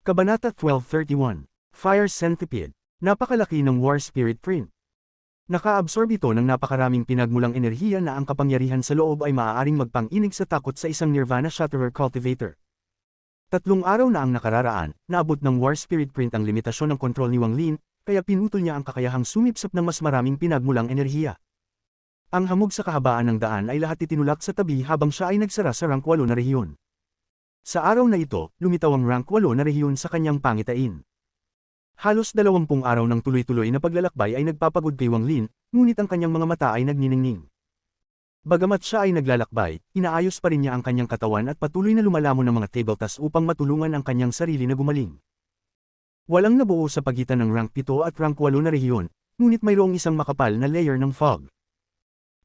Kabanata 1231. Fire Centipede. Napakalaki ng War Spirit Print. Nakaabsorb ito ng napakaraming pinagmulang enerhiya na ang kapangyarihan sa loob ay maaaring magpang-inig sa takot sa isang Nirvana Shatterer Cultivator. 3 araw na ang nakararaan, naabot ng War Spirit Print ang limitasyon ng kontrol ni Wang Lin, kaya pinutol niya ang kakayahang sumipsap ng mas maraming pinagmulang enerhiya. Ang hamog sa kahabaan ng daan ay lahat itinulak sa tabi habang siya ay nagsara sa rank 8 na rehiyon. Sa araw na ito, lumitaw ang rank 8 na rehiyon sa kanyang pangitain. Halos 20 araw ng tuloy-tuloy na paglalakbay ay nagpapagod kay Wang Lin, ngunit ang kanyang mga mata ay nagniningning. Bagamat siya ay naglalakbay, inaayos pa rin niya ang kanyang katawan at patuloy na lumalamon ng mga table tasks upang matulungan ang kanyang sarili na gumaling. Walang nabuo sa pagitan ng rank 7 at rank 8 na rehiyon, ngunit mayroong isang makapal na layer ng fog.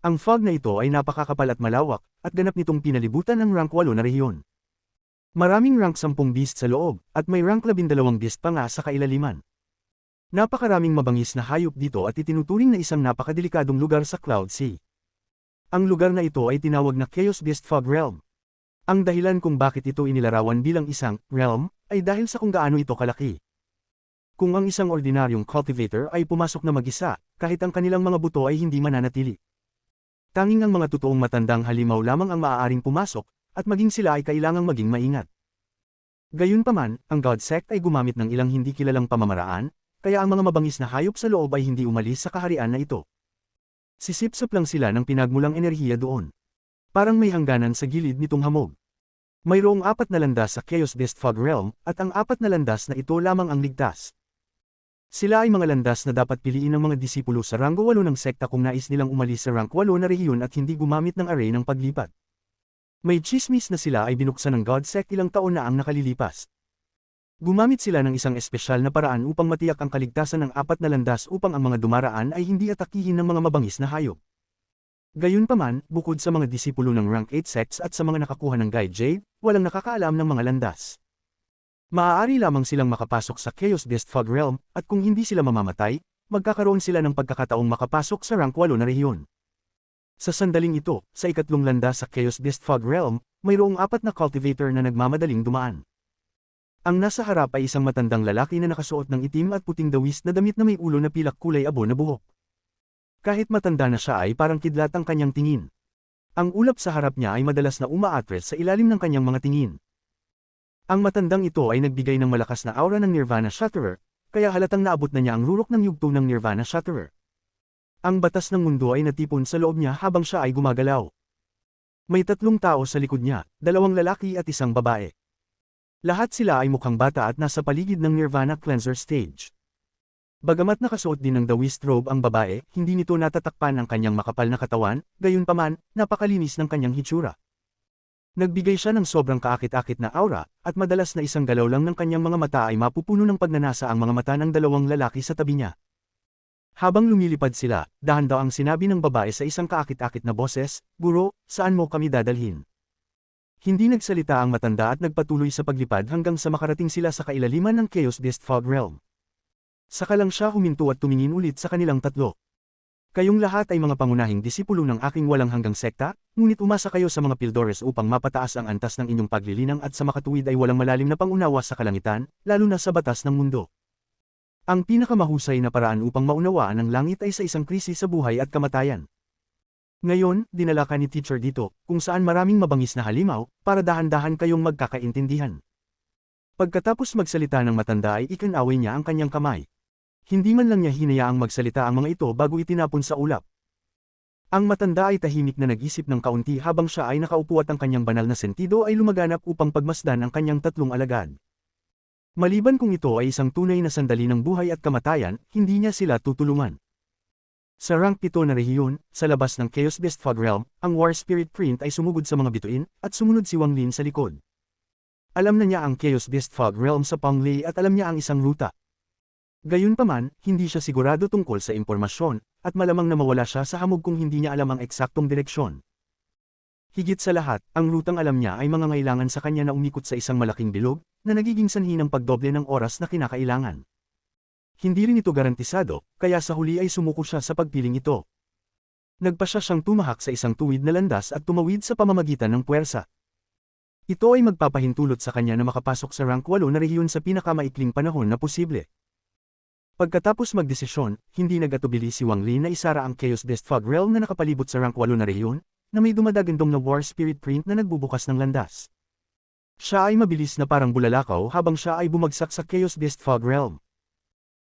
Ang fog na ito ay napakakapal at malawak, at ganap nitong pinalibutan ng rank 8 na rehiyon. Maraming rank 10 beast sa loob, at may rank 12 beast pa nga sa kailaliman. Napakaraming mabangis na hayop dito at itinuturing na isang napakadelikadong lugar sa Cloud Sea. Ang lugar na ito ay tinawag na Chaos Beast Fog Realm. Ang dahilan kung bakit ito inilarawan bilang isang realm, ay dahil sa kung gaano ito kalaki. Kung ang isang ordinaryong cultivator ay pumasok na mag-isa, kahit ang kanilang mga buto ay hindi mananatili. Tanging ang mga totoong matandang halimaw lamang ang maaaring pumasok, at maging sila ay kailangang maging maingat. Gayunpaman, ang God Sect ay gumamit ng ilang hindi kilalang pamamaraan, kaya ang mga mabangis na hayop sa loob ay hindi umalis sa kaharian na ito. Sisipsap lang sila ng pinagmulang enerhiya doon. Parang may hangganan sa gilid nitong hamog. Mayroong 4 na landas sa Chaos Beast Fog Realm, at ang 4 na landas na ito lamang ang ligtas. Sila ay mga landas na dapat piliin ng mga disipulo sa ranggo 8 ng sekta kung nais nilang umalis sa rank 8 na rehiyon at hindi gumamit ng array ng paglipat. May chismis na sila ay binuksan ng God Sect ilang taon na ang nakalilipas. Gumamit sila ng isang espesyal na paraan upang matiyak ang kaligtasan ng 4 na landas upang ang mga dumaraan ay hindi atakihin ng mga mabangis na hayop. Gayunpaman, bukod sa mga disipulo ng rank 8 sects at sa mga nakakuha ng Guide Jade, walang nakakaalam ng mga landas. Maaari lamang silang makapasok sa Chaos Beast Fog Realm, at kung hindi sila mamamatay, magkakaroon sila ng pagkakataong makapasok sa rank 8 na rehiyon. Sa sandaling ito, sa ikatlong landas sa Chaos Beast Fog Realm, mayroong 4 na cultivator na nagmamadaling dumaan. Ang nasa harap ay isang matandang lalaki na nakasuot ng itim at puting dawis na damit na may ulo na pilak kulay abo na buhok. Kahit matanda na siya ay parang kidlat ang kanyang tingin. Ang ulap sa harap niya ay madalas na umaatres sa ilalim ng kanyang mga tingin. Ang matandang ito ay nagbigay ng malakas na aura ng Nirvana Shatterer, kaya halatang naabot na niya ang rurok ng yugto ng Nirvana Shatterer. Ang batas ng mundo ay natipon sa loob niya habang siya ay gumagalaw. May 3 tao sa likod niya, 2 lalaki at 1 babae. Lahat sila ay mukhang bata at nasa paligid ng Nirvana Cleanser Stage. Bagamat nakasuot din ng dawist robe ang babae, hindi nito natatakpan ang kanyang makapal na katawan, gayunpaman, napakalinis ng kanyang hitsura. Nagbigay siya ng sobrang kaakit-akit na aura, at madalas na isang galaw lang ng kanyang mga mata ay mapupuno ng pagnanasa ang mga mata ng 2 lalaki sa tabi niya. Habang lumilipad sila, dahan daw ang sinabi ng babae sa isang kaakit-akit na boses, "Guro, saan mo kami dadalhin?" Hindi nagsalita ang matanda at nagpatuloy sa paglipad hanggang sa makarating sila sa kailaliman ng Chaos Beast Fog Realm. Saka lang siya huminto at tumingin ulit sa kanilang 3. Kayong lahat ay mga pangunahing disipulo ng aking walang hanggang sekta, ngunit umasa kayo sa mga Pildores upang mapataas ang antas ng inyong paglilinang at sa makatuwid ay walang malalim na pangunawa sa kalangitan, lalo na sa batas ng mundo. Ang pinakamahusay na paraan upang maunawaan ang langit ay sa isang krisis sa buhay at kamatayan. Ngayon, dinala ka ni teacher dito, kung saan maraming mabangis na halimaw, para dahan-dahan kayong magkakaintindihan. Pagkatapos magsalita ng matanda ay ikinaway niya ang kanyang kamay. Hindi man lang niya hinayaang magsalita ang mga ito bago itinapon sa ulap. Ang matanda ay tahimik na nag-isip ng kaunti habang siya ay nakaupo at ang kanyang banal na sentido ay lumaganap upang pagmasdan ang kanyang 3 alagad. Maliban kung ito ay isang tunay na sandali ng buhay at kamatayan, hindi niya sila tutulungan. Sa rank 7 na rehiyon, sa labas ng Chaos Beast Fog Realm, ang War Spirit Print ay sumugod sa mga bituin, at sumunod si Wang Lin sa likod. Alam na niya ang Chaos Beast Fog Realm sa Panglay at alam niya ang isang ruta. Gayunpaman, hindi siya sigurado tungkol sa impormasyon, at malamang na mawala siya sa hamog kung hindi niya alam ang eksaktong direksyon. Higit sa lahat, ang rutang alam niya ay mangangailangan sa kanya na umikot sa isang malaking bilog, na nagiging sanhi ng pagdoble ng oras na kinakailangan. Hindi rin ito garantisado, kaya sa huli ay sumuko siya sa pagpiling ito. Nagpasya siyang tumahak sa isang tuwid na landas at tumawid sa pamamagitan ng puwersa. Ito ay magpapahintulot sa kanya na makapasok sa rank 8 na rehiyon sa pinakamaikling panahon na posible. Pagkatapos magdesisyon, hindi nag-atubili si Wang Lin na isara ang Chaos Beast Fog Realm na nakapalibot sa rank 8 na rehiyon, na may dumadagandong na War Spirit Print na nagbubukas ng landas. Siya ay mabilis na parang bulalakaw habang siya ay bumagsak sa Chaos Beast Fog Realm.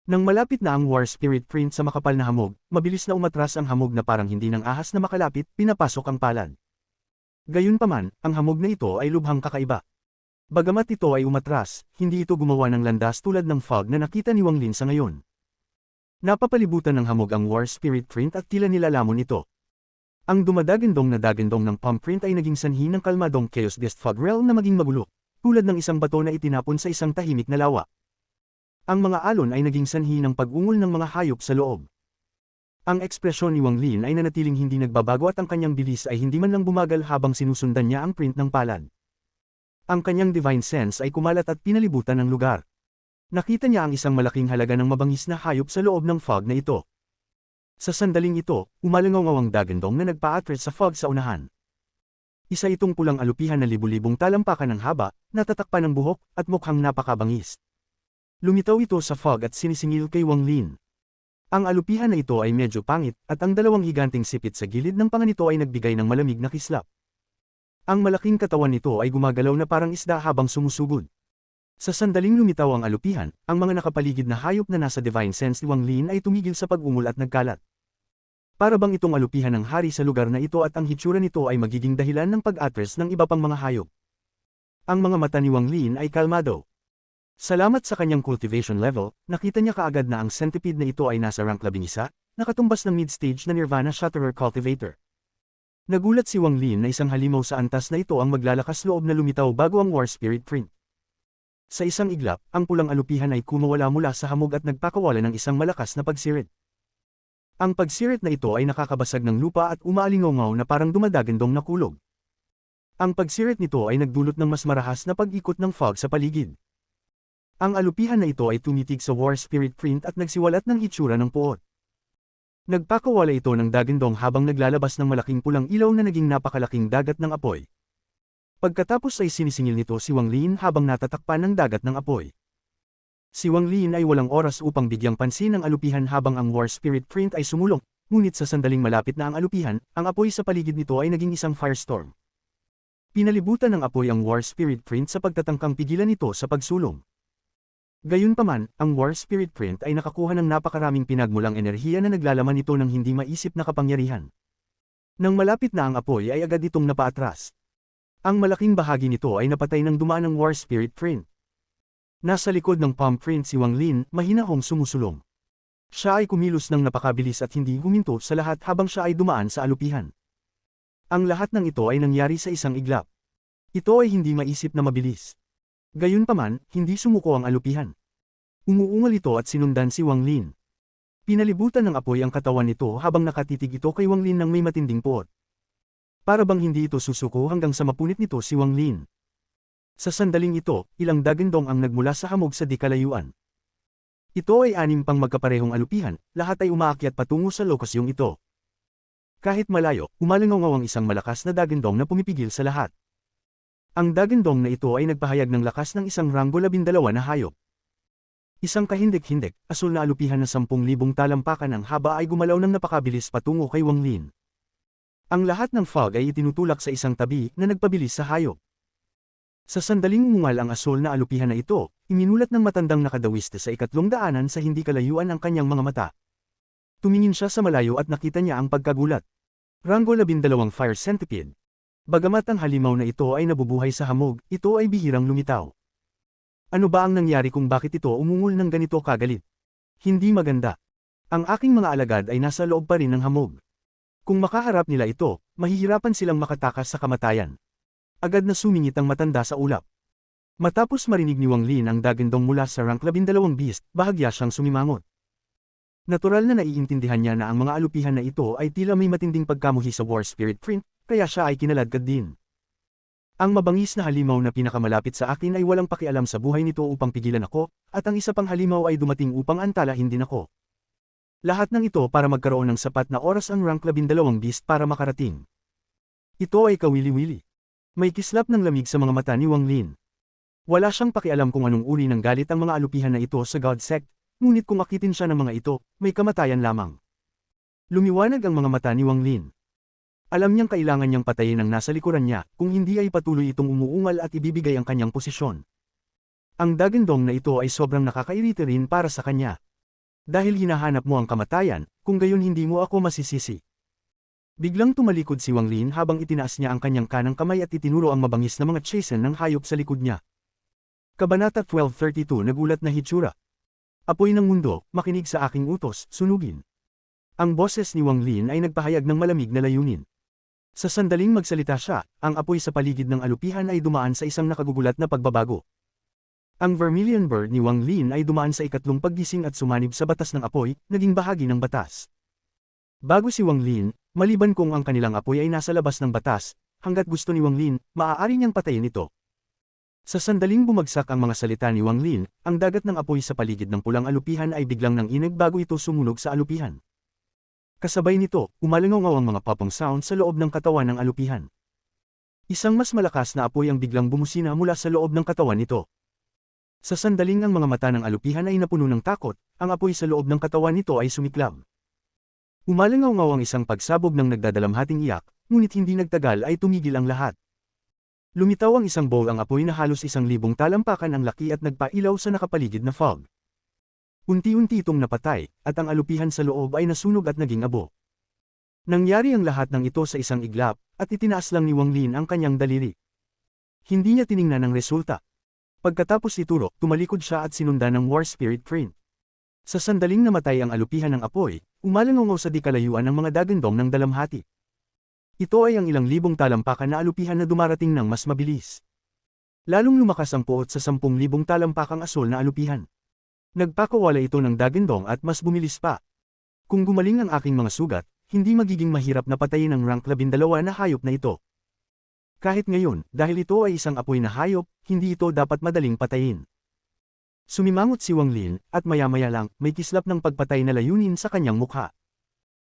Nang malapit na ang War Spirit Print sa makapal na hamog, mabilis na umatras ang hamog na parang hindi ng ahas na makalapit, pinapasok ang palad. Gayunpaman, ang hamog na ito ay lubhang kakaiba. Bagamat ito ay umatras, hindi ito gumawa ng landas tulad ng fog na nakita ni Wang Lin sa ngayon. Napapalibutan ng hamog ang War Spirit Print at tila nilalamon ito. Ang dumadagandong na dagandong ng palm print ay naging sanhi ng kalmadong Chaos Beast Fog Realm na maging magulo, tulad ng isang bato na itinapon sa isang tahimik na lawa. Ang mga alon ay naging sanhi ng pag-ungol ng mga hayop sa loob. Ang ekspresyon ni Wang Lin ay nanatiling hindi nagbabago at ang kanyang bilis ay hindi man lang bumagal habang sinusundan niya ang print ng palad. Ang kanyang divine sense ay kumalat at pinalibutan ng lugar. Nakita niya ang isang malaking halaga ng mabangis na hayop sa loob ng fog na ito. Sa sandaling ito, umalangaw ang dagandong na nagpa-attract sa fog sa unahan. Isa itong pulang alupihan na libu-libong talampakan ng haba, natatakpan ng buhok, at mukhang napakabangis. Lumitaw ito sa fog at sinisingil kay Wang Lin. Ang alupihan na ito ay medyo pangit, at ang dalawang higanting sipit sa gilid ng panga nito ay nagbigay ng malamig na kislap. Ang malaking katawan nito ay gumagalaw na parang isda habang sumusugod. Sa sandaling lumitaw ang alupihan, ang mga nakapaligid na hayop na nasa divine sense ni Wang Lin ay tumigil sa pag-ungol at nagkalat. Para bang itong alupihan ng hari sa lugar na ito at ang hitsura nito ay magiging dahilan ng pag-atras ng iba pang mga hayop. Ang mga mata ni Wang Lin ay kalmado. Salamat sa kanyang cultivation level, nakita niya kaagad na ang centipede na ito ay nasa rank 11, nakatumbas ng mid-stage na Nirvana Shatterer Cultivator. Nagulat si Wang Lin na isang halimaw sa antas na ito ang maglalakas loob na lumitaw bago ang War Spirit Print. Sa isang iglap, ang pulang alupihan ay kumawala mula sa hamog at nagpakawala ng isang malakas na pagsirit. Ang pagsirit na ito ay nakakabasag ng lupa at umaalingaw na parang dumadagandong na kulog. Ang pagsirit nito ay nagdulot ng mas marahas na pag-ikot ng fog sa paligid. Ang alupihan na ito ay tumitig sa War Spirit Print at nagsiwalat ng hitsura ng puot. Nagpakawala ito ng dagandong habang naglalabas ng malaking pulang ilaw na naging napakalaking dagat ng apoy. Pagkatapos ay sinisingil nito si Wang Lin habang natatakpan ng dagat ng apoy. Si Wang Lin ay walang oras upang bigyang pansin ang alupihan habang ang War Spirit Print ay sumulong, ngunit sa sandaling malapit na ang alupihan, ang apoy sa paligid nito ay naging isang firestorm. Pinalibutan ng apoy ang War Spirit Print sa pagtatangkang pigilan ito sa pagsulong. Gayunpaman, ang War Spirit Print ay nakakuha ng napakaraming pinagmulang enerhiya na naglalaman nito ng hindi maisip na kapangyarihan. Nang malapit na ang apoy ay agad itong napaatras. Ang malaking bahagi nito ay napatay ng dumaan ng War Spirit Print. Nasa likod ng palm print si Wang Lin, mahinahong sumusulong. Siya ay kumilos ng napakabilis at hindi huminto sa lahat habang siya ay dumaan sa alupihan. Ang lahat ng ito ay nangyari sa isang iglap. Ito ay hindi maisip na mabilis. Gayunpaman, hindi sumuko ang alupihan. Umuungal ito at sinundan si Wang Lin. Pinalibutan ng apoy ang katawan nito habang nakatitig ito kay Wang Lin ng may matinding puot. Para bang hindi ito susuko hanggang sa mapunit nito si Wang Lin. Sa sandaling ito, ilang dagandong ang nagmula sa hamog sa di kalayuan. Ito ay 6 pang magkaparehong alupihan, lahat ay umaakyat patungo sa lokasyong ito. Kahit malayo, umalangaw ang isang malakas na dagandong na pumipigil sa lahat. Ang dagandong na ito ay nagpahayag ng lakas ng isang ranggo 12 na hayop. Isang kahindik-hindik, asul na alupihan na 10,000 talampakan ang haba ay gumalaw ng napakabilis patungo kay Wang Lin. Ang lahat ng fog ay itinutulak sa isang tabi na nagpabilis sa hayop. Sa sandaling umungal ang asul na alupihan na ito, iminulat ng matandang nakadawiste sa 300 daanan sa hindi kalayuan ang kanyang mga mata. Tumingin siya sa malayo at nakita niya ang pagkagulat. Ranggo 12 fire centipede. Bagamat ang halimaw na ito ay nabubuhay sa hamog, ito ay bihirang lumitaw. Ano ba ang nangyari kung bakit ito umungol ng ganito kagalit? Hindi maganda. Ang aking mga alagad ay nasa loob pa rin ng hamog. Kung makaharap nila ito, mahihirapan silang makatakas sa kamatayan. Agad na sumingit ang matanda sa ulap. Matapos marinig ni Wang Lin ang dagandong mula sa rank 12 beast, bahagya siyang sumimangot. Natural na naiintindihan niya na ang mga alupihan na ito ay tila may matinding pagkamuhi sa War Spirit Print, kaya siya ay kinaladkad din. Ang mabangis na halimaw na pinakamalapit sa akin ay walang pakialam sa buhay nito upang pigilan ako, at ang isa pang halimaw ay dumating upang antalahin din ako. Lahat ng ito para magkaroon ng sapat na oras ang rank 12 beast para makarating. Ito ay kawili-wili. May kislap ng lamig sa mga mata ni Wang Lin. Wala siyang pakialam kung anong uri ng galit ang mga alupihan na ito sa God Sect, ngunit kung akitin siya ng mga ito, may kamatayan lamang. Lumiwanag ang mga mata ni Wang Lin. Alam niyang kailangan niyang patayin ang nasa likuran niya, kung hindi ay patuloy itong umuungal at ibibigay ang kanyang posisyon. Ang dagandong na ito ay sobrang nakakairita rin para sa kanya. Dahil hinahanap mo ang kamatayan, kung gayon hindi mo ako masisisi. Biglang tumalikod si Wang Lin habang itinaas niya ang kanyang kanang kamay at itinuro ang mabangis na mga chasen ng hayop sa likod niya. Kabanata 1232 Nagulat na hitsura. Apoy ng mundo, makinig sa aking utos, sunugin. Ang boses ni Wang Lin ay nagpahayag ng malamig na layunin. Sa sandaling magsalita siya, ang apoy sa paligid ng alupihan ay dumaan sa isang nakagugulat na pagbabago. Ang vermilion bird ni Wang Lin ay dumaan sa ikatlong paggising at sumanib sa batas ng apoy, naging bahagi ng batas. Bago si Wang Lin, maliban kung ang kanilang apoy ay nasa labas ng batas, hanggat gusto ni Wang Lin, maaari niyang patayin ito. Sa sandaling bumagsak ang mga salita ni Wang Lin, ang dagat ng apoy sa paligid ng pulang alupihan ay biglang nanginig bago ito sumunog sa alupihan. Kasabay nito, umalangaw ang mga popong sound sa loob ng katawan ng alupihan. Isang mas malakas na apoy ang biglang bumusina mula sa loob ng katawan nito. Sa sandaling ang mga mata ng alupihan ay napuno ng takot, ang apoy sa loob ng katawan nito ay sumiklab. Umalangaw ang isang pagsabog ng nagdadalamhating iyak, ngunit hindi nagtagal ay tumigil ang lahat. Lumitaw ang isang bowl ang apoy na halos 1,000 talampakan ang laki at nagpailaw sa nakapaligid na fog. Unti-unti itong napatay, at ang alupihan sa loob ay nasunog at naging abo. Nangyari ang lahat ng ito sa isang iglap, at itinaas lang ni Wang Lin ang kanyang daliri. Hindi niya tiningnan ang resulta. Pagkatapos ituro, tumalikod siya at sinundan ng War Spirit Print. Sa sandaling namatay ang alupihan ng apoy, umalangaw sa di kalayuan ng mga dagandong ng dalamhati. Ito ay ang ilang libong talampakan na alupihan na dumarating ng mas mabilis. Lalong lumakas ang puot sa 10,000 talampakang asol na alupihan. Nagpakawala ito ng dagandong at mas bumilis pa. Kung gumaling ang aking mga sugat, hindi magiging mahirap na patayin ang rank 12 na hayop na ito. Kahit ngayon, dahil ito ay isang apoy na hayop, hindi ito dapat madaling patayin. Sumimangot si Wang Lin, at maya-maya lang, may kislap ng pagpatay na layunin sa kanyang mukha.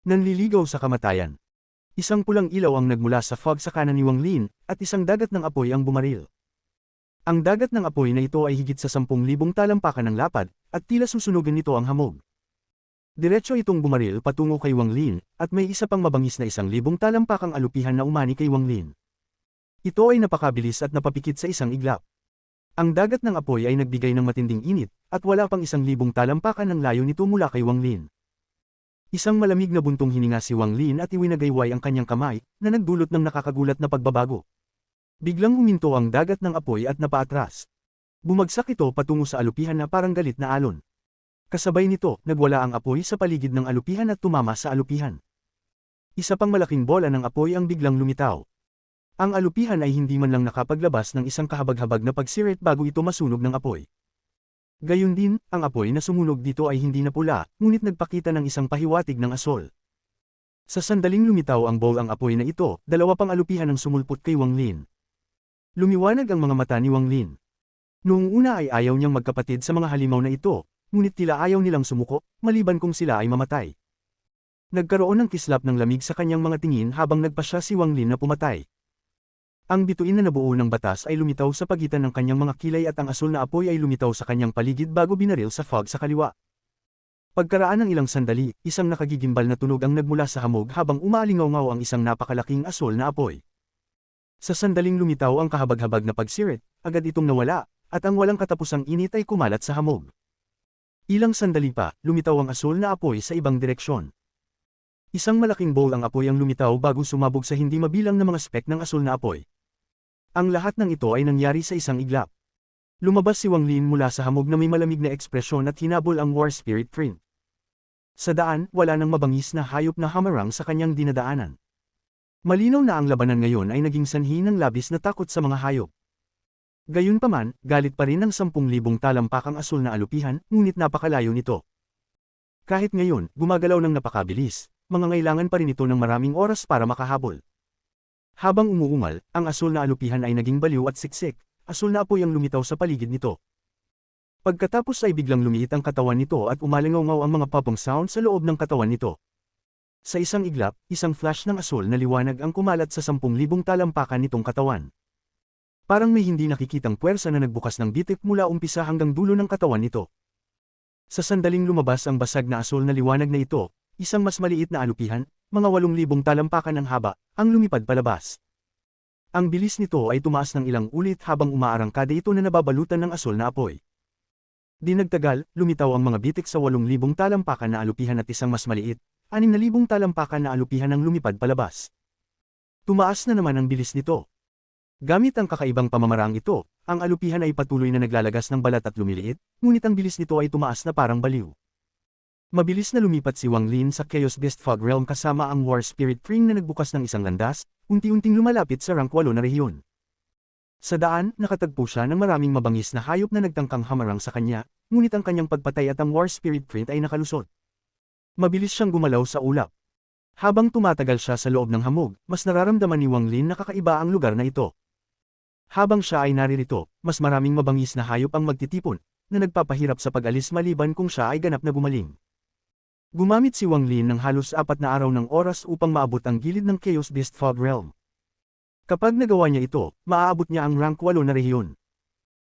Nanliligaw sa kamatayan. Isang pulang ilaw ang nagmula sa fog sa kanan ni Wang Lin, at isang dagat ng apoy ang bumaril. Ang dagat ng apoy na ito ay higit sa 10,000 talampakan ng lapad, at tila susunugin nito ang hamog. Diretso itong bumaril patungo kay Wang Lin, at may isa pang mabangis na 1,000 talampakang alupihan na umani kay Wang Lin. Ito ay napakabilis at napapikit sa isang iglap. Ang dagat ng apoy ay nagbigay ng matinding init, at wala pang 1,000 talampakan ng layo nito mula kay Wang Lin. Isang malamig na buntong hininga si Wang Lin at iwinagayway ang kanyang kamay, na nagdulot ng nakakagulat na pagbabago. Biglang huminto ang dagat ng apoy at napaatras. Bumagsak ito patungo sa alupihan na parang galit na alon. Kasabay nito, nagwala ang apoy sa paligid ng alupihan at tumama sa alupihan. Isa pang malaking bola ng apoy ang biglang lumitaw. Ang alupihan ay hindi man lang nakapaglabas ng isang kahabag-habag na pagsirit bago ito masunog ng apoy. Gayun din, ang apoy na sumunog dito ay hindi na pula, ngunit nagpakita ng isang pahiwatig ng asol. Sa sandaling lumitaw ang bowl ang apoy na ito, dalawa pang alupihan ang sumulpot kay Wang Lin. Lumiwanag ang mga mata ni Wang Lin. Noong una ay ayaw niyang magkapatid sa mga halimaw na ito, ngunit tila ayaw nilang sumuko, maliban kung sila ay mamatay. Nagkaroon ng kislap ng lamig sa kanyang mga tingin habang nagpasya si Wang Lin na pumatay. Ang bituin na nabuo ng batas ay lumitaw sa pagitan ng kanyang mga kilay at ang asul na apoy ay lumitaw sa kanyang paligid bago binaril sa fog sa kaliwa. Pagkaraan ng ilang sandali, isang nakagigimbal na tunog ang nagmula sa hamog habang umaalingaw-ngaw ang isang napakalaking asul na apoy. Sa sandaling lumitaw ang kahabag-habag na pagsirit, agad itong nawala, at ang walang katapusang init ay kumalat sa hamog. Ilang sandali pa, lumitaw ang asul na apoy sa ibang direksyon. Isang malaking bowl ang apoy ang lumitaw bago sumabog sa hindi mabilang na mga spek ng asul na apoy. Ang lahat ng ito ay nangyari sa isang iglap. Lumabas si Wang Lin mula sa hamog na may malamig na ekspresyon at hinabol ang War Spirit Print. Sa daan, wala nang mabangis na hayop na hamarang sa kanyang dinadaanan. Malinaw na ang labanan ngayon ay naging sanhi ng labis na takot sa mga hayop. Gayunpaman, galit pa rin ng 10,000 talampakang asul na alupihan, ngunit napakalayo nito. Kahit ngayon, gumagalaw ng napakabilis, mangangailangan pa rin ito ng maraming oras para makahabol. Habang umuungal, ang asul na alupihan ay naging baliw at siksik, asul na apoy ang lumitaw sa paligid nito. Pagkatapos ay biglang lumiit ang katawan nito at umalingaw-ngaw ang mga popong sound sa loob ng katawan nito. Sa isang iglap, isang flash ng asul na liwanag ang kumalat sa 10,000 talampakan nitong katawan. Parang may hindi nakikitang puwersa na nagbukas ng bitik mula umpisa hanggang dulo ng katawan nito. Sa sandaling lumabas ang basag na asul na liwanag na ito, isang mas maliit na alupihan, mga 8,000 talampakan ang haba, ang lumipad palabas. Ang bilis nito ay tumaas ng ilang ulit habang umaarangkada ito na nababalutan ng asul na apoy. Di nagtagal, lumitaw ang mga bitik sa 8,000 talampakan na alupihan at isang mas maliit, 6,000 talampakan na alupihan ang lumipad palabas. Tumaas na naman ang bilis nito. Gamit ang kakaibang pamamaraang ito, ang alupihan ay patuloy na naglalagas ng balat at lumiliit, ngunit ang bilis nito ay tumaas na parang baliw. Mabilis na lumipat si Wang Lin sa Chaos Beast Fog Realm kasama ang War Spirit Ring na nagbukas ng isang landas, unti-unting lumalapit sa rank 8 na rehiyon. Sa daan, nakatagpo siya ng maraming mabangis na hayop na nagtangkang hamarang sa kanya, ngunit ang kanyang pagpatay at ang War Spirit Print ay nakalusot. Mabilis siyang gumalaw sa ulap. Habang tumatagal siya sa loob ng hamog, mas nararamdaman ni Wang Lin na kakaiba ang lugar na ito. Habang siya ay naririto, mas maraming mabangis na hayop ang magtitipon, na nagpapahirap sa pag-alis maliban kung siya ay ganap na gumaling. Gumamit si Wang Lin ng halos 4 na araw ng oras upang maabot ang gilid ng Chaos Beast Fog Realm. Kapag nagawa niya ito, maaabot niya ang rank 8 na rehiyon.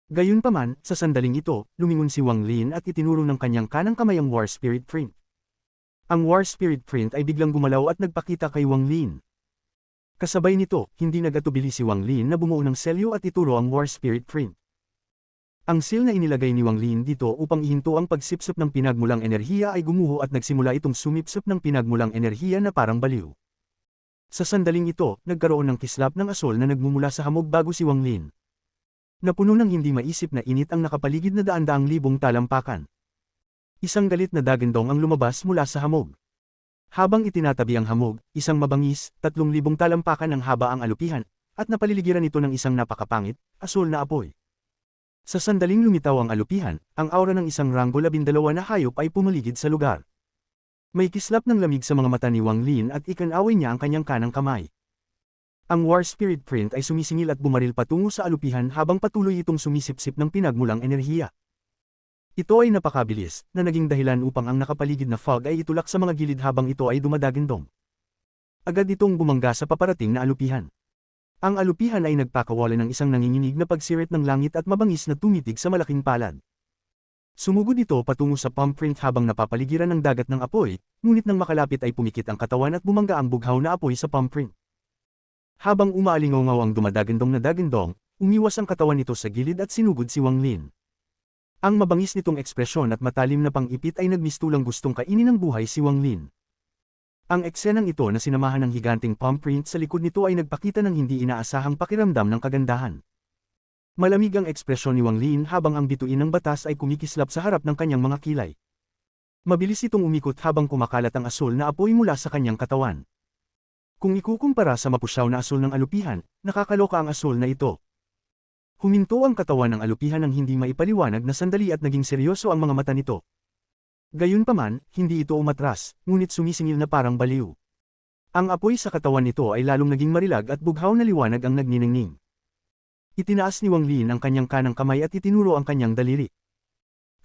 Gayunpaman, sa sandaling ito, lumingon si Wang Lin at itinuro ng kanyang kanang kamay ang War Spirit Print. Ang War Spirit Print ay biglang gumalaw at nagpakita kay Wang Lin. Kasabay nito, hindi nagatubili si Wang Lin na bumuo ng selyo at ituro ang War Spirit Print. Ang seal na inilagay ni Wang Lin dito upang ihinto ang pagsipsip ng pinagmulang enerhiya ay gumuho at nagsimula itong sumipsip ng pinagmulang enerhiya na parang baliw. Sa sandaling ito, nagkaroon ng kislap ng asul na nagmumula sa hamog bago si Wang Lin. Napuno ng hindi maisip na init ang nakapaligid na daan-daang libong talampakan. Isang galit na dagandong ang lumabas mula sa hamog. Habang itinatabi ang hamog, isang mabangis, 3,000 talampakan ang haba ang alupihan, at napaliligiran ito ng isang napakapangit, asul na apoy. Sa sandaling lumitaw ang alupihan, ang aura ng isang ranggo 12 na hayop ay pumaligid sa lugar. May kislap ng lamig sa mga mata ni Wang Lin at ikinaway niya ang kanyang kanang kamay. Ang War Spirit Print ay sumisingil at bumaril patungo sa alupihan habang patuloy itong sumisipsip ng pinagmulang enerhiya. Ito ay napakabilis, na naging dahilan upang ang nakapaligid na fog ay itulak sa mga gilid habang ito ay dumadagindong. Agad itong bumangga sa paparating na alupihan. Ang alupihan ay nagpakawala ng isang nanginginig na pagsirit ng langit at mabangis na tumitig sa malaking palad. Sumugod ito patungo sa palm print habang napapaligiran ng dagat ng apoy, ngunit nang makalapit ay pumikit ang katawan at bumangga ang bughaw na apoy sa palm print. Habang umaalingaw ang dumadagandong na dagandong, umiwas ang katawan nito sa gilid at sinugod si Wang Lin. Ang mabangis nitong ekspresyon at matalim na pang-ipit ay nagmistulang gustong kainin ng buhay si Wang Lin. Ang eksenang ito na sinamahan ng higanting palm print sa likod nito ay nagpakita ng hindi inaasahang pakiramdam ng kagandahan. Malamig ang ekspresyon ni Wang Lin habang ang bituin ng batas ay kumikislap sa harap ng kanyang mga kilay. Mabilis itong umikot habang kumakalat ang asul na apoy mula sa kanyang katawan. Kung ikukumpara sa mapusyaw na asul ng alupihan, nakakaloka ang asul na ito. Huminto ang katawan ng alupihan ng hindi maipaliwanag na sandali at naging seryoso ang mga mata nito. Gayunpaman, hindi ito umatras, ngunit sumisingil na parang baliw. Ang apoy sa katawan nito ay lalong naging marilag at bughaw na liwanag ang nagniningning. Itinaas ni Wang Lin ang kanyang kanang kamay at itinuro ang kanyang daliri.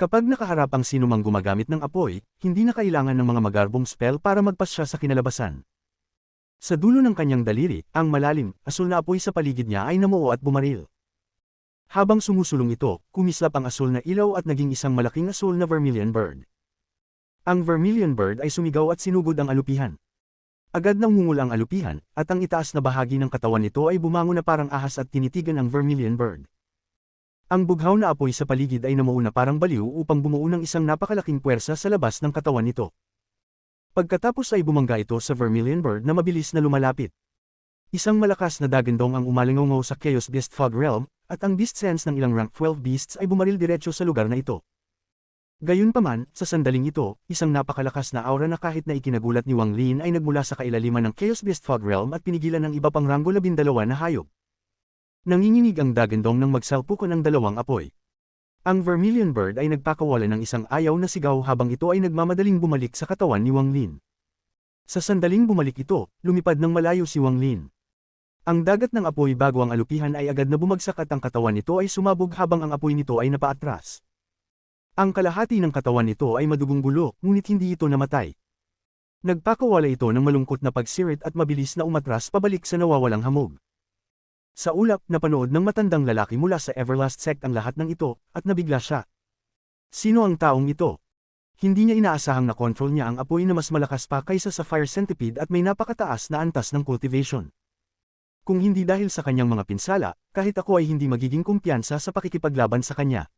Kapag nakaharap ang sinumang gumagamit ng apoy, hindi na kailangan ng mga magarbong spell para magpasya sa kinalabasan. Sa dulo ng kanyang daliri, ang malalim, asul na apoy sa paligid niya ay namuo at bumaril. Habang sumusulong ito, kumislap ang asul na ilaw at naging isang malaking asul na vermilion bird. Ang vermilion bird ay sumigaw at sinugod ang alupihan. Agad nang ngungul ang alupihan, at ang itaas na bahagi ng katawan nito ay bumangon na parang ahas at tinitigan ang vermilion bird. Ang bughaw na apoy sa paligid ay namuo na parang baliw upang bumuo ng isang napakalaking puwersa sa labas ng katawan nito. Pagkatapos ay bumangga ito sa vermilion bird na mabilis na lumalapit. Isang malakas na dagandong ang umalingaw sa Chaos Beast Fog Realm, at ang beast sense ng ilang rank 12 beasts ay bumaril diretso sa lugar na ito. Gayunpaman, sa sandaling ito, isang napakalakas na aura na kahit na ikinagulat ni Wang Lin ay nagmula sa kailaliman ng Chaos Beast Fog Realm at pinigilan ng iba pang ranggo 12 na hayop. Nanginginig ang dagandong nang magsalpukan ng dalawang apoy. Ang vermilion bird ay nagpakawala ng isang ayaw na sigaw habang ito ay nagmamadaling bumalik sa katawan ni Wang Lin. Sa sandaling bumalik ito, lumipad ng malayo si Wang Lin. Ang dagat ng apoy bago ang alupihan ay agad na bumagsak at ang katawan nito ay sumabog habang ang apoy nito ay napaatras. Ang kalahati ng katawan nito ay madugong gulo, ngunit hindi ito namatay. Nagpakawala ito ng malungkot na pagsirit at mabilis na umatras pabalik sa nawawalang hamog. Sa ulap, napanood ng matandang lalaki mula sa Everlast sect ang lahat ng ito, at nabigla siya. Sino ang taong ito? Hindi niya inaasahang na-control niya ang apoy na mas malakas pa kaysa sa fire centipede at may napakataas na antas ng cultivation. Kung hindi dahil sa kanyang mga pinsala, kahit ako ay hindi magiging kumpiyansa sa pakikipaglaban sa kanya.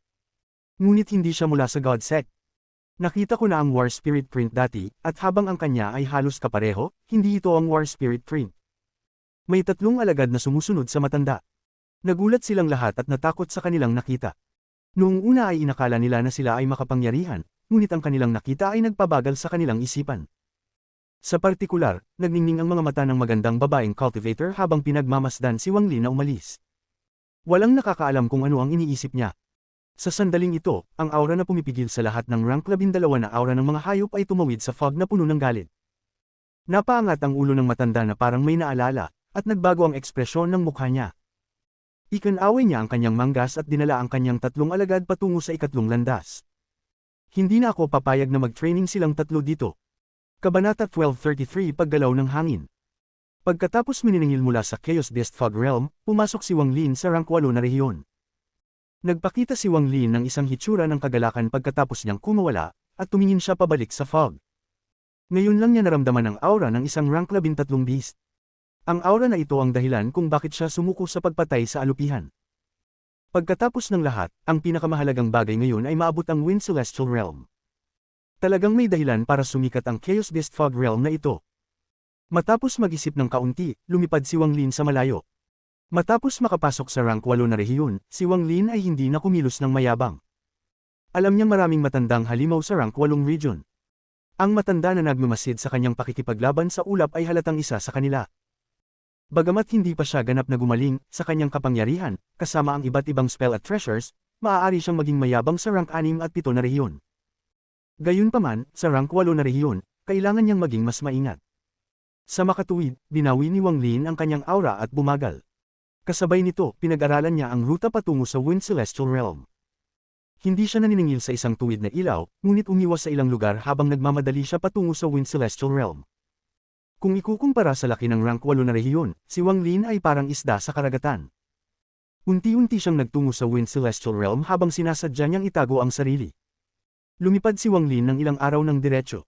Ngunit hindi siya mula sa God sect. Nakita ko na ang War Spirit print dati, at habang ang kanya ay halos kapareho, hindi ito ang War Spirit print. May 3 alagad na sumusunod sa matanda. Nagulat silang lahat at natakot sa kanilang nakita. Noong una ay inakala nila na sila ay makapangyarihan, ngunit ang kanilang nakita ay nagpabagal sa kanilang isipan. Sa partikular, nagningning ang mga mata ng magandang babaeng cultivator habang pinagmamasdan si Wang Li na umalis. Walang nakakaalam kung ano ang iniisip niya. Sa sandaling ito, ang aura na pumipigil sa lahat ng rank 12 na aura ng mga hayop ay tumawid sa fog na puno ng galit. Napaangat ang ulo ng matanda na parang may naalala, at nagbago ang ekspresyon ng mukha niya. Ikinaway niya ang kanyang manggas at dinala ang kanyang 3 alagad patungo sa ikatlong landas. Hindi na ako papayag na mag-training silang 3 dito. Kabanata 1233 Paggalaw ng hangin. Pagkatapos mininingil mula sa Chaos Beast Fog Realm, pumasok si Wang Lin sa rank 8 na rehiyon. Nagpakita si Wang Lin ng isang hitsura ng kagalakan pagkatapos niyang kumawala, at tumingin siya pabalik sa fog. Ngayon lang niya naramdaman ang aura ng isang rank 13 beast. Ang aura na ito ang dahilan kung bakit siya sumuko sa pagpatay sa alupihan. Pagkatapos ng lahat, ang pinakamahalagang bagay ngayon ay maabot ang Wind Celestial Realm. Talagang may dahilan para sumikat ang Chaos Beast Fog Realm na ito. Matapos mag-isip ng kaunti, lumipad si Wang Lin sa malayo. Matapos makapasok sa rank 8 na rehiyon, si Wang Lin ay hindi na kumilos ng mayabang. Alam niyang maraming matandang halimaw sa rank 8 region. Ang matanda na nagmamasid sa kanyang pakikipaglaban sa ulap ay halatang isa sa kanila. Bagamat hindi pa siya ganap na gumaling sa kanyang kapangyarihan, kasama ang iba't ibang spell at treasures, maaari siyang maging mayabang sa rank 6 at 7 na rehiyon. Gayunpaman, sa rank 8 na rehiyon, kailangan niyang maging mas maingat. Sa makatuwid, binawi ni Wang Lin ang kanyang aura at bumagal. Kasabay nito, pinag-aralan niya ang ruta patungo sa Wind Celestial Realm. Hindi siya naniningil sa isang tuwid na ilaw, ngunit umiwas sa ilang lugar habang nagmamadali siya patungo sa Wind Celestial Realm. Kung ikukumpara sa laki ng rank 8 na rehiyon, si Wang Lin ay parang isda sa karagatan. Unti-unti siyang nagtungo sa Wind Celestial Realm habang sinasadya niyang itago ang sarili. Lumipad si Wang Lin ng ilang araw ng diretsyo.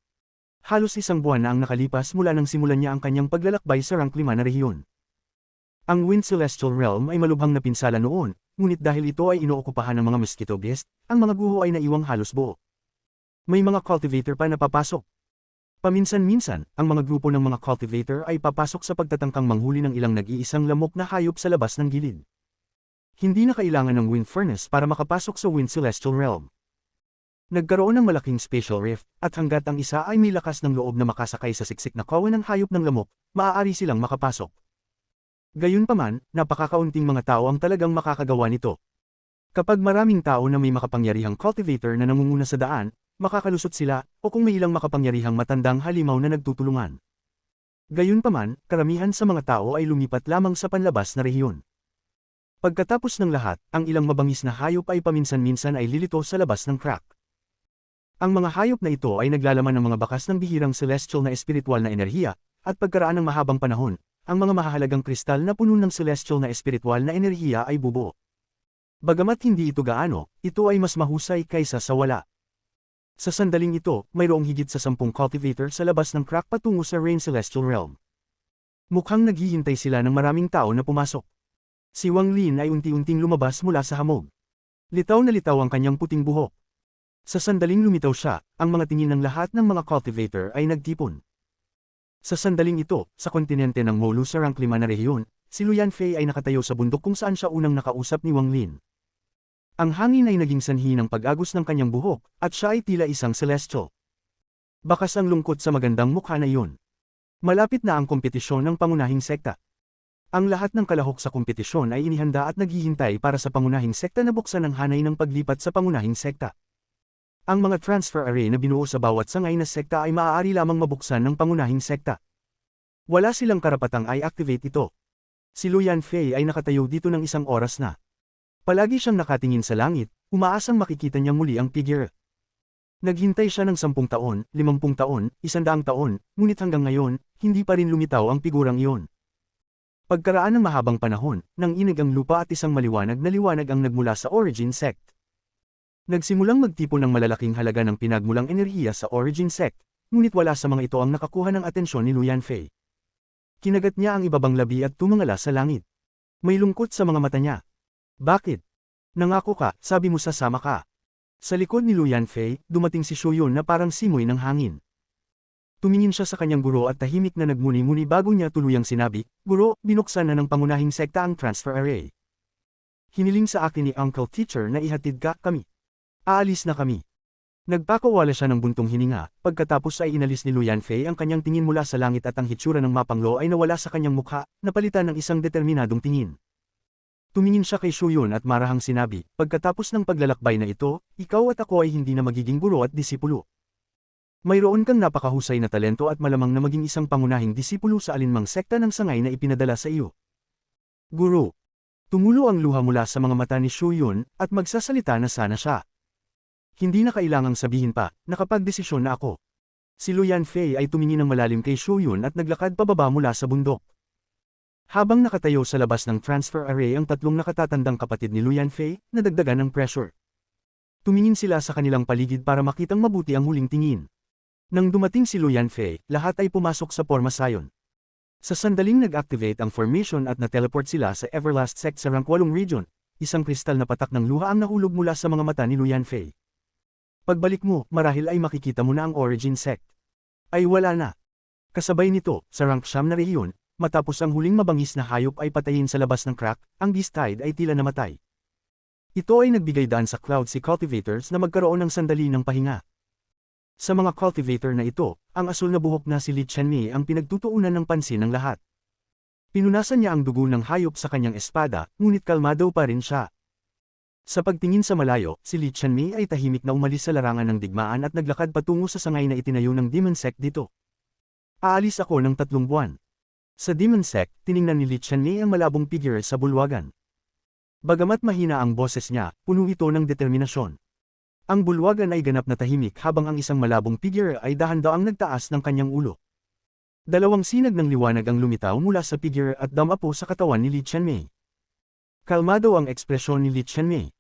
Halos 1 buwan na ang nakalipas mula nang simulan niya ang kanyang paglalakbay sa rank 5 na rehiyon. Ang Wind Celestial Realm ay malubhang na pinsala noon, ngunit dahil ito ay inookupahan ng mga mosquito beast, ang mga guho ay naiwang halos buo. May mga cultivator pa na papasok. Paminsan-minsan, ang mga grupo ng mga cultivator ay papasok sa pagtatangkang manghuli ng ilang nag-iisang lamok na hayop sa labas ng gilid. Hindi na kailangan ng wind furnace para makapasok sa Wind Celestial Realm. Nagkaroon ng malaking spatial rift, at hanggat ang isa ay may lakas ng loob na makasakay sa siksik na kawan ng hayop ng lamok, maaari silang makapasok. Gayunpaman, napakakaunting mga tao ang talagang makakagawa nito. Kapag maraming tao na may makapangyarihang cultivator na nangunguna sa daan, makakalusot sila, o kung may ilang makapangyarihang matandang halimaw na nagtutulungan. Gayunpaman, karamihan sa mga tao ay lumipat lamang sa panlabas na rehiyon. Pagkatapos ng lahat, ang ilang mabangis na hayop ay paminsan-minsan ay lilito sa labas ng crack. Ang mga hayop na ito ay naglalaman ng mga bakas ng bihirang celestial na espiritual na enerhiya, at pagkaraan ng mahabang panahon, ang mga mahahalagang kristal na puno ng celestial na espiritual na enerhiya ay bubuo. Bagamat hindi ito gaano, ito ay mas mahusay kaysa sa wala. Sa sandaling ito, mayroong higit sa 10 cultivator sa labas ng crack patungo sa Rain Celestial Realm. Mukhang naghihintay sila ng maraming tao na pumasok. Si Wang Lin ay unti-unting lumabas mula sa hamog. Litaw na litaw ang kanyang puting buhok. Sa sandaling lumitaw siya, ang mga tingin ng lahat ng mga cultivator ay nagtipon. Sa sandaling ito, sa kontinente ng Molu sa rank 5 na rehiyon, si Luyan Fei ay nakatayo sa bundok kung saan siya unang nakausap ni Wang Lin. Ang hangin ay naging sanhi ng pag-agos ng kanyang buhok, at siya ay tila isang celestial. Bakas ang lungkot sa magandang mukha na iyon. Malapit na ang kompetisyon ng pangunahing sekta. Ang lahat ng kalahok sa kompetisyon ay inihanda at naghihintay para sa pangunahing sekta na buksan ang hanay ng paglipat sa pangunahing sekta. Ang mga transfer array na binuo sa bawat sangay na sekta ay maaari lamang mabuksan ng pangunahing sekta. Wala silang karapatang i-activate ito. Si Luyan Fei ay nakatayo dito ng 1 oras na. Palagi siyang nakatingin sa langit, umaasang makikita niya muli ang figure. Naghintay siya ng 10 taon, 50 taon, 100 taon, ngunit hanggang ngayon, hindi pa rin lumitaw ang figurang iyon. Pagkaraan ng mahabang panahon, nanginig ang lupa at isang maliwanag na liwanag ang nagmula sa Origin Sect. Nagsimulang magtipon ng malalaking halaga ng pinagmulang enerhiya sa Origin Sect, ngunit wala sa mga ito ang nakakuha ng atensyon ni Lu Yanfei. Kinagat niya ang ibabang labi at tumangala sa langit. May lungkot sa mga mata niya. Bakit? Nangako ka, sabi mo sasama ka. Sa likod ni Lu Yanfei, dumating si Shu Yun na parang simoy ng hangin. Tumingin siya sa kanyang guro at tahimik na nagmuni-muni bago niya tuluyang sinabi, "Guro, binuksan na ng pangunahing sekta ang transfer array. Hiniling sa akin ni Uncle Teacher na ihatid ka kami. Aalis na kami." Nagpakawala siya ng buntong hininga, pagkatapos ay inalis ni Lu Yanfei ang kanyang tingin mula sa langit at ang hitsura ng mapanglo ay nawala sa kanyang mukha, napalitan ng isang determinadong tingin. Tumingin siya kay Shu Yun at marahang sinabi, "Pagkatapos ng paglalakbay na ito, ikaw at ako ay hindi na magiging guro at disipulo. Mayroon kang napakahusay na talento at malamang na maging isang pangunahing disipulo sa alinmang sekta ng sangay na ipinadala sa iyo." Guro. Tumulo ang luha mula sa mga mata ni Shu Yun, at magsasalita na sana siya. Hindi na kailangang sabihin pa, nakapagdesisyon na ako. Si Lu Yanfei ay tumingin ng malalim kay Shu Yun at naglakad pababa mula sa bundok. Habang nakatayo sa labas ng transfer array ang tatlong nakatatandang kapatid ni Lu Yanfei, nadagdagan ng pressure. Tumingin sila sa kanilang paligid para makitang mabuti ang huling tingin. Nang dumating si Lu Yanfei, lahat ay pumasok sa Forma Sion. Sa sandaling nag-activate ang formation at na-teleport sila sa Everlast Sect sa rank 8 region, isang kristal na patak ng luha ang nahulog mula sa mga mata ni Lu Yanfei. Pagbalik mo, marahil ay makikita mo na ang Origin Sect. Ay wala na. Kasabay nito, sa rank 9 na rehiyon, matapos ang huling mabangis na hayop ay patayin sa labas ng crack, ang Beast Tide ay tila namatay. Ito ay nagbigay daan sa Cloud Sea Cultivators na magkaroon ng sandali ng pahinga. Sa mga cultivator na ito, ang asul na buhok na si Li Qianmei ang pinagtutuunan ng pansin ng lahat. Pinunasan niya ang dugo ng hayop sa kanyang espada, ngunit kalmado pa rin siya. Sa pagtingin sa malayo, si Li Qianmei ay tahimik na umalis sa larangan ng digmaan at naglakad patungo sa sangay na itinayo ng Demon Sect dito. Aalis ako ng 3 buwan. Sa Demon Sect, tiningnan ni Li Qianmei ang malabong figure sa bulwagan. Bagamat mahina ang boses niya, puno ito ng determinasyon. Ang bulwagan ay ganap na tahimik habang ang isang malabong figure ay dahan-daang nagtaas ng kanyang ulo. Dalawang sinag ng liwanag ang lumitaw mula sa figure at damapo sa katawan ni Li Qianmei. Kalmado ang ekspresyon ni Li Qianmei.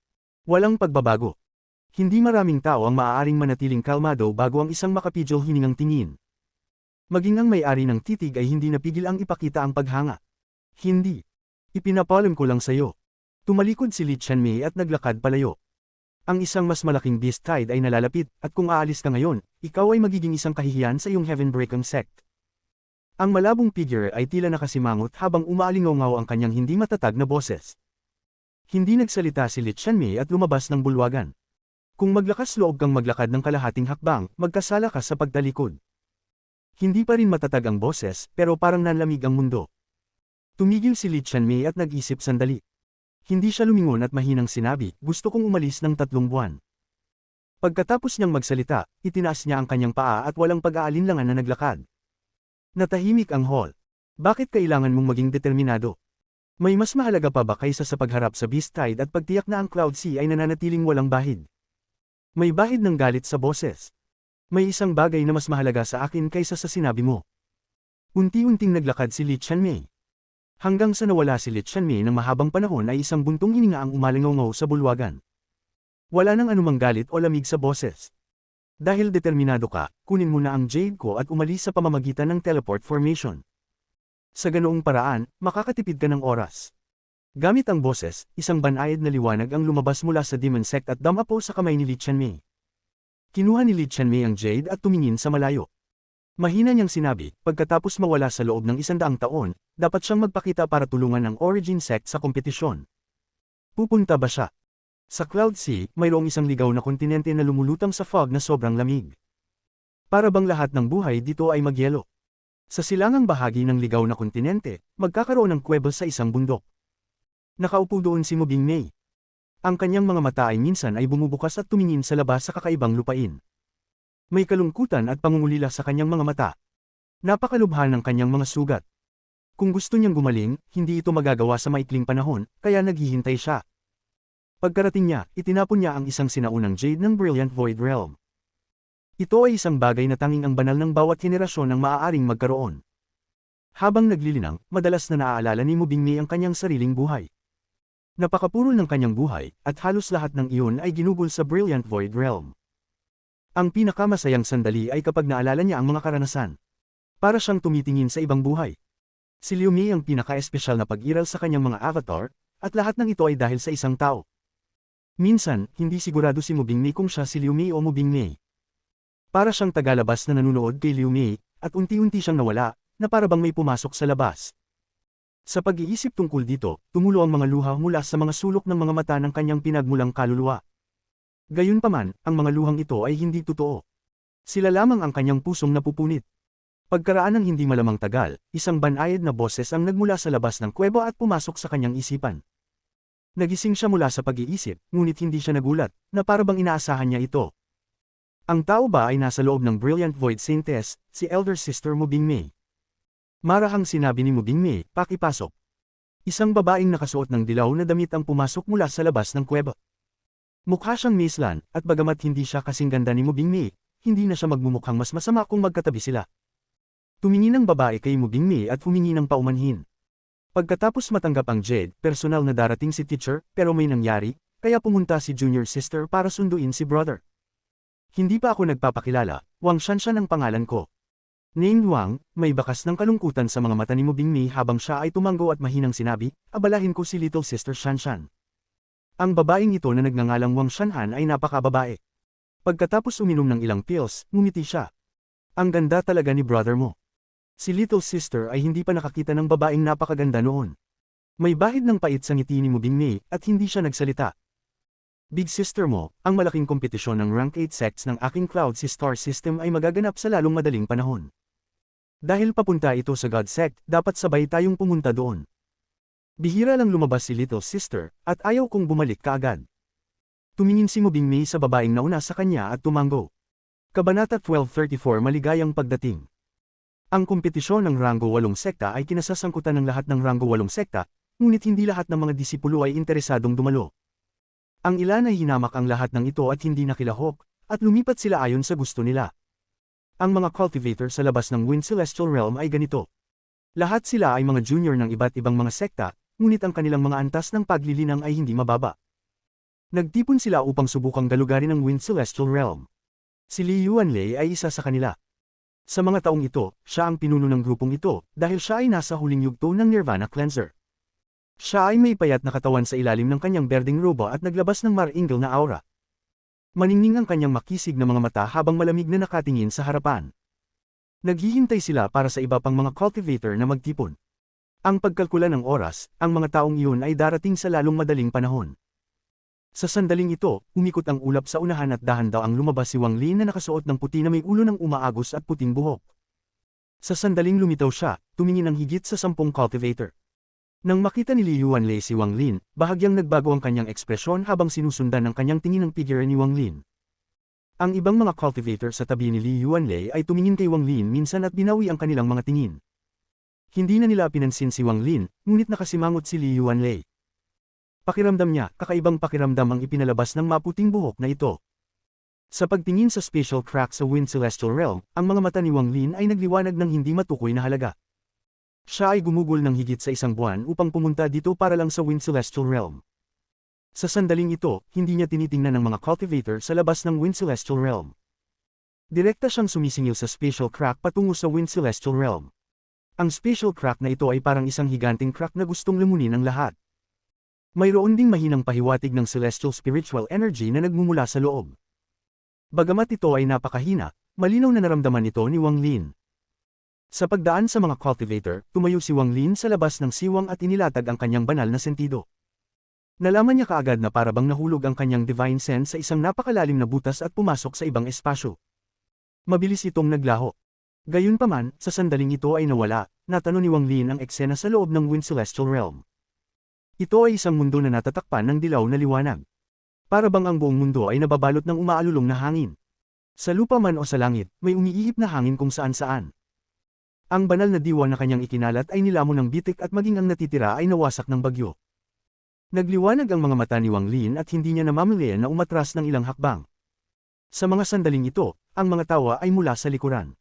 Walang pagbabago. Hindi maraming tao ang maaaring manatiling kalmado bago ang isang makapidyo hiningang tingin. Maging ang may-ari ng titig ay hindi napigil ang ipakita ang paghanga. Hindi. Ipinapalam ko lang sayo. Tumalikod si Li Qianmei at naglakad palayo. Ang isang mas malaking Beast Tide ay nalalapit, at kung aalis ka ngayon, ikaw ay magiging isang kahihiyan sa iyong Heavenbreaking Sect. Ang malabong figure ay tila nakasimangot habang umaalingaw ang kanyang hindi matatag na boses. Hindi nagsalita si Li Qianmei at lumabas ng bulwagan. Kung maglakas loob kang maglakad ng kalahating hakbang, magkasala ka sa pagtalikod. Hindi pa rin matatag ang boses, pero parang nanlamig ang mundo. Tumigil si Li Qianmei at nag-isip sandali. Hindi siya lumingon at mahinang sinabi, "Gusto kong umalis ng 3 buwan." Pagkatapos niyang magsalita, itinaas niya ang kanyang paa at walang pag-aalinlangan na naglakad. Natahimik ang hall. Bakit kailangan mong maging determinado? May mas mahalaga pa ba kaysa sa pagharap sa Beast Tide at pagtiyak na ang Cloud Sea ay nananatiling walang bahid? May bahid ng galit sa boses. May isang bagay na mas mahalaga sa akin kaysa sa sinabi mo. Unti-unting naglakad si Li Qianmei. Hanggang sa nawala si Li Qianmei ng mahabang panahon ay isang buntong hininga ang umalingaw sa bulwagan. Wala nang anumang galit o lamig sa boses. Dahil determinado ka, kunin mo na ang jade ko at umalis sa pamamagitan ng teleport formation. Sa ganoong paraan, makakatipid ka ng oras. Gamit ang boses, isang banayad na liwanag ang lumabas mula sa Demon Sect at damapo sa kamay ni Li Qianmei. Kinuha ni Li Qianmei ang jade at tumingin sa malayo. Mahina niyang sinabi, pagkatapos mawala sa loob ng 100 taon, dapat siyang magpakita para tulungan ang Origin Sect sa kompetisyon. Pupunta ba siya? Sa Cloud Sea, mayroong isang ligaw na kontinente na lumulutang sa fog na sobrang lamig. Para bang lahat ng buhay dito ay magyelo. Sa silangang bahagi ng ligaw na kontinente, magkakaroon ng kuweba sa isang bundok. Nakaupo doon si Mu Bingmei. Ang kanyang mga mata ay minsan ay bumubukas at tumingin sa labas sa kakaibang lupain. May kalungkutan at pangungulila sa kanyang mga mata. Napakalubha ng kanyang mga sugat. Kung gusto niyang gumaling, hindi ito magagawa sa maikling panahon, kaya naghihintay siya. Pagkarating niya, itinapon niya ang isang sinaunang jade ng Brilliant Void Realm. Ito ay isang bagay na tanging ang banal ng bawat henerasyon ang maaaring magkaroon. Habang naglilinang, madalas na naaalala ni Mu Bingmei ang kanyang sariling buhay. Napakapurol ng kanyang buhay, at halos lahat ng iyon ay ginugol sa Brilliant Void Realm. Ang pinakamasayang sandali ay kapag naalala niya ang mga karanasan. Para siyang tumitingin sa ibang buhay. Si Liu Mei ang pinaka-espesyal na pag-iral sa kanyang mga avatar, at lahat ng ito ay dahil sa isang tao. Minsan, hindi sigurado si Mu Bingmei kung siya si Liu Mei o Mu Bingmei. Para siyang tagalabas na nanunood kay Liu Mei, at unti-unti siyang nawala, na para bang may pumasok sa labas. Sa pag-iisip tungkol dito, tumulo ang mga luha mula sa mga sulok ng mga mata ng kanyang pinagmulang kaluluwa. Gayunpaman, ang mga luhang ito ay hindi totoo. Sila lamang ang kanyang pusong napupunit. Pagkaraan ng hindi malamang tagal, isang banayad na boses ang nagmula sa labas ng kuweba at pumasok sa kanyang isipan. Nagising siya mula sa pag-iisip, ngunit hindi siya nagulat, na para bang inaasahan niya ito. Ang tao ba ay nasa loob ng Brilliant Void Saintess, si Elder Sister Mu Bingmei. Marahang sinabi ni Mu Bingmei, "Pakipasok." Isang babaeng nakasuot ng dilaw na damit ang pumasok mula sa labas ng kuweba. Mukha siyang mislan, at bagamat hindi siya kasing ganda ni Mu Bingmei, hindi na siya magmumukhang mas masama kung magkatabi sila. Tumingin ang babae kay Mu Bingmei at humingi ng paumanhin. Pagkatapos matanggap ang Jade, personal na darating si teacher, pero may nangyari, kaya pumunta si junior sister para sunduin si brother. Hindi pa ako nagpapakilala, Wang Shanshan ang pangalan ko. Named Wang, may bakas ng kalungkutan sa mga mata ni Mu Bingmei habang siya ay tumango at mahinang sinabi, "Abalahin ko si little sister Shanshan." Ang babaeng ito na nagngangalang Wang Shanhan ay napakababae. Pagkatapos uminom ng ilang pills, ngumiti siya. "Ang ganda talaga ni brother mo." Si little sister ay hindi pa nakakita ng babaeng napakaganda noon. May bahid ng pait sa ngiti ni Mu Bingmei at hindi siya nagsalita. "Big sister mo, ang malaking kompetisyon ng rank 8 sects ng aking Cloud Sea Star System ay magaganap sa lalong madaling panahon. Dahil papunta ito sa God Sect, dapat sabay tayong pumunta doon. Bihira lang lumabas si little sister, at ayaw kong bumalik kaagad." Tumingin si Mu Bingmei sa babaeng nauna sa kanya at tumango. Kabanata 1234 Maligayang pagdating. Ang kompetisyon ng Rango 8 sekta ay kinasasangkutan ng lahat ng Rango 8 sekta, ngunit hindi lahat ng mga disipulo ay interesadong dumalo. Ang ilan ay hinamak ang lahat ng ito at hindi nakilahok, at lumipat sila ayon sa gusto nila. Ang mga cultivator sa labas ng Wind Celestial Realm ay ganito. Lahat sila ay mga junior ng iba't ibang mga sekta, ngunit ang kanilang mga antas ng paglilinang ay hindi mababa. Nagtipon sila upang subukang galugarin ang Wind Celestial Realm. Si Li Yuanlei ay isa sa kanila. Sa mga taong ito, siya ang pinuno ng grupong ito, dahil siya ay nasa huling yugto ng Nirvana Cleanser. Siya ay may payat na katawan sa ilalim ng kanyang berdeng roba at naglabas ng maringal na aura. Maningning ang kanyang makisig na mga mata habang malamig na nakatingin sa harapan. Naghihintay sila para sa iba pang mga cultivator na magtipon. Ang pagkalkula ng oras, ang mga taong iyon ay darating sa lalong madaling panahon. Sa sandaling ito, umikot ang ulap sa unahan at dahan daw ang lumabas si Wang Lin na nakasuot ng puti na may ulo ng umaagos at puting buhok. Sa sandaling lumitaw siya, tumingin ng higit sa 10 cultivator. Nang makita ni Li Yuanlei si Wang Lin, bahagyang nagbago ang kanyang ekspresyon habang sinusundan ng kanyang tingin ang figure ni Wang Lin. Ang ibang mga cultivator sa tabi ni Li Yuanlei ay tumingin kay Wang Lin minsan at binawi ang kanilang mga tingin. Hindi na nila pinansin si Wang Lin, ngunit nakasimangot si Li Yuanlei. Pakiramdam niya, kakaibang pakiramdam ang ipinalabas ng maputing buhok na ito. Sa pagtingin sa spatial crack sa Wind Celestial Realm, ang mga mata ni Wang Lin ay nagliwanag ng hindi matukoy na halaga. Siya ay gumugol ng higit sa isang buwan upang pumunta dito para lang sa Wind Celestial Realm. Sa sandaling ito, hindi niya tinitingnan ng mga cultivator sa labas ng Wind Celestial Realm. Direkta siyang sumisingil sa spatial crack patungo sa Wind Celestial Realm. Ang spatial crack na ito ay parang isang higanting crack na gustong lumunin ang lahat. Mayroon ding mahinang pahiwatig ng celestial spiritual energy na nagmumula sa loob. Bagamat ito ay napakahina, malinaw na naramdaman ito ni Wang Lin. Sa pagdaan sa mga cultivator, tumayo si Wang Lin sa labas ng siwang at inilatag ang kanyang banal na sentido. Nalaman niya kaagad na parabang nahulog ang kanyang divine sense sa isang napakalalim na butas at pumasok sa ibang espasyo. Mabilis itong naglaho. Gayunpaman, sa sandaling ito ay nawala, natanong ni Wang Lin ang eksena sa loob ng Wind Celestial Realm. Ito ay isang mundo na natatakpan ng dilaw na liwanag. Para bang ang buong mundo ay nababalot ng umaalulong na hangin. Sa lupa man o sa langit, may umiihip na hangin kung saan-saan. Ang banal na diwa na kanyang ikinalat ay nilamon ng bitik at maging ang natitira ay nawasak ng bagyo. Nagliwanag ang mga mata ni Wang Lin at hindi niya namamalayan na umatras ng ilang hakbang. Sa mga sandaling ito, ang mga tawa ay mula sa likuran.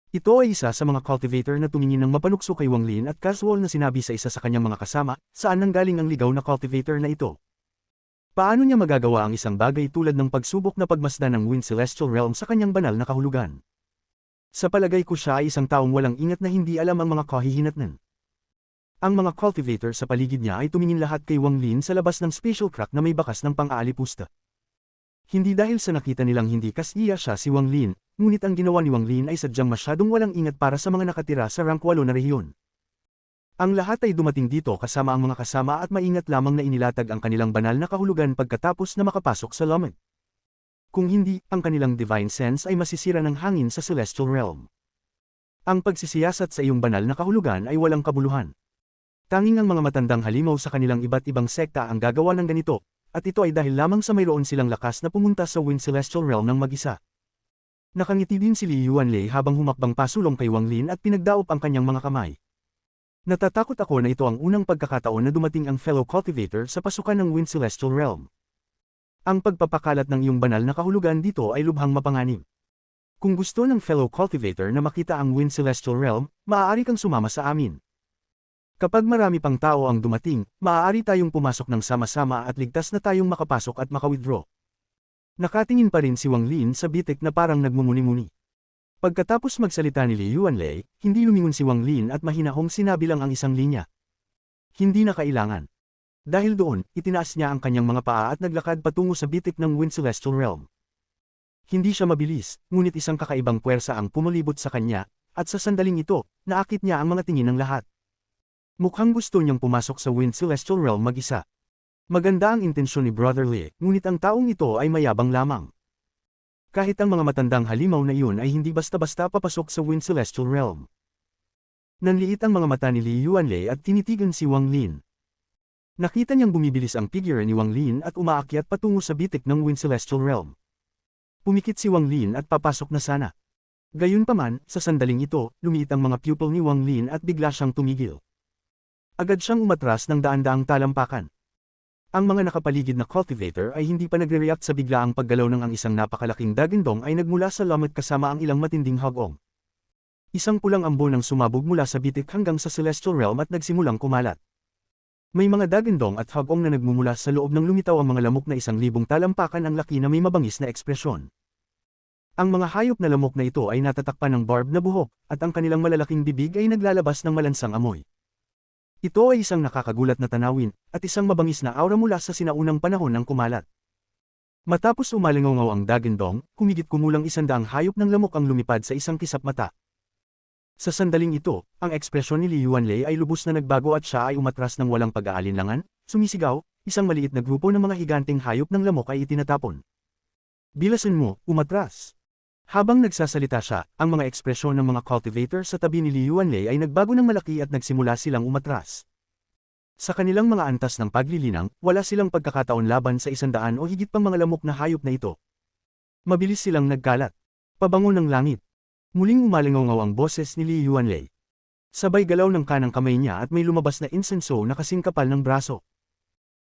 Ito ay isa sa mga cultivator na tumingin ng mapanukso kay Wang Lin at casual na sinabi sa isa sa kanyang mga kasama, saan nanggaling ang ligaw na cultivator na ito. Paano niya magagawa ang isang bagay tulad ng pagsubok na pagmasdan ng Wind Celestial Realm sa kanyang banal na kahulugan? Sa palagay ko siya ay isang taong walang ingat na hindi alam ang mga kahihinatnan. Ang mga cultivator sa paligid niya ay tumingin lahat kay Wang Lin sa labas ng special crack na may bakas ng pang-aalipusta. Hindi dahil sa nakita nilang hindi kasiya siya si Wang Lin, ngunit ang ginawa ni Wang Lin ay sadyang masyadong walang ingat para sa mga nakatira sa rank 8 na rehiyon. Ang lahat ay dumating dito kasama ang mga kasama at maingat lamang na inilatag ang kanilang banal na kahulugan pagkatapos na makapasok sa Lumet. Kung hindi, ang kanilang divine sense ay masisira ng hangin sa Celestial Realm. Ang pagsisiyasat sa iyong banal na kahulugan ay walang kabuluhan. Tanging ang mga matandang halimaw sa kanilang iba't ibang sekta ang gagawa ng ganito, at ito ay dahil lamang sa mayroon silang lakas na pumunta sa Wind Celestial Realm ng mag-isa. Nakangiti din si Li Yuanlei habang humakbang pasulong kay Wang Lin at pinagdaop ang kanyang mga kamay. Natatakot ako na ito ang unang pagkakataon na dumating ang fellow cultivator sa pasukan ng Wind Celestial Realm. Ang pagpapakalat ng iyong banal na kahulugan dito ay lubhang mapanganib. Kung gusto ng fellow cultivator na makita ang Wind Celestial Realm, maaari kang sumama sa amin. Kapag marami pang tao ang dumating, maaari tayong pumasok ng sama-sama at ligtas na tayong makapasok at makawithdraw. Nakatingin pa rin si Wang Lin sa bitik na parang nagmumuni-muni. Pagkatapos magsalita ni Li Yuanlei, hindi lumingon si Wang Lin at mahinahong sinabi lang ang isang linya. Hindi na kailangan. Dahil doon, itinaas niya ang kanyang mga paa at naglakad patungo sa bitik ng Wind Celestial Realm. Hindi siya mabilis, ngunit isang kakaibang puwersa ang pumulibot sa kanya, at sa sandaling ito, naakit niya ang mga tingin ng lahat. Mukhang gusto niyang pumasok sa Wind Celestial Realm mag-isa. Maganda ang intensyon ni Brother Li, ngunit ang taong ito ay mayabang lamang. Kahit ang mga matandang halimaw na iyon ay hindi basta-basta papasok sa Wind Celestial Realm. Nanliit ang mga mata ni Li Yuanlei at tinitigan si Wang Lin. Nakita niyang bumibilis ang figure ni Wang Lin at umaakyat patungo sa bitik ng Wind Celestial Realm. Pumikit si Wang Lin at papasok na sana. Gayunpaman, sa sandaling ito, lumiit ang mga pupil ni Wang Lin at bigla siyang tumigil. Agad siyang umatras ng daan-daang talampakan. Ang mga nakapaligid na cultivator ay hindi pa nagre-react sa biglaang paggalaw ng ang isang napakalaking dagindong ay nagmula sa Lumet kasama ang ilang matinding hagong. Isang pulang ambon ang sumabog mula sa bitik hanggang sa Celestial Realm at nagsimulang kumalat. May mga dagindong at hagong na nagmumula sa loob ng lumitaw ang mga lamok na 1,000 talampakan ang laki na may mabangis na ekspresyon. Ang mga hayop na lamok na ito ay natatakpan ng barb na buhok, at ang kanilang malalaking bibig ay naglalabas ng malansang amoy. Ito ay isang nakakagulat na tanawin, at isang mabangis na aura mula sa sinaunang panahon ng kumalat. Matapos umalingaw ang dagindong, humigit kumulang 100 hayop ng lamok ang lumipad sa isang kisap mata. Sa sandaling ito, ang ekspresyon ni Li Yuanlei ay lubos na nagbago at siya ay umatras ng walang pag-aalinlangan, sumisigaw, isang maliit na grupo ng mga higanteng hayop ng lamok ay itinatapon. Bilasan mo, umatras! Habang nagsasalita siya, ang mga ekspresyon ng mga cultivator sa tabi ni Li Yuanlei ay nagbago ng malaki at nagsimula silang umatras. Sa kanilang mga antas ng paglilinang, wala silang pagkakataon laban sa 100 o higit pang mga lamok na hayop na ito. Mabilis silang nagkalat. Pabango ng langit. Muling umalingaw ang boses ni Li Yuanlei. Sabay galaw ng kanang kamay niya at may lumabas na insenso na kasing kapal ng braso.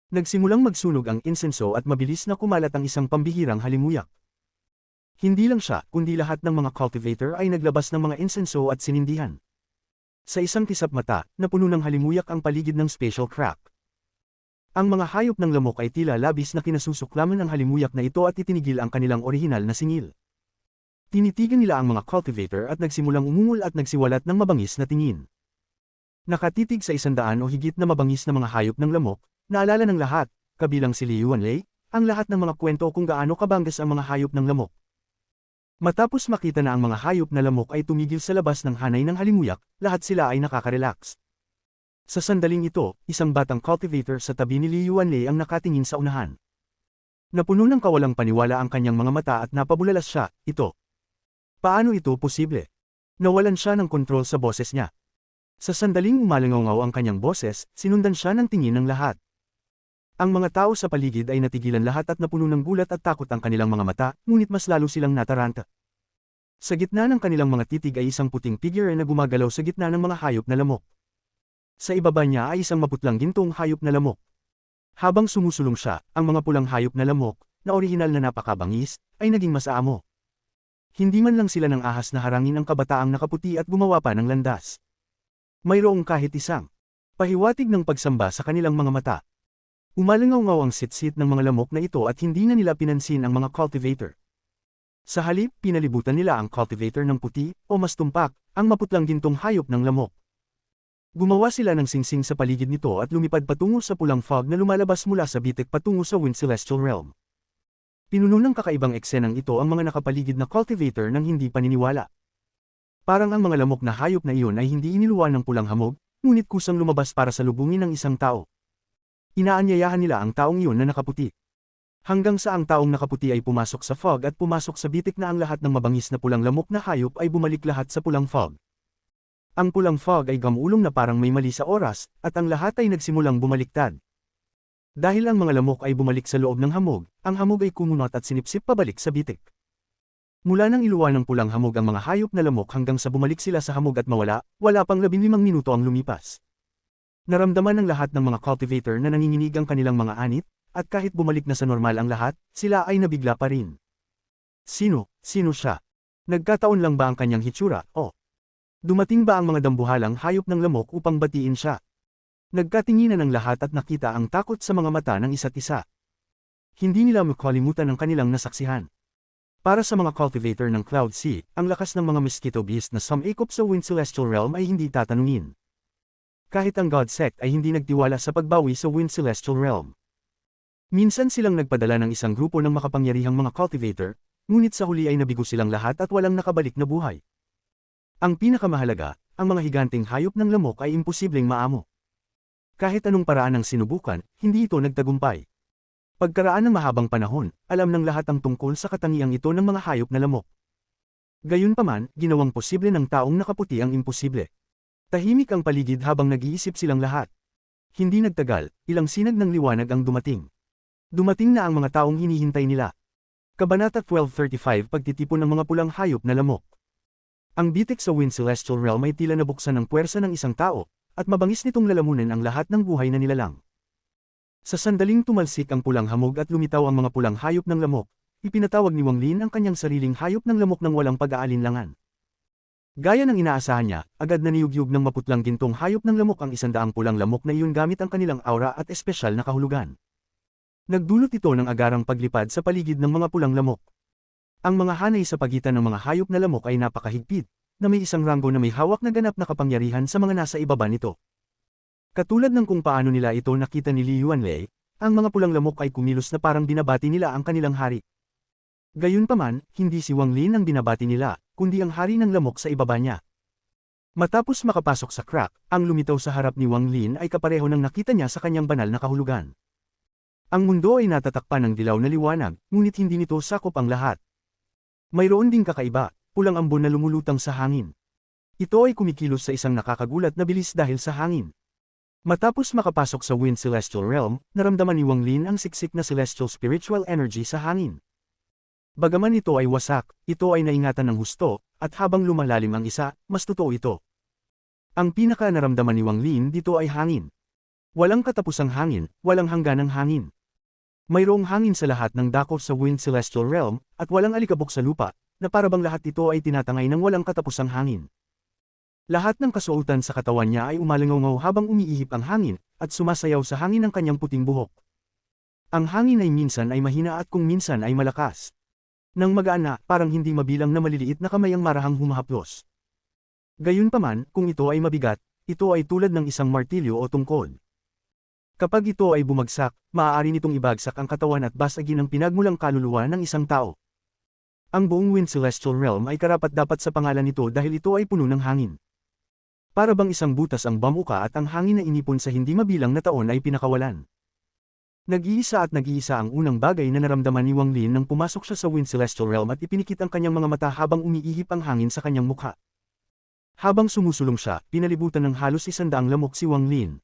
Nagsimulang magsunog ang insenso at mabilis na kumalat ang isang pambihirang halimuyak. Hindi lang siya, kundi lahat ng mga cultivator ay naglabas ng mga insenso at sinindihan. Sa isang kisap mata, napuno ng halimuyak ang paligid ng special crack. Ang mga hayop ng lamok ay tila labis na kinasusuklaman ng halimuyak na ito at itinigil ang kanilang orihinal na singil. Tinitigan nila ang mga cultivator at nagsimulang umungol at nagsiwalat ng mabangis na tingin. Nakatitig sa 100 o higit na mabangis na mga hayop ng lamok, naalala ng lahat, kabilang si Li Yuanlei, ang lahat ng mga kwento kung gaano kabangas ang mga hayop ng lamok. Matapos makita na ang mga hayop na lamok ay tumigil sa labas ng hanay ng halimuyak, lahat sila ay nakaka-relax. Sa sandaling ito, isang batang cultivator sa tabi ni Li Yuanlei ang nakatingin sa unahan. Napuno ng kawalang paniwala ang kanyang mga mata at napabulalas siya, ito. Paano ito posible? Nawalan siya ng kontrol sa boses niya. Sa sandaling umalingaw ang kanyang boses, sinundan siya ng tingin ng lahat. Ang mga tao sa paligid ay natigilan lahat at napuno ng gulat at takot ang kanilang mga mata, ngunit mas lalo silang nataranta. Sa gitna ng kanilang mga titig ay isang puting figure na gumagalaw sa gitna ng mga hayop na lamok. Sa ibaba niya ay isang maputlang gintong hayop na lamok. Habang sumusulong siya, ang mga pulang hayop na lamok, na orihinal na napakabangis, ay naging mas aamo. Hindi man lang sila ng ahas na harangin ang kabataang nakaputi at gumawa pa ng landas. Mayroong kahit isang pahiwatig ng pagsamba sa kanilang mga mata. Umalingaw-ngaw ang sitsit ng mga lamok na ito at hindi na nila pinansin ang mga cultivator. Sa halip, pinalibutan nila ang cultivator ng puti, o mas tumpak, ang maputlang gintong hayop ng lamok. Gumawa sila ng singsing sa paligid nito at lumipad patungo sa pulang fog na lumalabas mula sa bitik patungo sa Wind Celestial Realm. Pinuno ng kakaibang eksenang ito ang mga nakapaligid na cultivator ng hindi paniniwala. Parang ang mga lamok na hayop na iyon ay hindi iniluwa ng pulang hamog, ngunit kusang lumabas para salubungin ng isang tao. Inaanyayahan nila ang taong iyon na nakaputi. Hanggang sa ang taong nakaputi ay pumasok sa fog at pumasok sa bitik na ang lahat ng mabangis na pulang lamok na hayop ay bumalik lahat sa pulang fog. Ang pulang fog ay gamulong na parang may mali sa oras, at ang lahat ay nagsimulang bumaliktad. Dahil ang mga lamok ay bumalik sa loob ng hamog, ang hamog ay kumunot at sinipsip pabalik sa bitik. Mula nang iluwa ng pulang hamog ang mga hayop na lamok hanggang sa bumalik sila sa hamog at mawala, wala pang 15 minuto ang lumipas. Naramdaman ng lahat ng mga cultivator na nanginginig ang kanilang mga anit, at kahit bumalik na sa normal ang lahat, sila ay nabigla pa rin. Sino siya? Nagkataon lang ba ang kanyang hitsura, o dumating ba ang mga dambuhalang hayop ng lamok upang batiin siya? Nagkatinginan ang lahat at nakita ang takot sa mga mata ng isa't isa. Hindi nila makalimutan ang kanilang nasaksihan. Para sa mga cultivator ng Cloud Sea, ang lakas ng mga mosquito beast na sumakop sa Wind Celestial Realm ay hindi tatanungin. Kahit ang God Sect ay hindi nagtiwala sa pagbawi sa Wind Celestial Realm. Minsan silang nagpadala ng isang grupo ng makapangyarihang mga cultivator, ngunit sa huli ay nabigo silang lahat at walang nakabalik na buhay. Ang pinakamahalaga, ang mga higanteng hayop ng lamok ay imposibleng maamo. Kahit anong paraan ang sinubukan, hindi ito nagtagumpay. Pagkaraan ng mahabang panahon, alam ng lahat ang tungkol sa katangiang ito ng mga hayop na lamok. Gayunpaman, ginawang posible ng taong nakaputi ang imposible. Tahimik ang paligid habang nag-iisip silang lahat. Hindi nagtagal, ilang sinag ng liwanag ang dumating. Dumating na ang mga taong hinihintay nila. Kabanata 1235 Pagtitipon ng mga pulang hayop na lamok. Ang bitik sa Wind Celestial Realm ay tila nabuksan ng puwersa ng isang tao, at mabangis nitong lalamunan ang lahat ng buhay na nilalang. Sa sandaling tumalsik ang pulang hamog at lumitaw ang mga pulang hayop ng lamok, ipinatawag ni Wang Lin ang kanyang sariling hayop ng lamok ng walang pag-aalinlangan. Gaya ng inaasahan niya, agad na niyugyug ng maputlang gintong hayop ng lamok ang 100 pulang lamok na iyon gamit ang kanilang aura at espesyal na kahulugan. Nagdulot ito ng agarang paglipad sa paligid ng mga pulang lamok. Ang mga hanay sa pagitan ng mga hayop na lamok ay napakahigpit, na may isang ranggo na may hawak na ganap na kapangyarihan sa mga nasa ibaba nito. Katulad ng kung paano nila ito nakita ni Li Yuanlei, ang mga pulang lamok ay kumilos na parang binabati nila ang kanilang hari. Gayunpaman, hindi si Wang Lin ang binabati nila, kundi ang hari ng lamok sa ibaba niya. Matapos makapasok sa crack, ang lumitaw sa harap ni Wang Lin ay kapareho ng nakita niya sa kanyang banal na kahulugan. Ang mundo ay natatakpan ng dilaw na liwanag, ngunit hindi nito sakop ang lahat. Mayroon ding kakaiba, pulang ambon na lumulutang sa hangin. Ito ay kumikilos sa isang nakakagulat na bilis dahil sa hangin. Matapos makapasok sa Wind Celestial Realm, naramdaman ni Wang Lin ang siksik na celestial spiritual energy sa hangin. Bagaman ito ay wasak, ito ay naingatan ng husto, at habang lumalalim ang isa, mas totoo ito. Ang pinaka naramdaman ni Wang Lin dito ay hangin. Walang katapusang hangin, walang hangganang hangin. Mayroong hangin sa lahat ng dako sa Wind Celestial Realm, at walang alikabok sa lupa, na parabang lahat ito ay tinatangay ng walang katapusang hangin. Lahat ng kasuotan sa katawan niya ay umalingaw habang umiihip ang hangin, at sumasayaw sa hangin ang kanyang puting buhok. Ang hangin ay minsan ay mahina at kung minsan ay malakas. Nang magaan parang hindi mabilang na maliliit na kamay ang marahang humahaplos. Gayunpaman, kung ito ay mabigat, ito ay tulad ng isang martilyo o tungkod. Kapag ito ay bumagsak, maaari nitong ibagsak ang katawan at basagin ang pinagmulang kaluluwa ng isang tao. Ang buong Wind Celestial Realm ay karapat-dapat sa pangalan nito dahil ito ay puno ng hangin. Para bang isang butas ang bamuka at ang hangin na inipon sa hindi mabilang na taon ay pinakawalan. Nag-iisa at nag-iisa ang unang bagay na naramdaman ni Wang Lin nang pumasok siya sa Wind Celestial Realm at ipinikit ang kanyang mga mata habang umiihip ang hangin sa kanyang mukha. Habang sumusulong siya, pinalibutan ng halos 100 lamok si Wang Lin.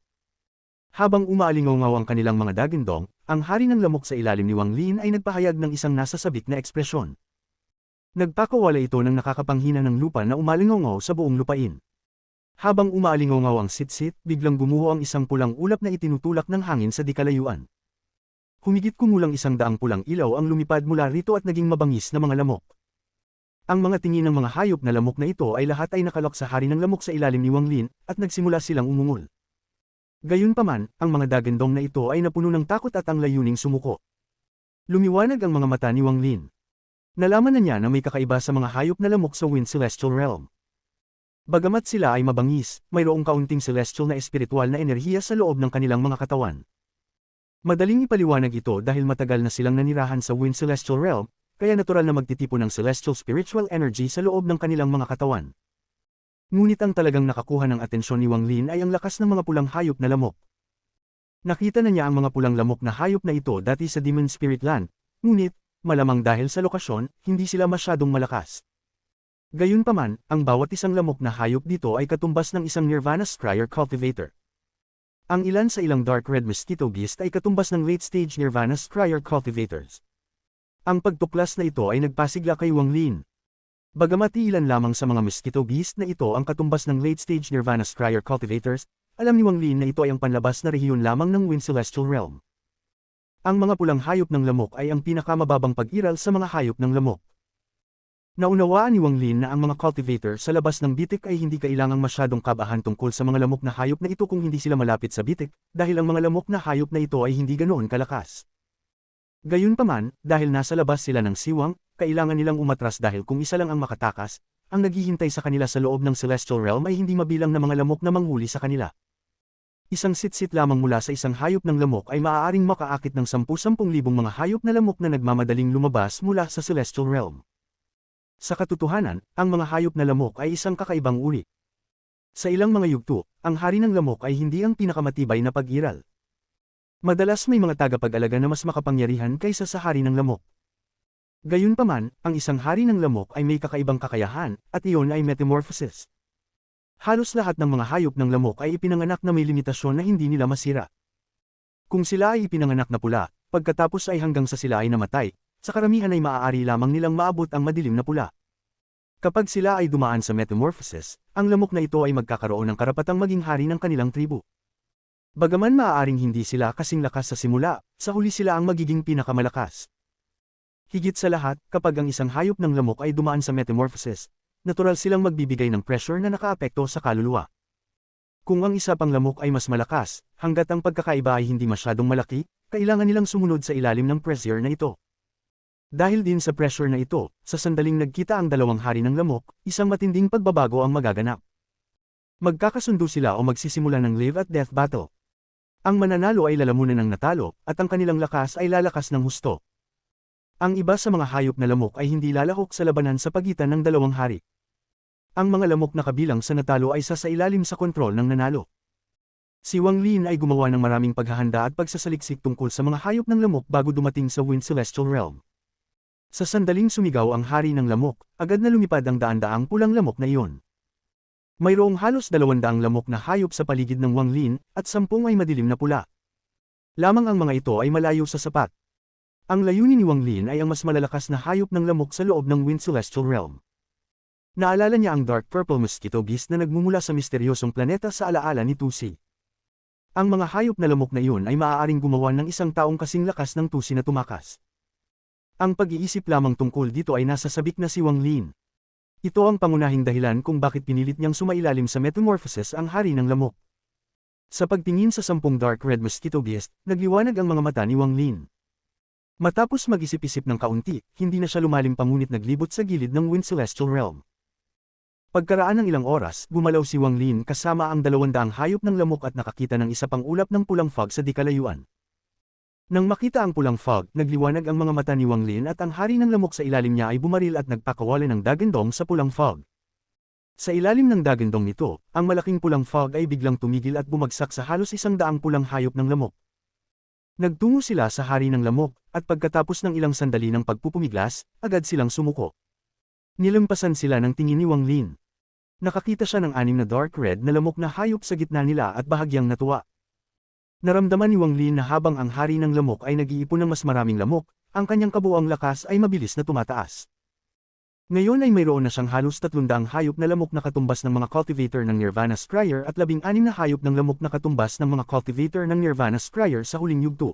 Habang umaalingaw ang kanilang mga dagindong, ang hari ng lamok sa ilalim ni Wang Lin ay nagpahayag ng isang nasasabik na ekspresyon. Nagpakawala ito ng nakakapanghina ng lupa na umalingaw sa buong lupain. Habang umaalingaw ang sitsit, biglang gumuho ang isang pulang ulap na itinutulak ng hangin sa dikalayuan. Humigit kumulang 100 pulang ilaw ang lumipad mula rito at naging mabangis na mga lamok. Ang mga tingin ng mga hayop na lamok na ito ay lahat ay nakalok sa hari ng lamok sa ilalim ni Wang Lin, at nagsimula silang umungol. Gayunpaman, ang mga dagandong na ito ay napuno ng takot at ang layuning sumuko. Lumiwanag ang mga mata ni Wang Lin. Nalaman na niya na may kakaiba sa mga hayop na lamok sa Wind Celestial Realm. Bagamat sila ay mabangis, mayroong kaunting celestial na espiritual na enerhiya sa loob ng kanilang mga katawan. Madaling ipaliwanag ito dahil matagal na silang nanirahan sa Wind Celestial Realm, kaya natural na magtitipon ng celestial spiritual energy sa loob ng kanilang mga katawan. Ngunit ang talagang nakakuha ng atensyon ni Wang Lin ay ang lakas ng mga pulang hayop na lamok. Nakita na niya ang mga pulang lamok na hayop na ito dati sa Demon Spirit Land, ngunit, malamang dahil sa lokasyon, hindi sila masyadong malakas. Gayunpaman, ang bawat isang lamok na hayop dito ay katumbas ng isang Nirvana Scryer Cultivator. Ang ilan sa ilang Dark Red Mosquito Beast ay katumbas ng late-stage Nirvana Scryer Cultivators. Ang pagtuklas na ito ay nagpasigla kay Wang Lin. Bagamat ilan lamang sa mga Mosquito Beast na ito ang katumbas ng late-stage Nirvana Scryer Cultivators, alam ni Wang Lin na ito ay ang panlabas na rehiyon lamang ng Wind Celestial Realm. Ang mga pulang hayop ng lamok ay ang pinakamababang pag-iral sa mga hayop ng lamok. Naunawaan ni Wang Lin na ang mga cultivator sa labas ng bitik ay hindi kailangang masyadong kabahan tungkol sa mga lamok na hayop na ito kung hindi sila malapit sa bitik, dahil ang mga lamok na hayop na ito ay hindi ganoon kalakas. Gayunpaman, dahil nasa labas sila ng siwang, kailangan nilang umatras dahil kung isa lang ang makatakas, ang naghihintay sa kanila sa loob ng Celestial Realm ay hindi mabilang na mga lamok na manghuli sa kanila. Isang sitsit lamang mula sa isang hayop ng lamok ay maaaring makaakit ng 10,000 mga hayop na lamok na nagmamadaling lumabas mula sa Celestial Realm. Sa katotohanan, ang mga hayop na lamok ay isang kakaibang uri. Sa ilang mga yugto, ang hari ng lamok ay hindi ang pinakamatibay na pag-iral. Madalas may mga tagapag-alaga na mas makapangyarihan kaysa sa hari ng lamok. Gayunpaman, ang isang hari ng lamok ay may kakaibang kakayahan, at iyon ay metamorphosis. Halos lahat ng mga hayop ng lamok ay ipinanganak na may limitasyon na hindi nila masira. Kung sila ay ipinanganak na pula, pagkatapos ay hanggang sa sila ay namatay, sa karamihan ay maaari lamang nilang maabot ang madilim na pula. Kapag sila ay dumaan sa metamorphosis, ang lamok na ito ay magkakaroon ng karapatang maging hari ng kanilang tribu. Bagaman maaaring hindi sila kasing lakas sa simula, sa huli sila ang magiging pinakamalakas. Higit sa lahat, kapag ang isang hayop ng lamok ay dumaan sa metamorphosis, natural silang magbibigay ng pressure na nakaapekto sa kaluluwa. Kung ang isa pang lamok ay mas malakas, hanggat ang pagkakaiba ay hindi masyadong malaki, kailangan nilang sumunod sa ilalim ng pressure na ito. Dahil din sa pressure na ito, sa sandaling nagkita ang dalawang hari ng lamok, isang matinding pagbabago ang magaganap. Magkakasundo sila o magsisimula ng live at death battle. Ang mananalo ay lalamunan ng natalo, at ang kanilang lakas ay lalakas ng husto. Ang iba sa mga hayop na lamok ay hindi lalahok sa labanan sa pagitan ng dalawang hari. Ang mga lamok na kabilang sa natalo ay sasailalim sa kontrol ng nanalo. Si Wang Lin ay gumawa ng maraming paghahanda at pagsasaliksik tungkol sa mga hayop ng lamok bago dumating sa Wind Celestial Realm. Sa sandaling sumigaw ang hari ng lamok, agad na lumipad ang daan-daang pulang lamok na iyon. Mayroong halos 200 lamok na hayop sa paligid ng Wang Lin, at 10 ay madilim na pula. Lamang ang mga ito ay malayo sa sapat. Ang layunin ni Wang Lin ay ang mas malalakas na hayop ng lamok sa loob ng Wind Celestial Realm. Naalala niya ang Dark Purple Mosquito Beast na nagmumula sa misteryosong planeta sa alaala ni Tusi. Ang mga hayop na lamok na iyon ay maaaring gumawa ng isang taong kasing lakas ng Tusi na tumakas. Ang pag-iisip lamang tungkol dito ay nasa sabik na si Wang Lin. Ito ang pangunahing dahilan kung bakit pinilit niyang sumailalim sa metamorphosis ang hari ng lamok. Sa pagtingin sa 10 Dark Red Mosquito Beast, nagliwanag ang mga mata ni Wang Lin. Matapos mag-isip-isip ng kaunti, hindi na siya lumalim pa ngunit naglibot sa gilid ng Wind Celestial Realm. Pagkaraan ng ilang oras, gumalaw si Wang Lin kasama ang 200 hayop ng lamok at nakakita ng isa pang ulap ng pulang fog sa dikalayuan. Nang makita ang pulang fog, nagliwanag ang mga mata ni Wang Lin at ang hari ng lamok sa ilalim niya ay bumaril at nagpakawala ng dagandong sa pulang fog. Sa ilalim ng dagandong nito, ang malaking pulang fog ay biglang tumigil at bumagsak sa halos 100 pulang hayop ng lamok. Nagtungo sila sa hari ng lamok, at pagkatapos ng ilang sandali ng pagpupumiglas, agad silang sumuko. Nilampasan sila ng tingin ni Wang Lin. Nakakita siya ng 6 na dark red na lamok na hayop sa gitna nila at bahagyang natuwa. Naramdaman ni Wang Lin na habang ang hari ng lamok ay nag-iipon ng mas maraming lamok, ang kanyang kabuuang lakas ay mabilis na tumataas. Ngayon ay mayroon na siyang halos 300 hayop na lamok na katumbas ng mga cultivator ng Nirvana Scryer at 16 na hayop ng lamok na katumbas ng mga cultivator ng Nirvana Scryer sa huling yugto.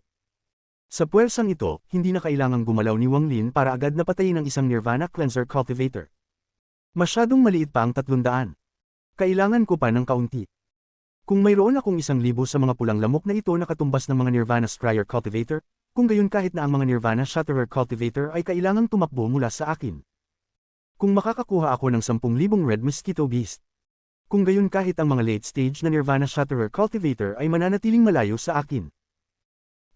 Sa puwersang ito, hindi na kailangang gumalaw ni Wang Lin para agad na patayin ang isang Nirvana Cleanser Cultivator. Masyadong maliit pa ang 300. Kailangan ko pa ng kaunti. Kung mayroon akong 1,000 sa mga pulang lamok na ito na katumbas ng mga Nirvana Scryer Cultivator, kung gayon kahit na ang mga Nirvana Shatterer Cultivator ay kailangang tumakbo mula sa akin. Kung makakakuha ako ng 10,000 Red Mosquito Beast. Kung gayon kahit ang mga late stage na Nirvana Shatterer Cultivator ay mananatiling malayo sa akin.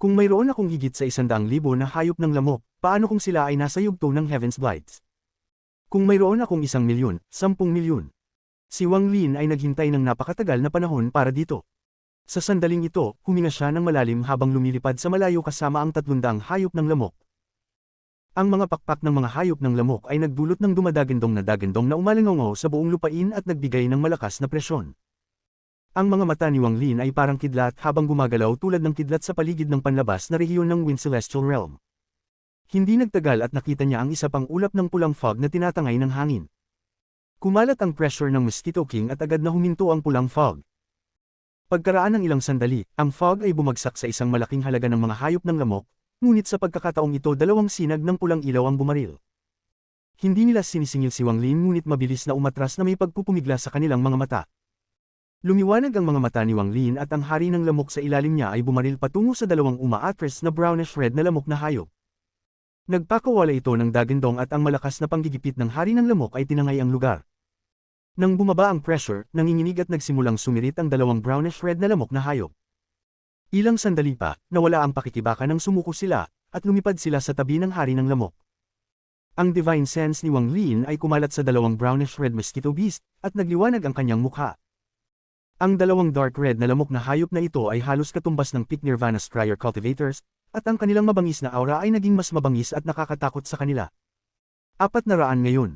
Kung mayroon akong higit sa 100,000 na hayop ng lamok, paano kung sila ay nasa yugto ng Heaven's Blights? Kung mayroon akong 1,000,000, 10,000,000. Si Wang Lin ay naghintay ng napakatagal na panahon para dito. Sa sandaling ito, huminga siya ng malalim habang lumilipad sa malayo kasama ang 300 hayop ng lamok. Ang mga pakpak ng mga hayop ng lamok ay nagdulot ng dumadagandong na umalingaw sa buong lupain at nagbigay ng malakas na presyon. Ang mga mata ni Wang Lin ay parang kidlat habang gumagalaw tulad ng kidlat sa paligid ng panlabas na rehiyon ng Wind Celestial Realm. Hindi nagtagal at nakita niya ang isa pang ulap ng pulang fog na tinatangay ng hangin. Kumalat ang pressure ng Mosquito King at agad na huminto ang pulang fog. Pagkaraan ng ilang sandali, ang fog ay bumagsak sa isang malaking halaga ng mga hayop ng lamok, ngunit sa pagkakataong ito 2 sinag ng pulang ilaw ang bumaril. Hindi nila sinisingil si Wang Lin ngunit mabilis na umatras na may pagpupumigla sa kanilang mga mata. Lumiwanag ang mga mata ni Wang Lin at ang hari ng lamok sa ilalim niya ay bumaril patungo sa 2 umaatres na brownish-red na lamok na hayop. Nagpakawala ito ng dagandong at ang malakas na panggigipit ng hari ng lamok ay tinangay ang lugar. Nang bumaba ang pressure, nanginginig at nagsimulang sumirit ang 2 brownish-red na lamok na hayop. Ilang sandali pa, nawala ang pakikibaka nang sumuko sila, at lumipad sila sa tabi ng hari ng lamok. Ang divine sense ni Wang Lin ay kumalat sa 2 brownish-red mosquito beast, at nagliwanag ang kanyang mukha. Ang 2 dark red na lamok na hayop na ito ay halos katumbas ng peak Nirvana Scryer Cultivators, at ang kanilang mabangis na aura ay naging mas mabangis at nakakatakot sa kanila. 400 ngayon.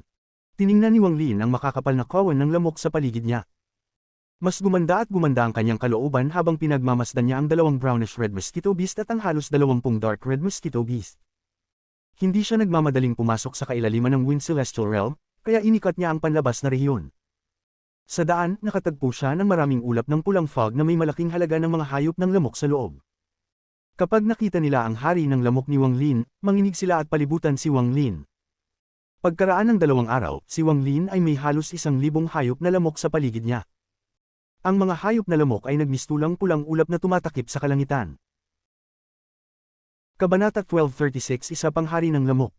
Tiningnan ni Wang Lin ang makakapal na kawan ng lamok sa paligid niya. Mas gumanda at gumanda ang kanyang kalooban habang pinagmamasdan niya ang 2 brownish-red mosquito beast at ang halos 20 dark red mosquito beast. Hindi siya nagmamadaling pumasok sa kailaliman ng Wind Celestial Realm, kaya inikat niya ang panlabas na rehiyon. Sa daan, nakatagpo siya ng maraming ulap ng pulang fog na may malaking halaga ng mga hayop ng lamok sa loob. Kapag nakita nila ang hari ng lamok ni Wang Lin, manginig sila at palibutan si Wang Lin. Pagkaraan ng 2 araw, si Wang Lin ay may halos 1,000 hayop na lamok sa paligid niya. Ang mga hayop na lamok ay nagmistulang pulang ulap na tumatakip sa kalangitan. Kabanata 1236 Isa pang hari ng lamok.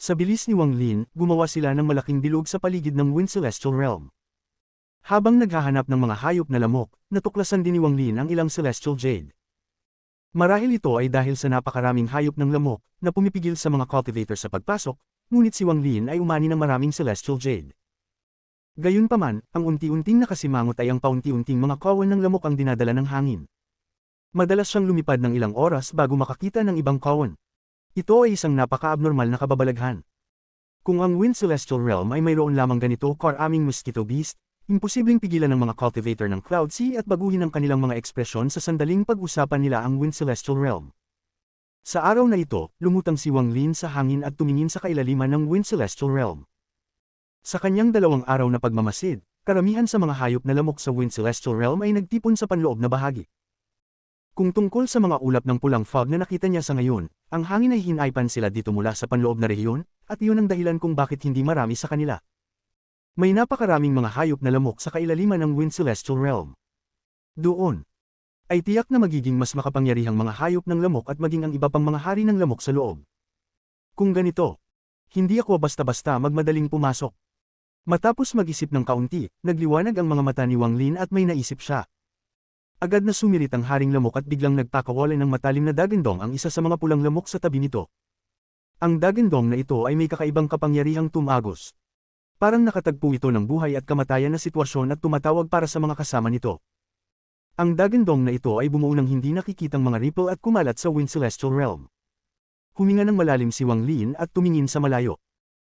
Sa bilis ni Wang Lin, gumawa sila ng malaking bilog sa paligid ng Wind Celestial Realm. Habang naghahanap ng mga hayop na lamok, natuklasan din ni Wang Lin ang ilang Celestial Jade. Marahil ito ay dahil sa napakaraming hayop ng lamok na pumipigil sa mga cultivator sa pagpasok, ngunit si Wang Lin ay umani ng maraming Celestial Jade. Gayunpaman, ang unti-unting nakasimangot ay ang paunti-unting mga kawan ng lamok ang dinadala ng hangin. Madalas siyang lumipad ng ilang oras bago makakita ng ibang kawan. Ito ay isang napaka-abnormal na kababalaghan. Kung ang Wind Celestial Realm ay mayroon lamang ganito karaming mosquito beast, imposibleng pigilan ng mga cultivator ng Cloud Sea at baguhin ang kanilang mga ekspresyon sa sandaling pag-usapan nila ang Wind Celestial Realm. Sa araw na ito, lumutang si Wang Lin sa hangin at tumingin sa kailaliman ng Wind Celestial Realm. Sa kanyang 2 araw na pagmamasid, karamihan sa mga hayop na lamok sa Wind Celestial Realm ay nagtipon sa panloob na bahagi. Kung tungkol sa mga ulap ng pulang fog na nakita niya sa ngayon, ang hangin ay hinaypan sila dito mula sa panloob na rehiyon, at iyon ang dahilan kung bakit hindi marami sa kanila. May napakaraming mga hayop na lamok sa kailaliman ng Wind Celestial Realm. Doon ay tiyak na magiging mas makapangyarihang mga hayop ng lamok at maging ang iba pang mga hari ng lamok sa loob. Kung ganito, hindi ako basta-basta magmadaling pumasok. Matapos mag-isip ng kaunti, nagliwanag ang mga mata ni Wang Lin at may naisip siya. Agad na sumirit ang haring lamok at biglang nagpakawala ng matalim na dagandong ang isa sa mga pulang lamok sa tabi nito. Ang dagandong na ito ay may kakaibang kapangyarihang tumagos. Parang nakatagpo ito ng buhay at kamatayan na sitwasyon at tumatawag para sa mga kasama nito. Ang dagandong na ito ay bumuo ng hindi nakikitang mga ripple at kumalat sa Wind Celestial Realm. Huminga ng malalim si Wang Lin at tumingin sa malayo.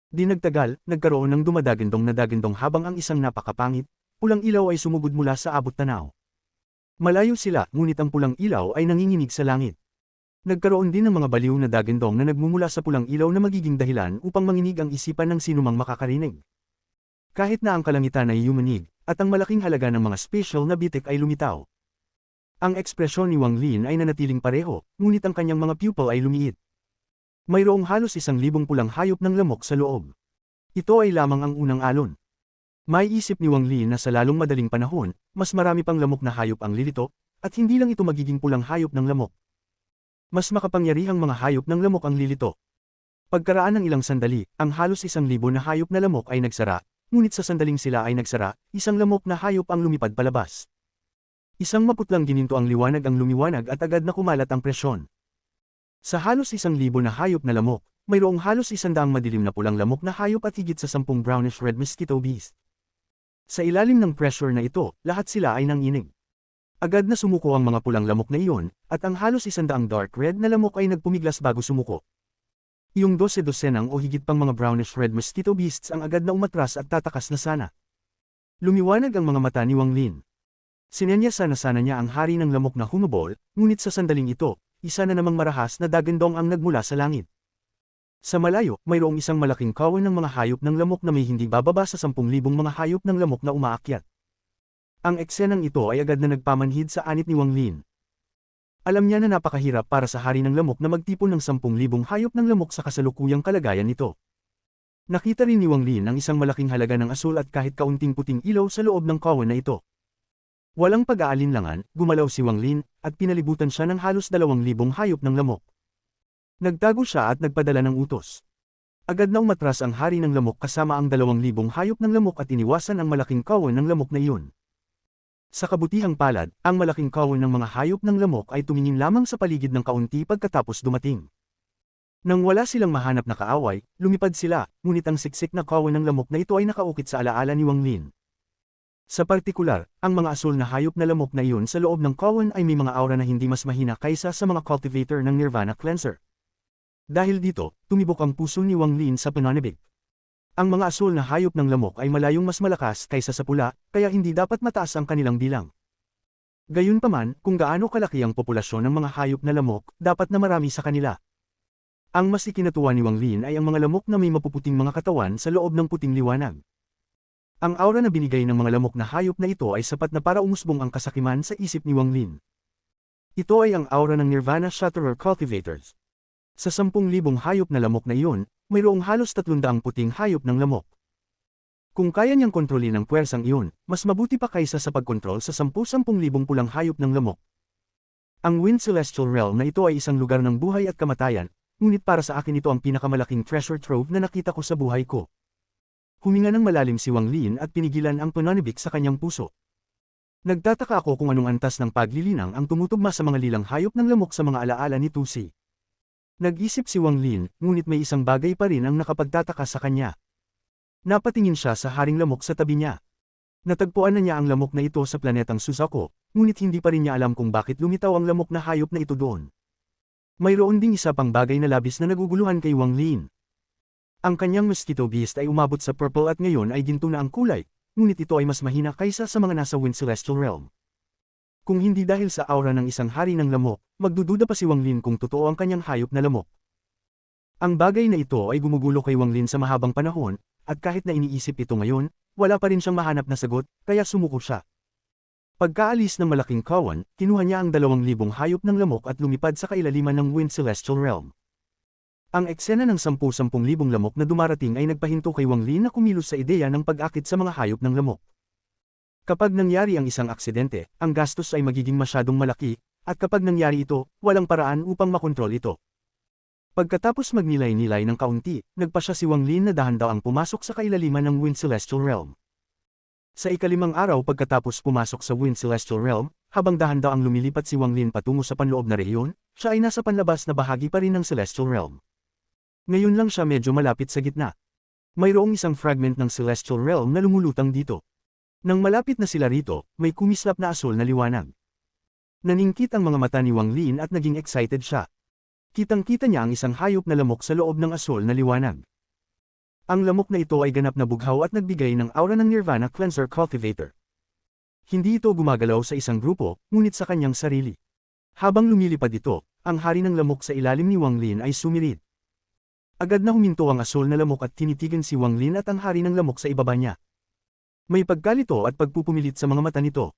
Di nagtagal, nagkaroon ng dumadagandong na dagandong habang ang isang napakapangit, pulang ilaw ay sumugod mula sa abot tanaw. Malayo sila, ngunit ang pulang ilaw ay nanginginig sa langit. Nagkaroon din ng mga baliw na dagandong na nagmumula sa pulang ilaw na magiging dahilan upang manginig ang isipan ng sinumang makakarinig. Kahit na ang kalangitan ay yumanig, at ang malaking halaga ng mga special na bitik ay lumitaw. Ang ekspresyon ni Wang Lin ay nanatiling pareho, ngunit ang kanyang mga pupil ay lumiit. Mayroong halos 1,000 pulang hayop ng lamok sa loob. Ito ay lamang ang unang alon. May isip ni Wang Lin na sa lalong madaling panahon, mas marami pang lamok na hayop ang lilito, at hindi lang ito magiging pulang hayop ng lamok. Mas makapangyarihang mga hayop ng lamok ang lilito. Pagkaraan ng ilang sandali, ang halos 1,000 na hayop na lamok ay nagsara, ngunit sa sandaling sila ay nagsara, isang lamok na hayop ang lumipad palabas. Isang maputlang gininto ang liwanag ang lumiwanag at agad na kumalat ang presyon. Sa halos 1,000 na hayop na lamok, mayroong halos 100 madilim na pulang lamok na hayop at higit sa 10 brownish-red mosquito beast. Sa ilalim ng pressure na ito, lahat sila ay nanginig. Agad na sumuko ang mga pulang lamok na iyon, at ang halos 100 dark red na lamok ay nagpumiglas bago sumuko. Iyong 12-dosenang o higit pang mga brownish-red mosquito beasts ang agad na umatras at tatakas na sana. Lumiwanag ang mga mata ni Wang Lin. Sinenyasan na sana niya ang hari ng lamok na humabol, ngunit sa sandaling ito, isa na namang marahas na dagandong ang nagmula sa langit. Sa malayo, mayroong isang malaking kawan ng mga hayop ng lamok na may hindi bababa sa 10,000 mga hayop ng lamok na umaakyat. Ang eksenang ito ay agad na nagpamanhid sa anit ni Wang Lin. Alam niya na napakahirap para sa hari ng lamok na magtipon ng 10,000 hayop ng lamok sa kasalukuyang kalagayan nito. Nakita rin ni Wang Lin ang isang malaking halaga ng asul at kahit kaunting puting ilaw sa loob ng kawan na ito. Walang pag-aalinlangan, gumalaw si Wang Lin, at pinalibutan siya ng halos 2,000 hayop ng lamok. Nagtago siya at nagpadala ng utos. Agad na umatras ang hari ng lamok kasama ang 2,000 hayop ng lamok at iniwasan ang malaking kawan ng lamok na iyon. Sa kabutihang palad, ang malaking kawan ng mga hayop ng lamok ay tumingin lamang sa paligid ng kaunti pagkatapos dumating. Nang wala silang mahanap na kaaway, lumipad sila, ngunit ang siksik na kawan ng lamok na ito ay nakaukit sa alaala ni Wang Lin. Sa partikular, ang mga asul na hayop na lamok na iyon sa loob ng kawan ay may mga aura na hindi mas mahina kaysa sa mga cultivator ng Nirvana Cleanser. Dahil dito, tumibok ang puso ni Wang Lin sa pananabik. Ang mga asul na hayop ng lamok ay malayong mas malakas kaysa sa pula, kaya hindi dapat mataas ang kanilang bilang. Gayunpaman, kung gaano kalaki ang populasyon ng mga hayop na lamok, dapat na marami sa kanila. Ang mas ikinatuwa ni Wang Lin ay ang mga lamok na may mapuputing mga katawan sa loob ng puting liwanag. Ang aura na binigay ng mga lamok na hayop na ito ay sapat na para umusbong ang kasakiman sa isip ni Wang Lin. Ito ay ang aura ng Nirvana Shatterer Cultivators. Sa 10,000 hayop na lamok na iyon, mayroong halos 300 puting hayop ng lamok. Kung kaya niyang kontrolin ang puwersang iyon, mas mabuti pa kaysa sa pagkontrol sa 10,000 pulang hayop ng lamok. Ang Wind Celestial Realm na ito ay isang lugar ng buhay at kamatayan, ngunit para sa akin ito ang pinakamalaking treasure trove na nakita ko sa buhay ko. Huminga ng malalim si Wang Lin at pinigilan ang pananabik sa kanyang puso. Nagtataka ako kung anong antas ng paglilinang ang tumutugma sa mga lilang hayop ng lamok sa mga alaala ni Tusi. Nag-isip si Wang Lin, ngunit may isang bagay pa rin ang nakapagtataka sa kanya. Napatingin siya sa haring lamok sa tabi niya. Natagpuan na niya ang lamok na ito sa planetang Suzaku, ngunit hindi pa rin niya alam kung bakit lumitaw ang lamok na hayop na ito doon. Mayroon ding isa pang bagay na labis na naguguluhan kay Wang Lin. Ang kanyang mosquito beast ay umabot sa purple at ngayon ay ginto na ang kulay, ngunit ito ay mas mahina kaysa sa mga nasa Wind Celestial Realm. Kung hindi dahil sa aura ng isang hari ng lamok, magdududa pa si Wang Lin kung totoo ang kanyang hayop na lamok. Ang bagay na ito ay gumugulo kay Wang Lin sa mahabang panahon, at kahit na iniisip ito ngayon, wala pa rin siyang mahanap na sagot, kaya sumuko siya. Pagkaalis ng malaking kawan, kinuha niya ang 2,000 hayop ng lamok at lumipad sa kailaliman ng Wind Celestial Realm. Ang eksena ng 10,000 lamok na dumarating ay nagpahinto kay Wang Lin na kumilos sa ideya ng pag-akit sa mga hayop ng lamok. Kapag nangyari ang isang aksidente, ang gastos ay magiging masyadong malaki, at kapag nangyari ito, walang paraan upang makontrol ito. Pagkatapos magnilay-nilay ng kaunti, nagpasya si Wang Lin na dahan daw ang pumasok sa kailaliman ng Wind Celestial Realm. Sa ika-5 araw pagkatapos pumasok sa Wind Celestial Realm, habang dahan daw ang lumilipat si Wang Lin patungo sa panloob na rehiyon, siya ay nasa panlabas na bahagi pa rin ng Celestial Realm. Ngayon lang siya medyo malapit sa gitna. Mayroong isang fragment ng Celestial Realm na lumulutang dito. Nang malapit na sila rito, may kumislap na asul na liwanag. Naningkit ang mga mata ni Wang Lin at naging excited siya. Kitang-kita niya ang isang hayop na lamok sa loob ng asul na liwanag. Ang lamok na ito ay ganap na bughaw at nagbigay ng aura ng Nirvana Cleanser Cultivator. Hindi ito gumagalaw sa isang grupo, ngunit sa kanyang sarili. Habang lumilipad ito, ang hari ng lamok sa ilalim ni Wang Lin ay sumirid. Agad na huminto ang asul na lamok at tinitigan si Wang Lin at ang hari ng lamok sa ibaba niya. May pagkalito at pagpupumilit sa mga mata nito.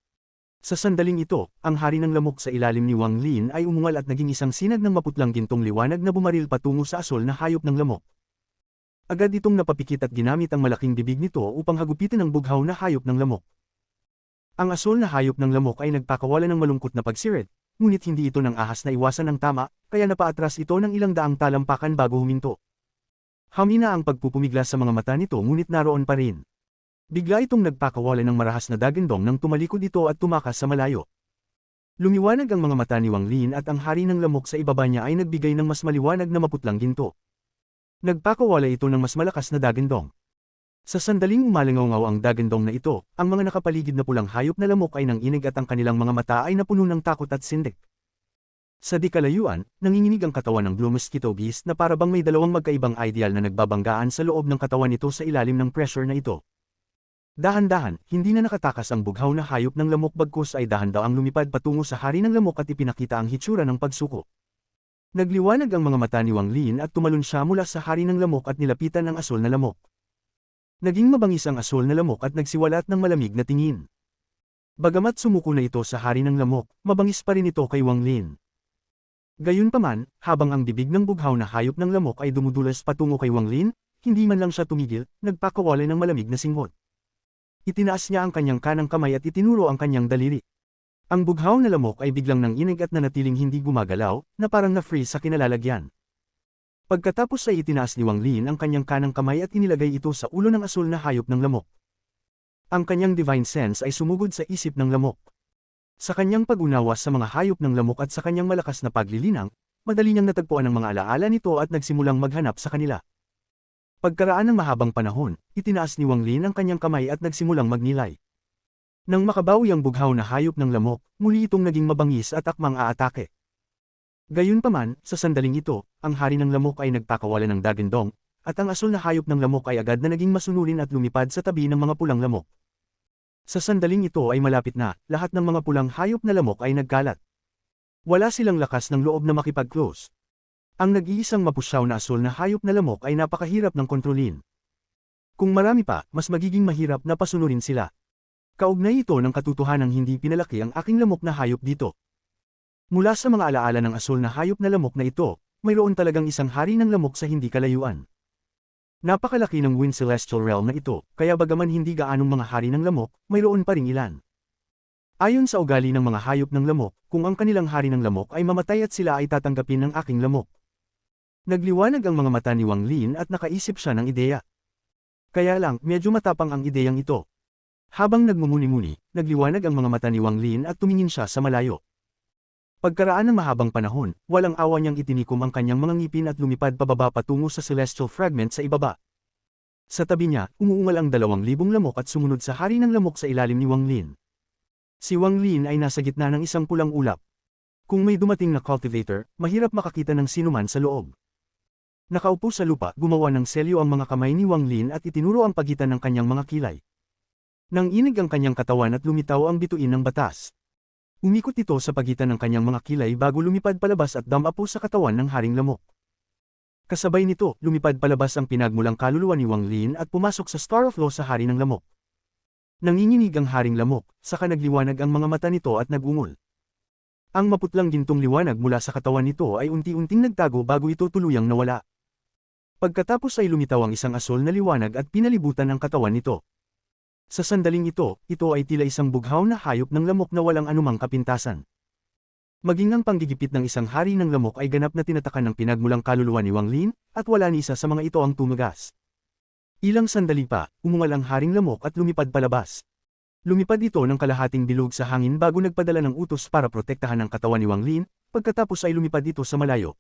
Sa sandaling ito, ang hari ng lamok sa ilalim ni Wang Lin ay umungal at naging isang sinag ng maputlang gintong liwanag na bumaril patungo sa asul na hayop ng lamok. Agad itong napapikit at ginamit ang malaking bibig nito upang hagupitin ang bughaw na hayop ng lamok. Ang asul na hayop ng lamok ay nagpakawala ng malungkot na pagsirit, ngunit hindi ito ng ahas na iwasan ng tama, kaya napaatras ito ng ilang daang talampakan bago huminto. Hamina ang pagpupumigla sa mga mata nito ngunit naroon pa rin. Bigla itong nagpakawala ng marahas na dagandong nang tumalikod ito at tumakas sa malayo. Lumiwanag ang mga mata ni Wang Lin at ang hari ng lamok sa ibaba niya ay nagbigay ng mas maliwanag na maputlang ginto. Nagpakawala ito ng mas malakas na dagandong. Sa sandaling umalangaw ang dagandong na ito, ang mga nakapaligid na pulang hayop na lamok ay nanginig at ang kanilang mga mata ay napuno ng takot at sindik. Sa di kalayuan, nanginginig ang katawan ng Blue Mosquito Beast na para bang may dalawang magkaibang ideal na nagbabanggaan sa loob ng katawan nito sa ilalim ng pressure na ito. Dahan-dahan, hindi na nakatakas ang bughaw na hayop ng lamok bagkus ay dahan daw ang lumipad patungo sa hari ng lamok at ipinakita ang hitsura ng pagsuko. Nagliwanag ang mga mata ni Wang Lin at tumalon siya mula sa hari ng lamok at nilapitan ang asul na lamok. Naging mabangis ang asul na lamok at nagsiwalat ng malamig na tingin. Bagamat sumuko na ito sa hari ng lamok, mabangis pa rin ito kay Wang Lin. Gayunpaman, habang ang bibig ng bughaw na hayop ng lamok ay dumudulas patungo kay Wang Lin, hindi man lang siya tumigil, nagpakawala ng malamig na singhot. Itinaas niya ang kanyang kanang kamay at itinuro ang kanyang daliri. Ang bughaw na lamok ay biglang nanginig at nanatiling hindi gumagalaw, na parang na-freeze sa kinalalagyan. Pagkatapos ay itinaas ni Wang Lin ang kanyang kanang kamay at inilagay ito sa ulo ng asul na hayop ng lamok. Ang kanyang divine sense ay sumugod sa isip ng lamok. Sa kanyang pag-unawa sa mga hayop ng lamok at sa kanyang malakas na paglilinang, madali niyang natagpuan ang mga alaala nito at nagsimulang maghanap sa kanila. Pagkaraan ng mahabang panahon, itinaas ni Wang Lin ang kanyang kamay at nagsimulang magnilay. Nang makabawi ang bughaw na hayop ng lamok, muli itong naging mabangis at akmang aatake. Gayunpaman, sa sandaling ito, ang hari ng lamok ay nagpakawala ng dagandong, at ang asul na hayop ng lamok ay agad na naging masunurin at lumipad sa tabi ng mga pulang lamok. Sa sandaling ito ay malapit na, lahat ng mga pulang hayop na lamok ay nagkalat. Wala silang lakas ng loob na makipag-close. Ang nag-iisang mapusyaw na asul na hayop na lamok ay napakahirap ng kontrolin. Kung marami pa, mas magiging mahirap na pasunurin sila. Kaugnay ito ng katotohanang hindi pinalaki ang aking lamok na hayop dito. Mula sa mga alaala ng asul na hayop na lamok na ito, mayroon talagang isang hari ng lamok sa hindi kalayuan. Napakalaki ng Wind Celestial Realm na ito, kaya bagaman hindi gaanong mga hari ng lamok, mayroon pa ring ilan. Ayon sa ugali ng mga hayop ng lamok, kung ang kanilang hari ng lamok ay mamatay at sila ay tatanggapin ng aking lamok. Nagliwanag ang mga mata ni Wang Lin at nakaisip siya ng ideya. Kaya lang, medyo matapang ang ideyang ito. Habang nagmumuni-muni, nagliwanag ang mga mata ni Wang Lin at tumingin siya sa malayo. Pagkaraan ng mahabang panahon, walang awa niyang itinikom ang kanyang mga ngipin at lumipad pababa patungo sa celestial fragment sa ibaba. Sa tabi niya, umuungal ang 2,000 lamok at sumunod sa hari ng lamok sa ilalim ni Wang Lin. Si Wang Lin ay nasa gitna ng isang pulang ulap. Kung may dumating na cultivator, mahirap makakita ng sinuman sa loob. Nakaupo sa lupa, gumawa ng selyo ang mga kamay ni Wang Lin at itinuro ang pagitan ng kanyang mga kilay. Nang inig ang kanyang katawan at lumitaw ang bituin ng batas. Umikot ito sa pagitan ng kanyang mga kilay bago lumipad palabas at damapo sa katawan ng haring lamok. Kasabay nito, lumipad palabas ang pinagmulang kaluluwa ni Wang Lin at pumasok sa Star of Law sa hari ng lamok. Nanginginig ang haring lamok, saka nagliwanag ang mga mata nito at nagungol. Ang maputlang gintong liwanag mula sa katawan nito ay unti-unting nagtago bago ito tuluyang nawala. Pagkatapos ay lumitaw ang isang asul na liwanag at pinalibutan ang katawan nito. Sa sandaling ito ay tila isang bughaw na hayop ng lamok na walang anumang kapintasan. Maging ang panggigipit ng isang hari ng lamok ay ganap na tinatakan ng pinagmulang kaluluwa ni Wang Lin, at wala ni isa sa mga ito ang tumagas. Ilang sandali pa, umungal ang haring lamok at lumipad palabas. Lumipad ito ng kalahating bilog sa hangin bago nagpadala ng utos para protektahan ang katawan ni Wang Lin, pagkatapos ay lumipad ito sa malayo.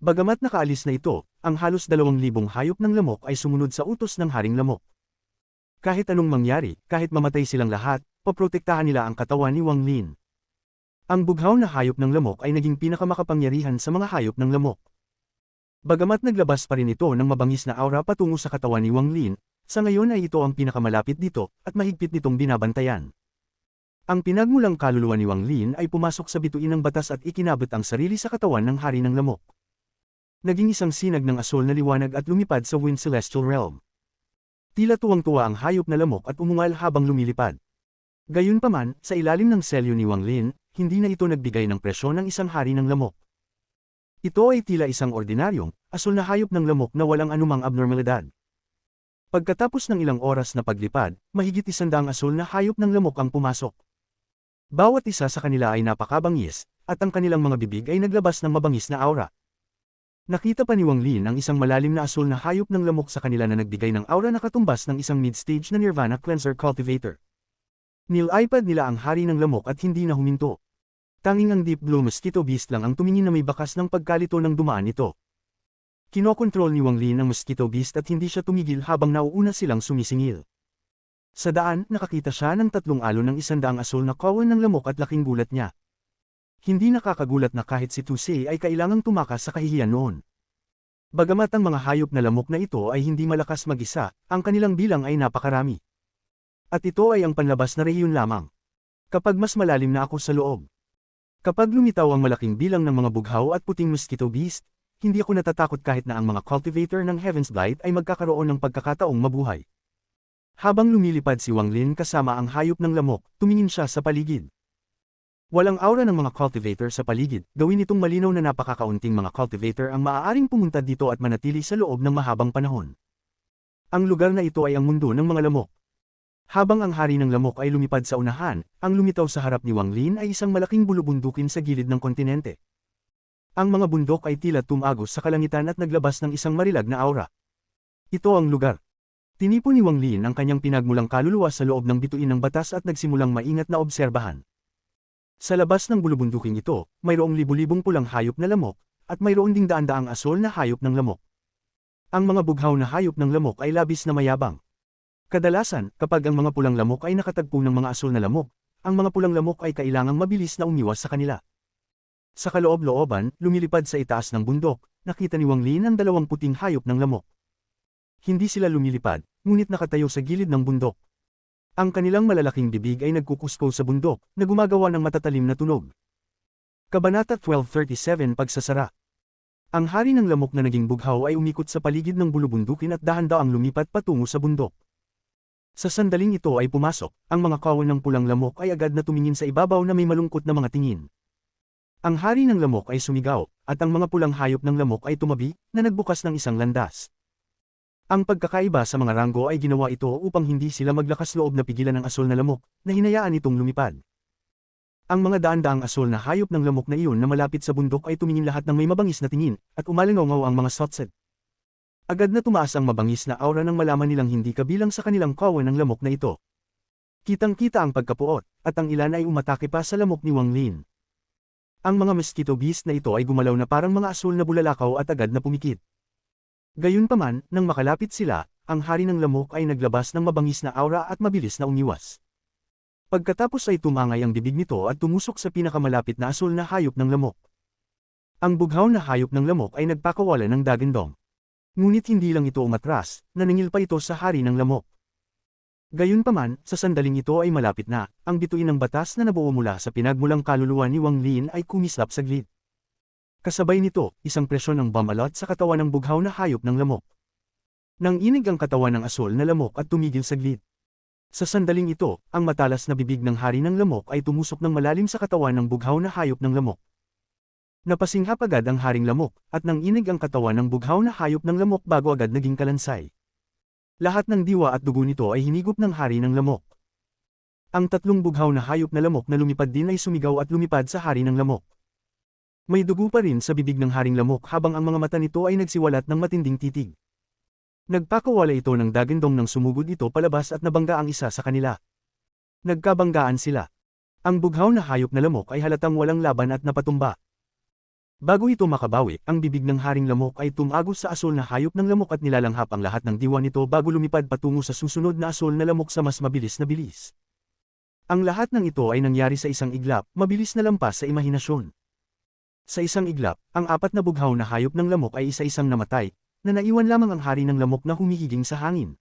Bagamat nakaalis na ito, ang halos 2,000 hayop ng lamok ay sumunod sa utos ng haring lamok. Kahit anong mangyari, kahit mamatay silang lahat, paprotektahan nila ang katawan ni Wang Lin. Ang bughaw na hayop ng lamok ay naging pinakamakapangyarihan sa mga hayop ng lamok. Bagamat naglabas pa rin ito ng mabangis na aura patungo sa katawan ni Wang Lin, sa ngayon ay ito ang pinakamalapit dito, at mahigpit nitong binabantayan. Ang pinagmulang kaluluwa ni Wang Lin ay pumasok sa bituin ng batas at ikinabot ang sarili sa katawan ng hari ng lamok. Naging isang sinag ng asul na liwanag at lumipad sa Wind Celestial Realm. Tila tuwang-tuwa ang hayop na lamok at umungal habang lumilipad. Gayunpaman, sa ilalim ng selyo ni Wang Lin, hindi na ito nagbigay ng presyon ng isang hari ng lamok. Ito ay tila isang ordinaryong, asul na hayop ng lamok na walang anumang abnormalidad. Pagkatapos ng ilang oras na paglipad, mahigit 100 asul na hayop ng lamok ang pumasok. Bawat isa sa kanila ay napakabangis, at ang kanilang mga bibig ay naglabas ng mabangis na aura. Nakita pa ni Wang Lin ang isang malalim na asul na hayop ng lamok sa kanila na nagbigay ng aura na katumbas ng isang mid-stage na Nirvana Cleanser Cultivator. Nilipad nila ang hari ng lamok at hindi na huminto. Tanging ang Deep Blue Mosquito Beast lang ang tumingin na may bakas ng pagkalito ng dumaan nito. Kinokontrol ni Wang Lin ang Mosquito Beast at hindi siya tumigil habang nauuna silang sumisingil. Sa daan, nakakita siya ng 3 alon ng 100 asul na kawan ng lamok at laking gulat niya. Hindi nakakagulat na kahit si Tusei ay kailangang tumakas sa kahihiyan noon. Bagamat ang mga hayop na lamok na ito ay hindi malakas mag-isa, ang kanilang bilang ay napakarami. At ito ay ang panlabas na rehiyon lamang. Kapag mas malalim na ako sa loob. Kapag lumitaw ang malaking bilang ng mga bughaw at puting mosquito beast, hindi ako natatakot kahit na ang mga cultivator ng Heaven's Blight ay magkakaroon ng pagkakataong mabuhay. Habang lumilipad si Wang Lin kasama ang hayop ng lamok, tumingin siya sa paligid. Walang aura ng mga cultivator sa paligid, gawin itong malinaw na napakakaunting mga cultivator ang maaaring pumunta dito at manatili sa loob ng mahabang panahon. Ang lugar na ito ay ang mundo ng mga lamok. Habang ang hari ng lamok ay lumipad sa unahan, ang lumitaw sa harap ni Wang Lin ay isang malaking bulubundukin sa gilid ng kontinente. Ang mga bundok ay tila tumagos sa kalangitan at naglabas ng isang marilag na aura. Ito ang lugar. Tinipon ni Wang Lin ang kanyang pinagmulang kaluluwa sa loob ng bituin ng batas at nagsimulang maingat na obserbahan. Sa labas ng bulubunduking ito, mayroong libu-libong pulang hayop na lamok, at mayroon ding daan-daang asul na hayop ng lamok. Ang mga bughaw na hayop ng lamok ay labis na mayabang. Kadalasan, kapag ang mga pulang lamok ay nakatagpo ng mga asul na lamok, ang mga pulang lamok ay kailangang mabilis na umiwas sa kanila. Sa kaloob-looban, lumilipad sa itaas ng bundok, nakita ni Wang Lin ang 2 puting hayop ng lamok. Hindi sila lumilipad, ngunit nakatayo sa gilid ng bundok. Ang kanilang malalaking bibig ay nagkukusko sa bundok, na gumagawa ng matatalim na tunog. Kabanata 1237 Pagsasara. Ang hari ng lamok na naging bughaw ay umikot sa paligid ng bulubundukin at dahan-daang lumipat patungo sa bundok. Sa sandaling ito ay pumasok, ang mga kawan ng pulang lamok ay agad na tumingin sa ibabaw na may malungkot na mga tingin. Ang hari ng lamok ay sumigaw, at ang mga pulang hayop ng lamok ay tumabi, na nagbukas ng isang landas. Ang pagkakaiba sa mga ranggo ay ginawa ito upang hindi sila maglakas loob na pigilan ng asul na lamok, na hinayaan itong lumipad. Ang mga daan-daang asul na hayop ng lamok na iyon na malapit sa bundok ay tumingin lahat ng may mabangis na tingin, at umalingaw-ngaw ang mga sotset. Agad na tumaas ang mabangis na aura nang malaman nilang hindi kabilang sa kanilang kawan ng lamok na ito. Kitang-kita ang pagkapuot, at ang ilan ay umatake pa sa lamok ni Wang Lin. Ang mga mosquito beast na ito ay gumalaw na parang mga asul na bulalakaw at agad na pumikit. Gayunpaman, nang makalapit sila, ang hari ng lamok ay naglabas ng mabangis na aura at mabilis na umiwas. Pagkatapos ay tumangay ang bibig nito at tumusok sa pinakamalapit na asul na hayop ng lamok. Ang bughaw na hayop ng lamok ay nagpakawala ng dagandong. Ngunit hindi lang ito umatras, naningil pa ito sa hari ng lamok. Gayunpaman, sa sandaling ito ay malapit na, ang bituin ng batas na nabuo mula sa pinagmulang kaluluwa ni Wang Lin ay kumislap saglit. Kasabay nito, isang presyon ng bumalot sa katawan ng bughaw na hayop ng lamok. Nang inig ang katawan ng asul na lamok at tumigil saglit. Sa sandaling ito, ang matalas na bibig ng hari ng lamok ay tumusok ng malalim sa katawan ng bughaw na hayop ng lamok. Napasinghap agad ang haring lamok, at nang inig ang katawan ng bughaw na hayop ng lamok bago agad naging kalansay. Lahat ng diwa at dugo nito ay hinigop ng hari ng lamok. Ang 3 bughaw na hayop na lamok na lumipad din ay sumigaw at lumipad sa hari ng lamok. May dugo pa rin sa bibig ng haring lamok habang ang mga mata nito ay nagsiwalat ng matinding titig. Nagpakawala ito ng dagandong nang sumugod ito palabas at nabangga ang isa sa kanila. Nagkabanggaan sila. Ang bughaw na hayop na lamok ay halatang walang laban at napatumba. Bago ito makabawi, ang bibig ng haring lamok ay tumagos sa asul na hayop ng lamok at nilalanghap ang lahat ng diwa nito bago lumipad patungo sa susunod na asul na lamok sa mas mabilis na bilis. Ang lahat ng ito ay nangyari sa isang iglap, mabilis na lampas sa imahinasyon. Sa isang iglap, ang 4 na bughaw na hayop ng lamok ay isa-isang namatay, na naiwan lamang ang hari ng lamok na humihiging sa hangin.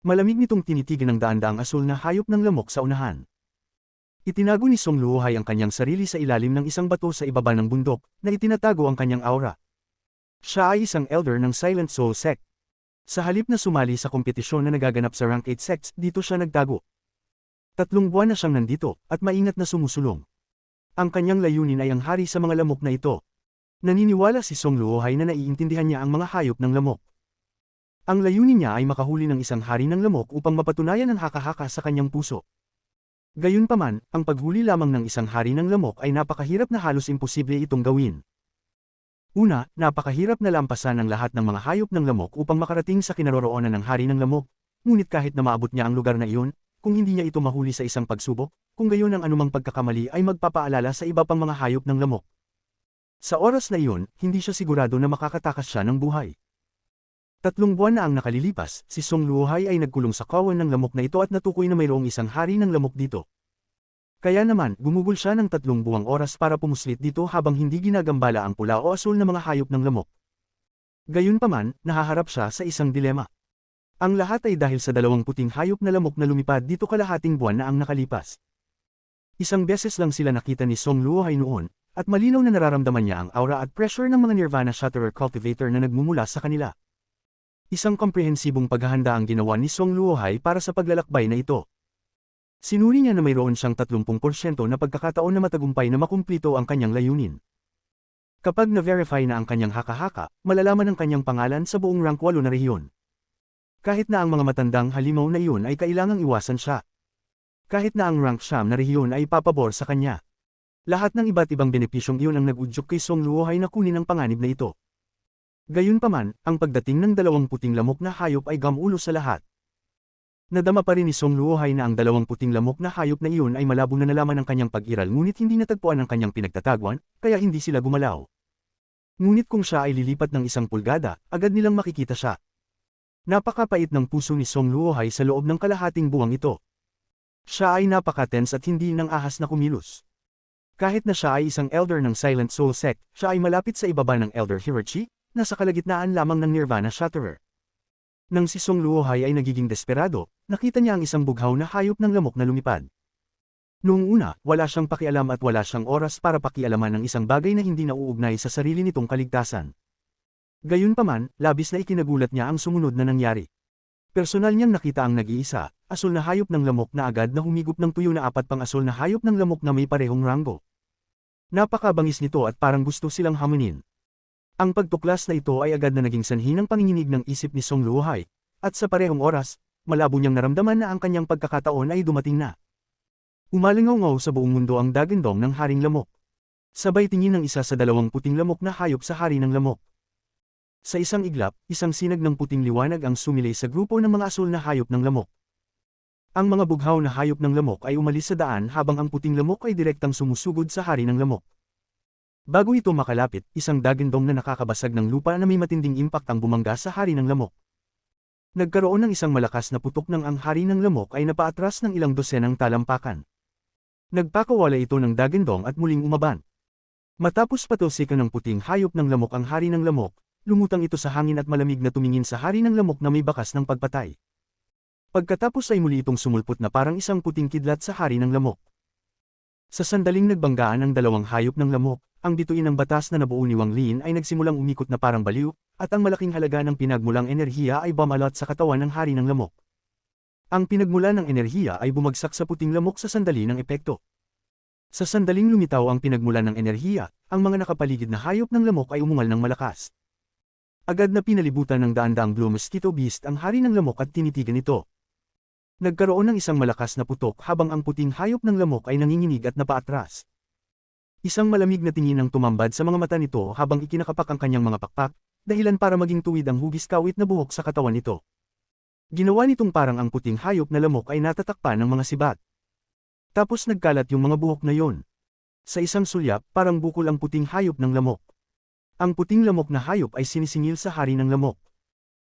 Malamig nitong tinitigan ng daan-daang asul na hayop ng lamok sa unahan. Itinago ni Song Luohai ang kanyang sarili sa ilalim ng isang bato sa ibaba ng bundok, na itinatago ang kanyang aura. Siya ay isang elder ng Silent Soul Sect. Sa halip na sumali sa kompetisyon na nagaganap sa Rank 8 Sects, dito siya nagtago. 3 buwan na siyang nandito, at maingat na sumusulong. Ang kanyang layunin ay ang hari sa mga lamok na ito. Naniniwala si Song Luohai na naiintindihan niya ang mga hayop ng lamok. Ang layunin niya ay makahuli ng isang hari ng lamok upang mapatunayan ang haka-haka sa kanyang puso. Gayunpaman, ang paghuli lamang ng isang hari ng lamok ay napakahirap na halos imposible itong gawin. Una, napakahirap na lampasan ang lahat ng mga hayop ng lamok upang makarating sa kinaroroonan ng hari ng lamok, ngunit kahit na maabot niya ang lugar na iyon, kung hindi niya ito mahuli sa isang pagsubok, kung gayon ang anumang pagkakamali ay magpapaalala sa iba pang mga hayop ng lamok. Sa oras na iyon, hindi siya sigurado na makakatakas siya ng buhay. 3 buwan na ang nakalilipas, si Song Luohai ay nagkulong sa kawan ng lamok na ito at natukoy na mayroong isang hari ng lamok dito. Kaya naman, gumugol siya ng 3 buwang oras para pumuslit dito habang hindi ginagambala ang pula o asul na mga hayop ng lamok. Gayunpaman, nahaharap siya sa isang dilema. Ang lahat ay dahil sa 2 puting hayop na lamok na lumipad dito kalahating buwan na ang nakalipas. Isang beses lang sila nakita ni Song Luohai noon, at malinaw na nararamdaman niya ang aura at pressure ng mga Nirvana Shatterer Cultivator na nagmumula sa kanila. Isang komprehensibong paghahanda ang ginawa ni Song Luohai para sa paglalakbay na ito. Sinuri niya na mayroon siyang 30% na pagkakataon na matagumpay na makumplito ang kanyang layunin. Kapag na-verify na ang kanyang haka-haka, malalaman ang kanyang pangalan sa buong rank 8 na rehiyon. Kahit na ang mga matandang halimaw na iyon ay kailangang iwasan siya. Kahit na ang rank 9 na rehiyon ay papabor sa kanya. Lahat ng iba't ibang benepisyong iyon ang nag-udyok kay Song Luohai na kunin ang panganib na ito. Gayunpaman, ang pagdating ng 2 puting lamok na hayop ay gamulo sa lahat. Nadama pa rin ni Song Luohai na ang 2 puting lamok na hayop na iyon ay malabo na nalaman ang kanyang pag-iral ngunit hindi natagpuan ang kanyang pinagtatagwan, kaya hindi sila gumalaw. Ngunit kung siya ay lilipat ng 1 pulgada, agad nilang makikita siya. Napakapait ng puso ni Song Luohai sa loob ng kalahating buwang ito. Siya ay napaka-tense at hindi nang ahas na kumilos. Kahit na siya ay isang elder ng Silent Soul Sect, siya ay malapit sa ibaba ng elder hierarchy, nasa kalagitnaan lamang ng Nirvana Shatterer. Nang si Song Luohai ay nagiging desperado, nakita niya ang isang bughaw na hayop ng lamok na lumipad. Noong una, wala siyang pakialam at wala siyang oras para pakialaman ng isang bagay na hindi nauugnay sa sarili nitong kaligtasan. Gayunpaman, labis na ikinagulat niya ang sumunod na nangyari. Personal niyang nakita ang nag-iisa, asul na hayop ng lamok na agad na humigop ng tuyo na 4 pang asul na hayop ng lamok na may parehong ranggo. Napakabangis nito at parang gusto silang hamunin. Ang pagtuklas na ito ay agad na naging sanhi ng panginginig ng isip ni Song Luohai, at sa parehong oras, malabo niyang naramdaman na ang kanyang pagkakataon ay dumating na. Umalingaw-ngaw sa buong mundo ang dagandong ng haring lamok. Sabay tingin ng isa sa 2 puting lamok na hayop sa hari ng lamok. Sa isang iglap, isang sinag ng puting liwanag ang sumilay sa grupo ng mga asul na hayop ng lamok. Ang mga bughaw na hayop ng lamok ay umalis sa daan habang ang puting lamok ay direktang sumusugod sa hari ng lamok. Bago ito makalapit, isang dagandong na nakakabasag ng lupa na may matinding impact ang bumangga sa hari ng lamok. Nagkaroon ng isang malakas na putok nang ang hari ng lamok ay napaatras ng ilang dosenang talampakan. Nagpakawala ito ng dagandong at muling umaban. Matapos patulsikan ng puting hayop ng lamok ang hari ng lamok, lumutang ito sa hangin at malamig na tumingin sa hari ng lamok na may bakas ng pagpatay. Pagkatapos ay muli itong sumulpot na parang isang puting kidlat sa hari ng lamok. Sa sandaling nagbanggaan ang 2 hayop ng lamok, ang bituin ng batas na nabuo ni Wang Lin ay nagsimulang umikot na parang baliw, at ang malaking halaga ng pinagmulang enerhiya ay bumalot sa katawan ng hari ng lamok. Ang pinagmula ng enerhiya ay bumagsak sa puting lamok sa sandali ng epekto. Sa sandaling lumitaw ang pinagmula ng enerhiya, ang mga nakapaligid na hayop ng lamok ay umungal ng malakas. Agad na pinalibutan ng daan-daang Blue Mosquito Beast ang hari ng lamok at tinitigan ito. Nagkaroon ng isang malakas na putok habang ang puting hayop ng lamok ay nanginginig at napaatras. Isang malamig na tingin ang tumambad sa mga mata nito habang ikinakapak ang kanyang mga pakpak, dahilan para maging tuwid ang hugis kawit na buhok sa katawan nito. Ginawa nitong parang ang puting hayop na lamok ay natatakpan ng mga sibat. Tapos nagkalat yung mga buhok na yon. Sa isang sulyap, parang bukol ang puting hayop ng lamok. Ang puting lamok na hayop ay sinisingil sa hari ng lamok.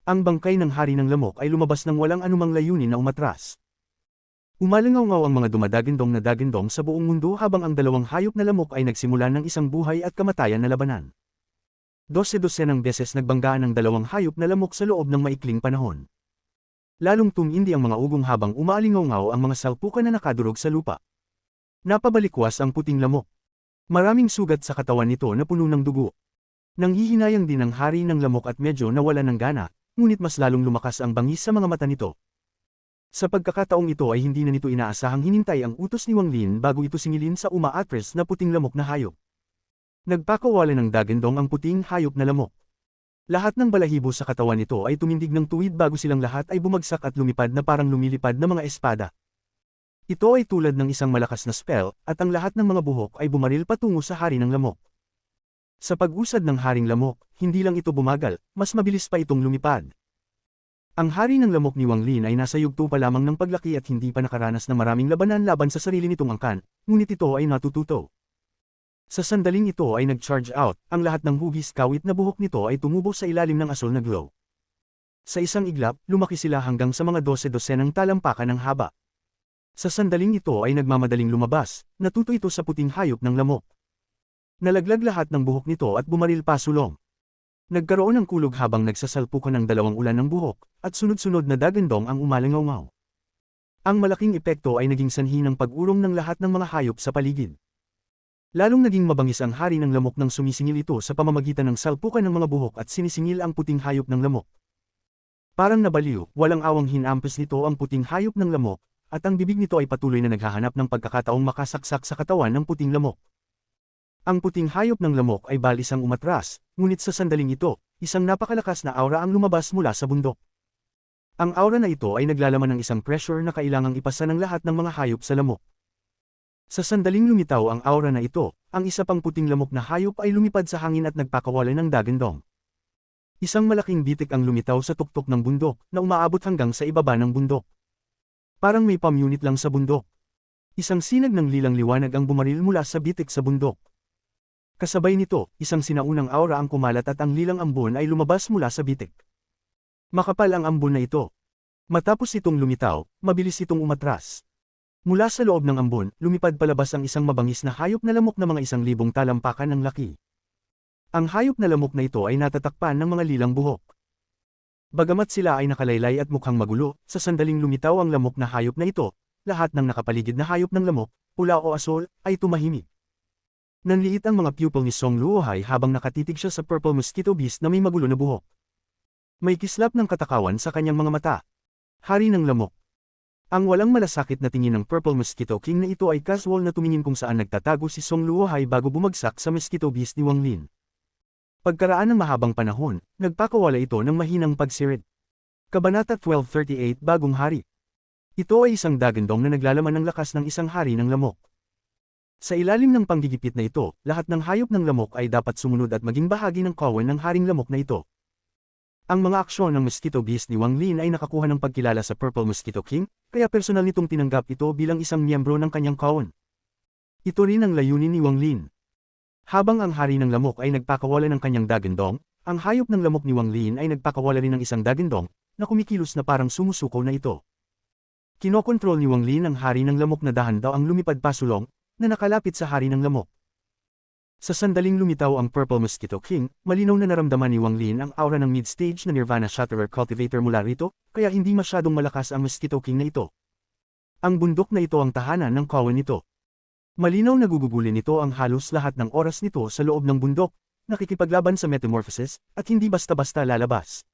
Ang bangkay ng hari ng lamok ay lumabas ng walang anumang layunin na umatras. Umalingaw-ngaw ang mga dumadagandong na dagandong sa buong mundo habang ang 2 hayop na lamok ay nagsimula ng isang buhay at kamatayan na labanan. 12-12 beses nagbanggaan ang 2 hayop na lamok sa loob ng maikling panahon. Lalong tumindi ang mga ugong habang umaalingaw-ngaw ang mga salpukan na nakadurog sa lupa. Napabalikwas ang puting lamok. Maraming sugat sa katawan nito na puno ng dugo. Nanghihinayang din ang hari ng lamok at medyo nawala ng gana, ngunit mas lalong lumakas ang bangis sa mga mata nito. Sa pagkakataong ito ay hindi na nito inaasahang hinintay ang utos ni Wang Lin bago ito singilin sa umaatres na puting lamok na hayop. Nagpakawala ng dagandong ang puting hayop na lamok. Lahat ng balahibo sa katawan nito ay tumindig ng tuwid bago silang lahat ay bumagsak at lumipad na parang lumilipad na mga espada. Ito ay tulad ng isang malakas na spell, at ang lahat ng mga buhok ay bumaril patungo sa hari ng lamok. Sa pag-usad ng haring lamok, hindi lang ito bumagal, mas mabilis pa itong lumipad. Ang hari ng lamok ni Wang Lin ay nasa yugto pa lamang ng paglaki at hindi pa nakaranas ng maraming labanan laban sa sarili nitong angkan, ngunit ito ay natututo. Sa sandaling ito ay nag-charge out, ang lahat ng hugis kawit na buhok nito ay tumubo sa ilalim ng asul na glow. Sa isang iglap, lumaki sila hanggang sa mga 12-12 ng talampakan ng haba. Sa sandaling ito ay nagmamadaling lumabas, natuto ito sa puting hayop ng lamok. Nalaglag lahat ng buhok nito at bumaril pa sulong. Nagkaroon ng kulog habang nagsasalpukan ng dalawang ulan ng buhok, at sunod-sunod na dagandong ang umalangaw-ngaw. Ang malaking epekto ay naging sanhi ng pag-urong ng lahat ng mga hayop sa paligid. Lalong naging mabangis ang hari ng lamok nang sumisingil ito sa pamamagitan ng salpukan ng mga buhok at sinisingil ang puting hayop ng lamok. Parang nabaliw, walang awang hinampes nito ang puting hayop ng lamok, at ang bibig nito ay patuloy na naghahanap ng pagkakataong makasaksak sa katawan ng puting lamok. Ang puting hayop ng lamok ay balisang umatras, ngunit sa sandaling ito, isang napakalakas na aura ang lumabas mula sa bundok. Ang aura na ito ay naglalaman ng isang pressure na kailangang ipasa ng lahat ng mga hayop sa lamok. Sa sandaling lumitaw ang aura na ito, ang isa pang puting lamok na hayop ay lumipad sa hangin at nagpakawala ng dagandong. Isang malaking bitik ang lumitaw sa tuktok ng bundok, na umaabot hanggang sa ibaba ng bundok. Parang may pamunit lang sa bundok. Isang sinag ng lilang liwanag ang bumaril mula sa bitik sa bundok. Kasabay nito, isang sinaunang aura ang kumalat at ang lilang ambon ay lumabas mula sa bitik. Makapal ang ambon na ito. Matapos itong lumitaw, mabilis itong umatras. Mula sa loob ng ambon, lumipad palabas ang isang mabangis na hayop na lamok na mga 1,000 talampakan ng laki. Ang hayop na lamok na ito ay natatakpan ng mga lilang buhok. Bagamat sila ay nakalaylay at mukhang magulo, sa sandaling lumitaw ang lamok na hayop na ito, lahat ng nakapaligid na hayop ng lamok, pula o asul, ay tumahimik. Nanliit ang mga pupil ni Song Luohai habang nakatitig siya sa purple mosquito beast na may magulo na buhok. May kislap ng katakawan sa kanyang mga mata. Hari ng lamok. Ang walang malasakit na tingin ng Purple Mosquito King na ito ay casual na tumingin kung saan nagtatago si Song Luohai bago bumagsak sa Mosquito Beast ni Wang Lin. Pagkaraan ng mahabang panahon, nagpakawala ito ng mahinang pagsirid. Kabanata 1238 Bagong Hari. Ito ay isang dagandong na naglalaman ng lakas ng isang hari ng lamok. Sa ilalim ng panggigipit na ito, lahat ng hayop ng lamok ay dapat sumunod at maging bahagi ng kawan ng haring lamok na ito. Ang mga aksyon ng Mosquito Beast ni Wang Lin ay nakakuha ng pagkilala sa Purple Mosquito King, kaya personal nitong tinanggap ito bilang isang miyembro ng kanyang kawan. Ito rin ang layunin ni Wang Lin. Habang ang hari ng lamok ay nagpakawala ng kanyang dagandong, ang hayop ng lamok ni Wang Lin ay nagpakawala rin ng isang dagandong, na kumikilos na parang sumusuko na ito. Kinokontrol ni Wang Lin ang hari ng lamok na dahan daw ang lumipad pasulong, na nakalapit sa hari ng lamok. Sa sandaling lumitaw ang Purple Mosquito King, malinaw na naramdaman ni Wang Lin ang aura ng mid-stage na Nirvana Shatterer Cultivator mula rito, kaya hindi masyadong malakas ang Mosquito King na ito. Ang bundok na ito ang tahanan ng kawan nito. Malinaw na gugugulin nito ang halos lahat ng oras nito sa loob ng bundok, nakikipaglaban sa metamorphosis, at hindi basta-basta lalabas.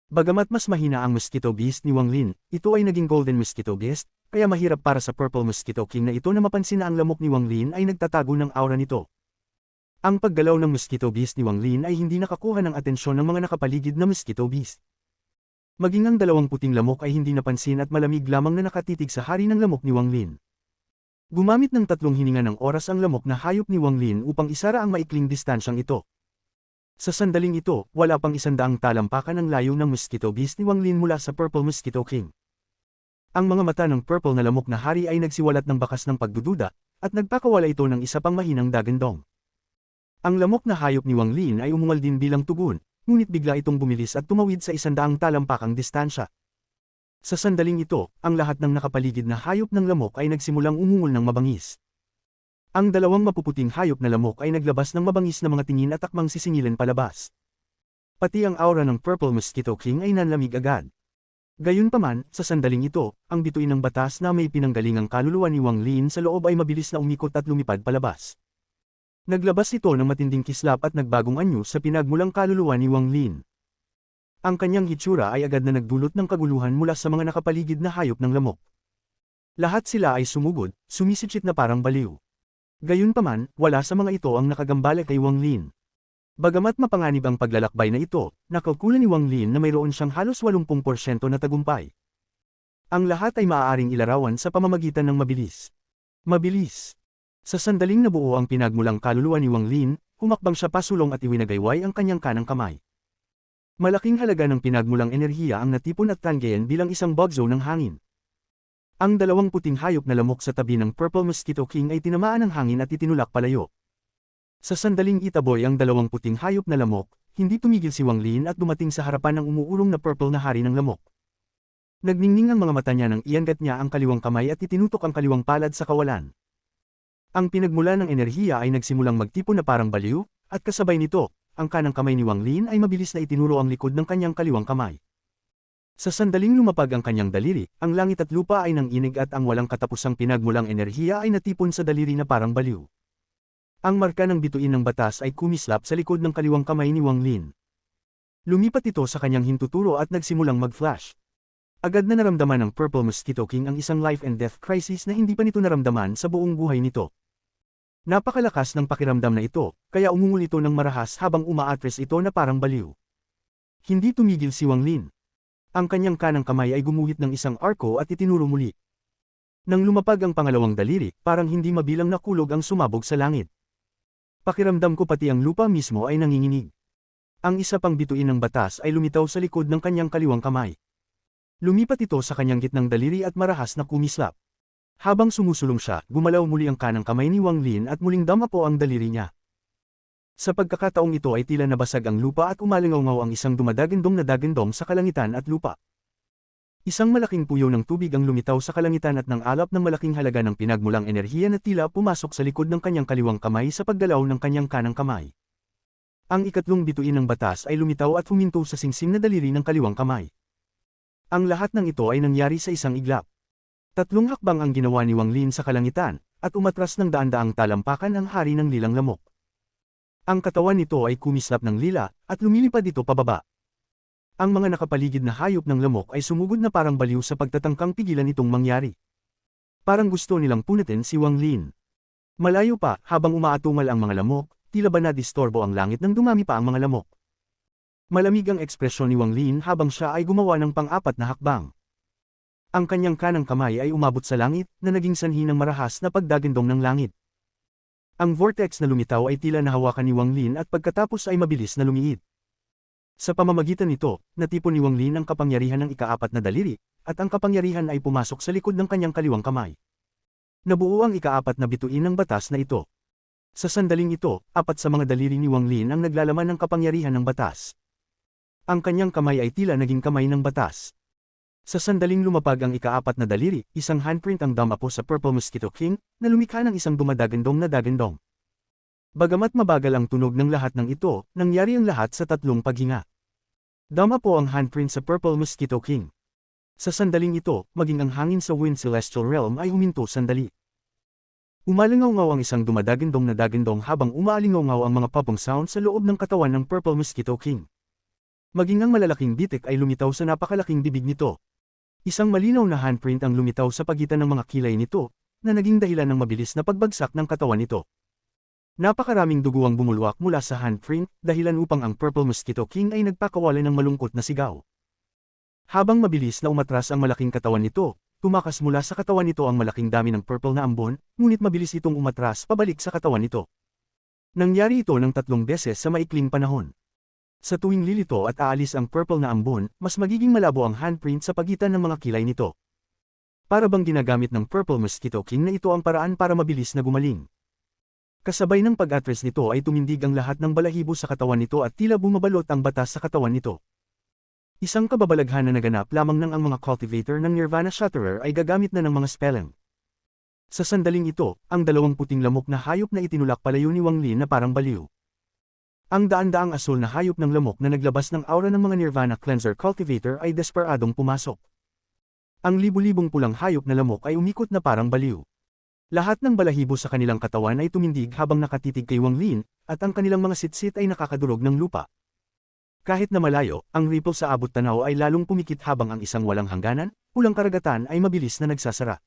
Bagamat mas mahina ang Mosquito Beast ni Wang Lin, ito ay naging Golden Mosquito Beast, kaya mahirap para sa Purple Mosquito King na ito na mapansin na ang lamok ni Wang Lin ay nagtatago ng aura nito. Ang paggalaw ng Mosquito Beast ni Wang Lin ay hindi nakakuha ng atensyon ng mga nakapaligid na Mosquito Beast. Maging ang dalawang puting lamok ay hindi napansin at malamig lamang na nakatitig sa hari ng lamok ni Wang Lin. Gumamit ng 3 hininga ng oras ang lamok na hayop ni Wang Lin upang isara ang maikling distansyang ito. Sa sandaling ito, wala pang 100 talampakan ang layo ng Mosquito Beast ni Wang Lin mula sa Purple Mosquito King. Ang mga mata ng purple na lamok na hari ay nagsiwalat ng bakas ng pagdududa, at nagpakawala ito ng isa pang mahinang dagandong. Ang lamok na hayop ni Wang Lin ay umungal din bilang tugon, ngunit bigla itong bumilis at tumawid sa 100 talampakang distansya. Sa sandaling ito, ang lahat ng nakapaligid na hayop ng lamok ay nagsimulang umungol ng mabangis. Ang dalawang mapuputing hayop na lamok ay naglabas ng mabangis na mga tingin at akmang sisingilin palabas. Pati ang aura ng Purple Mosquito King ay nanlamig agad. Gayunpaman, sa sandaling ito, ang bituin ng batas na may pinanggalingang kaluluwa ni Wang Lin sa loob ay mabilis na umikot at lumipad palabas. Naglabas ito ng matinding kislap at nagbagong anyo sa pinagmulang kaluluwa ni Wang Lin. Ang kanyang hitsura ay agad na nagdulot ng kaguluhan mula sa mga nakapaligid na hayop ng lamok. Lahat sila ay sumugod, sumisitsit na parang baliw. Gayunpaman, wala sa mga ito ang nakagambala kay Wang Lin. Bagamat mapanganib ang paglalakbay na ito, nakalkulan ni Wang Lin na mayroon siyang halos 80% na tagumpay. Ang lahat ay maaaring ilarawan sa pamamagitan ng mabilis. Mabilis. Sa sandaling nabuo ang pinagmulang kaluluwa ni Wang Lin, humakbang siya pasulong at iwinagayway ang kanyang kanang kamay. Malaking halaga ng pinagmulang enerhiya ang natipon at tangayan bilang isang bugzo ng hangin. Ang dalawang puting hayop na lamok sa tabi ng Purple Mosquito King ay tinamaan ng hangin at itinulak palayo. Sa sandaling itaboy ang dalawang puting hayop na lamok, hindi tumigil si Wang Lin at dumating sa harapan ng umuurong na purple na hari ng lamok. Nagningning ang mga mata niya nang iangat niya ang kaliwang kamay at itinutok ang kaliwang palad sa kawalan. Ang pinagmula ng enerhiya ay nagsimulang magtipon na parang baliw, at kasabay nito, ang kanang kamay ni Wang Lin ay mabilis na itinuro ang likod ng kanyang kaliwang kamay. Sa sandaling lumapag ang kanyang daliri, ang langit at lupa ay nanginig at ang walang katapusang pinagmulang enerhiya ay natipon sa daliri na parang baliw. Ang marka ng bituin ng batas ay kumislap sa likod ng kaliwang kamay ni Wang Lin. Lumipat ito sa kanyang hintuturo at nagsimulang mag-flash. Agad na naramdaman ng Purple Mosquito King ang isang life and death crisis na hindi pa nito naramdaman sa buong buhay nito. Napakalakas ng pakiramdam na ito, kaya umungol ito ng marahas habang umaatres ito na parang baliw. Hindi tumigil si Wang Lin. Ang kanyang kanang kamay ay gumuhit ng isang arko at itinuro muli. Nang lumapag ang pangalawang daliri, parang hindi mabilang na kulog ang sumabog sa langit. Pakiramdam ko pati ang lupa mismo ay nanginginig. Ang isa pang bituin ng batas ay lumitaw sa likod ng kanyang kaliwang kamay. Lumipat ito sa kanyang gitnang daliri at marahas na kumislap. Habang sumusulong siya, gumalaw muli ang kanang kamay ni Wang Lin at muling damapo ang daliri niya. Sa pagkakataong ito ay tila nabasag ang lupa at umalingaw ang isang dumadagandong na dagandong sa kalangitan at lupa. Isang malaking puyo ng tubig ang lumitaw sa kalangitan at nang alap ng malaking halaga ng pinagmulang enerhiya na tila pumasok sa likod ng kanyang kaliwang kamay sa paggalaw ng kanyang kanang kamay. Ang ikatlong bituin ng batas ay lumitaw at huminto sa singsing na daliri ng kaliwang kamay. Ang lahat ng ito ay nangyari sa isang iglap. Tatlong hakbang ang ginawa ni Wang Lin sa kalangitan, at umatras ng daan-daang talampakan ang hari ng lilang lamok. Ang katawan nito ay kumislap ng lila, at lumilipad ito pababa. Ang mga nakapaligid na hayop ng lamok ay sumugod na parang baliw sa pagtatangkang pigilan itong mangyari. Parang gusto nilang punitin si Wang Lin. Malayo pa, habang umaatungal ang mga lamok, tila ba nadistorbo ang langit nang dumami pa ang mga lamok. Malamig ang ekspresyon ni Wang Lin habang siya ay gumawa ng pang-apat na hakbang. Ang kanyang kanang kamay ay umabot sa langit, na naging sanhi ng marahas na pagdagandong ng langit. Ang vortex na lumitaw ay tila nahawakan ni Wang Lin at pagkatapos ay mabilis na lumiit. Sa pamamagitan nito, natipon ni Wang Lin ang kapangyarihan ng ikaapat na daliri, at ang kapangyarihan ay pumasok sa likod ng kanyang kaliwang kamay. Nabuo ang ikaapat na bituin ng batas na ito. Sa sandaling ito, apat sa mga daliri ni Wang Lin ang naglalaman ng kapangyarihan ng batas. Ang kanyang kamay ay tila naging kamay ng batas. Sa sandaling lumapag ang ikaapat na daliri, isang handprint ang damapo sa Purple Mosquito King, na lumikha ng isang dumadagandong na dagandong. Bagamat mabagal ang tunog ng lahat ng ito, nangyari ang lahat sa tatlong paghinga. Damapo ang handprint sa Purple Mosquito King. Sa sandaling ito, maging ang hangin sa Wind Celestial Realm ay huminto sandali. Umalingaw-ngaw ang isang dumadagandong na dagandong habang umaalingaw-ngaw ang mga popong sound sa loob ng katawan ng Purple Mosquito King. Maging ang malalaking bitik ay lumitaw sa napakalaking bibig nito. Isang malinaw na handprint ang lumitaw sa pagitan ng mga kilay nito, na naging dahilan ng mabilis na pagbagsak ng katawan nito. Napakaraming dugo ang bumulwak mula sa handprint, dahilan upang ang Purple Mosquito King ay nagpakawala ng malungkot na sigaw. Habang mabilis na umatras ang malaking katawan nito, tumakas mula sa katawan nito ang malaking dami ng purple na ambon, ngunit mabilis itong umatras pabalik sa katawan nito. Nangyari ito ng 3 beses sa maikling panahon. Sa tuwing lilito at aalis ang purple na ambon, mas magiging malabo ang handprint sa pagitan ng mga kilay nito. Para bang ginagamit ng Purple Mosquito King na ito ang paraan para mabilis na gumaling. Kasabay ng pag-atres nito ay tumindig ang lahat ng balahibo sa katawan nito at tila bumabalot ang batas sa katawan nito. Isang kababalaghan na naganap lamang ng ang mga cultivator ng Nirvana Shatterer ay gagamit na ng mga spelling. Sa sandaling ito, ang dalawang puting lamok na hayop na itinulak palayo ni Wang Lin na parang baliw. Ang daan-daang asul na hayop ng lamok na naglabas ng aura ng mga Nirvana Cleanser Cultivator ay desperadong pumasok. Ang libu-libong pulang hayop na lamok ay umikot na parang baliw. Lahat ng balahibo sa kanilang katawan ay tumindig habang nakatitig kay Wang Lin, at ang kanilang mga sitsit ay nakakadurog ng lupa. Kahit na malayo, ang ripple sa abot tanaw ay lalong pumikit habang ang isang walang hangganan, pulang karagatan ay mabilis na nagsasara.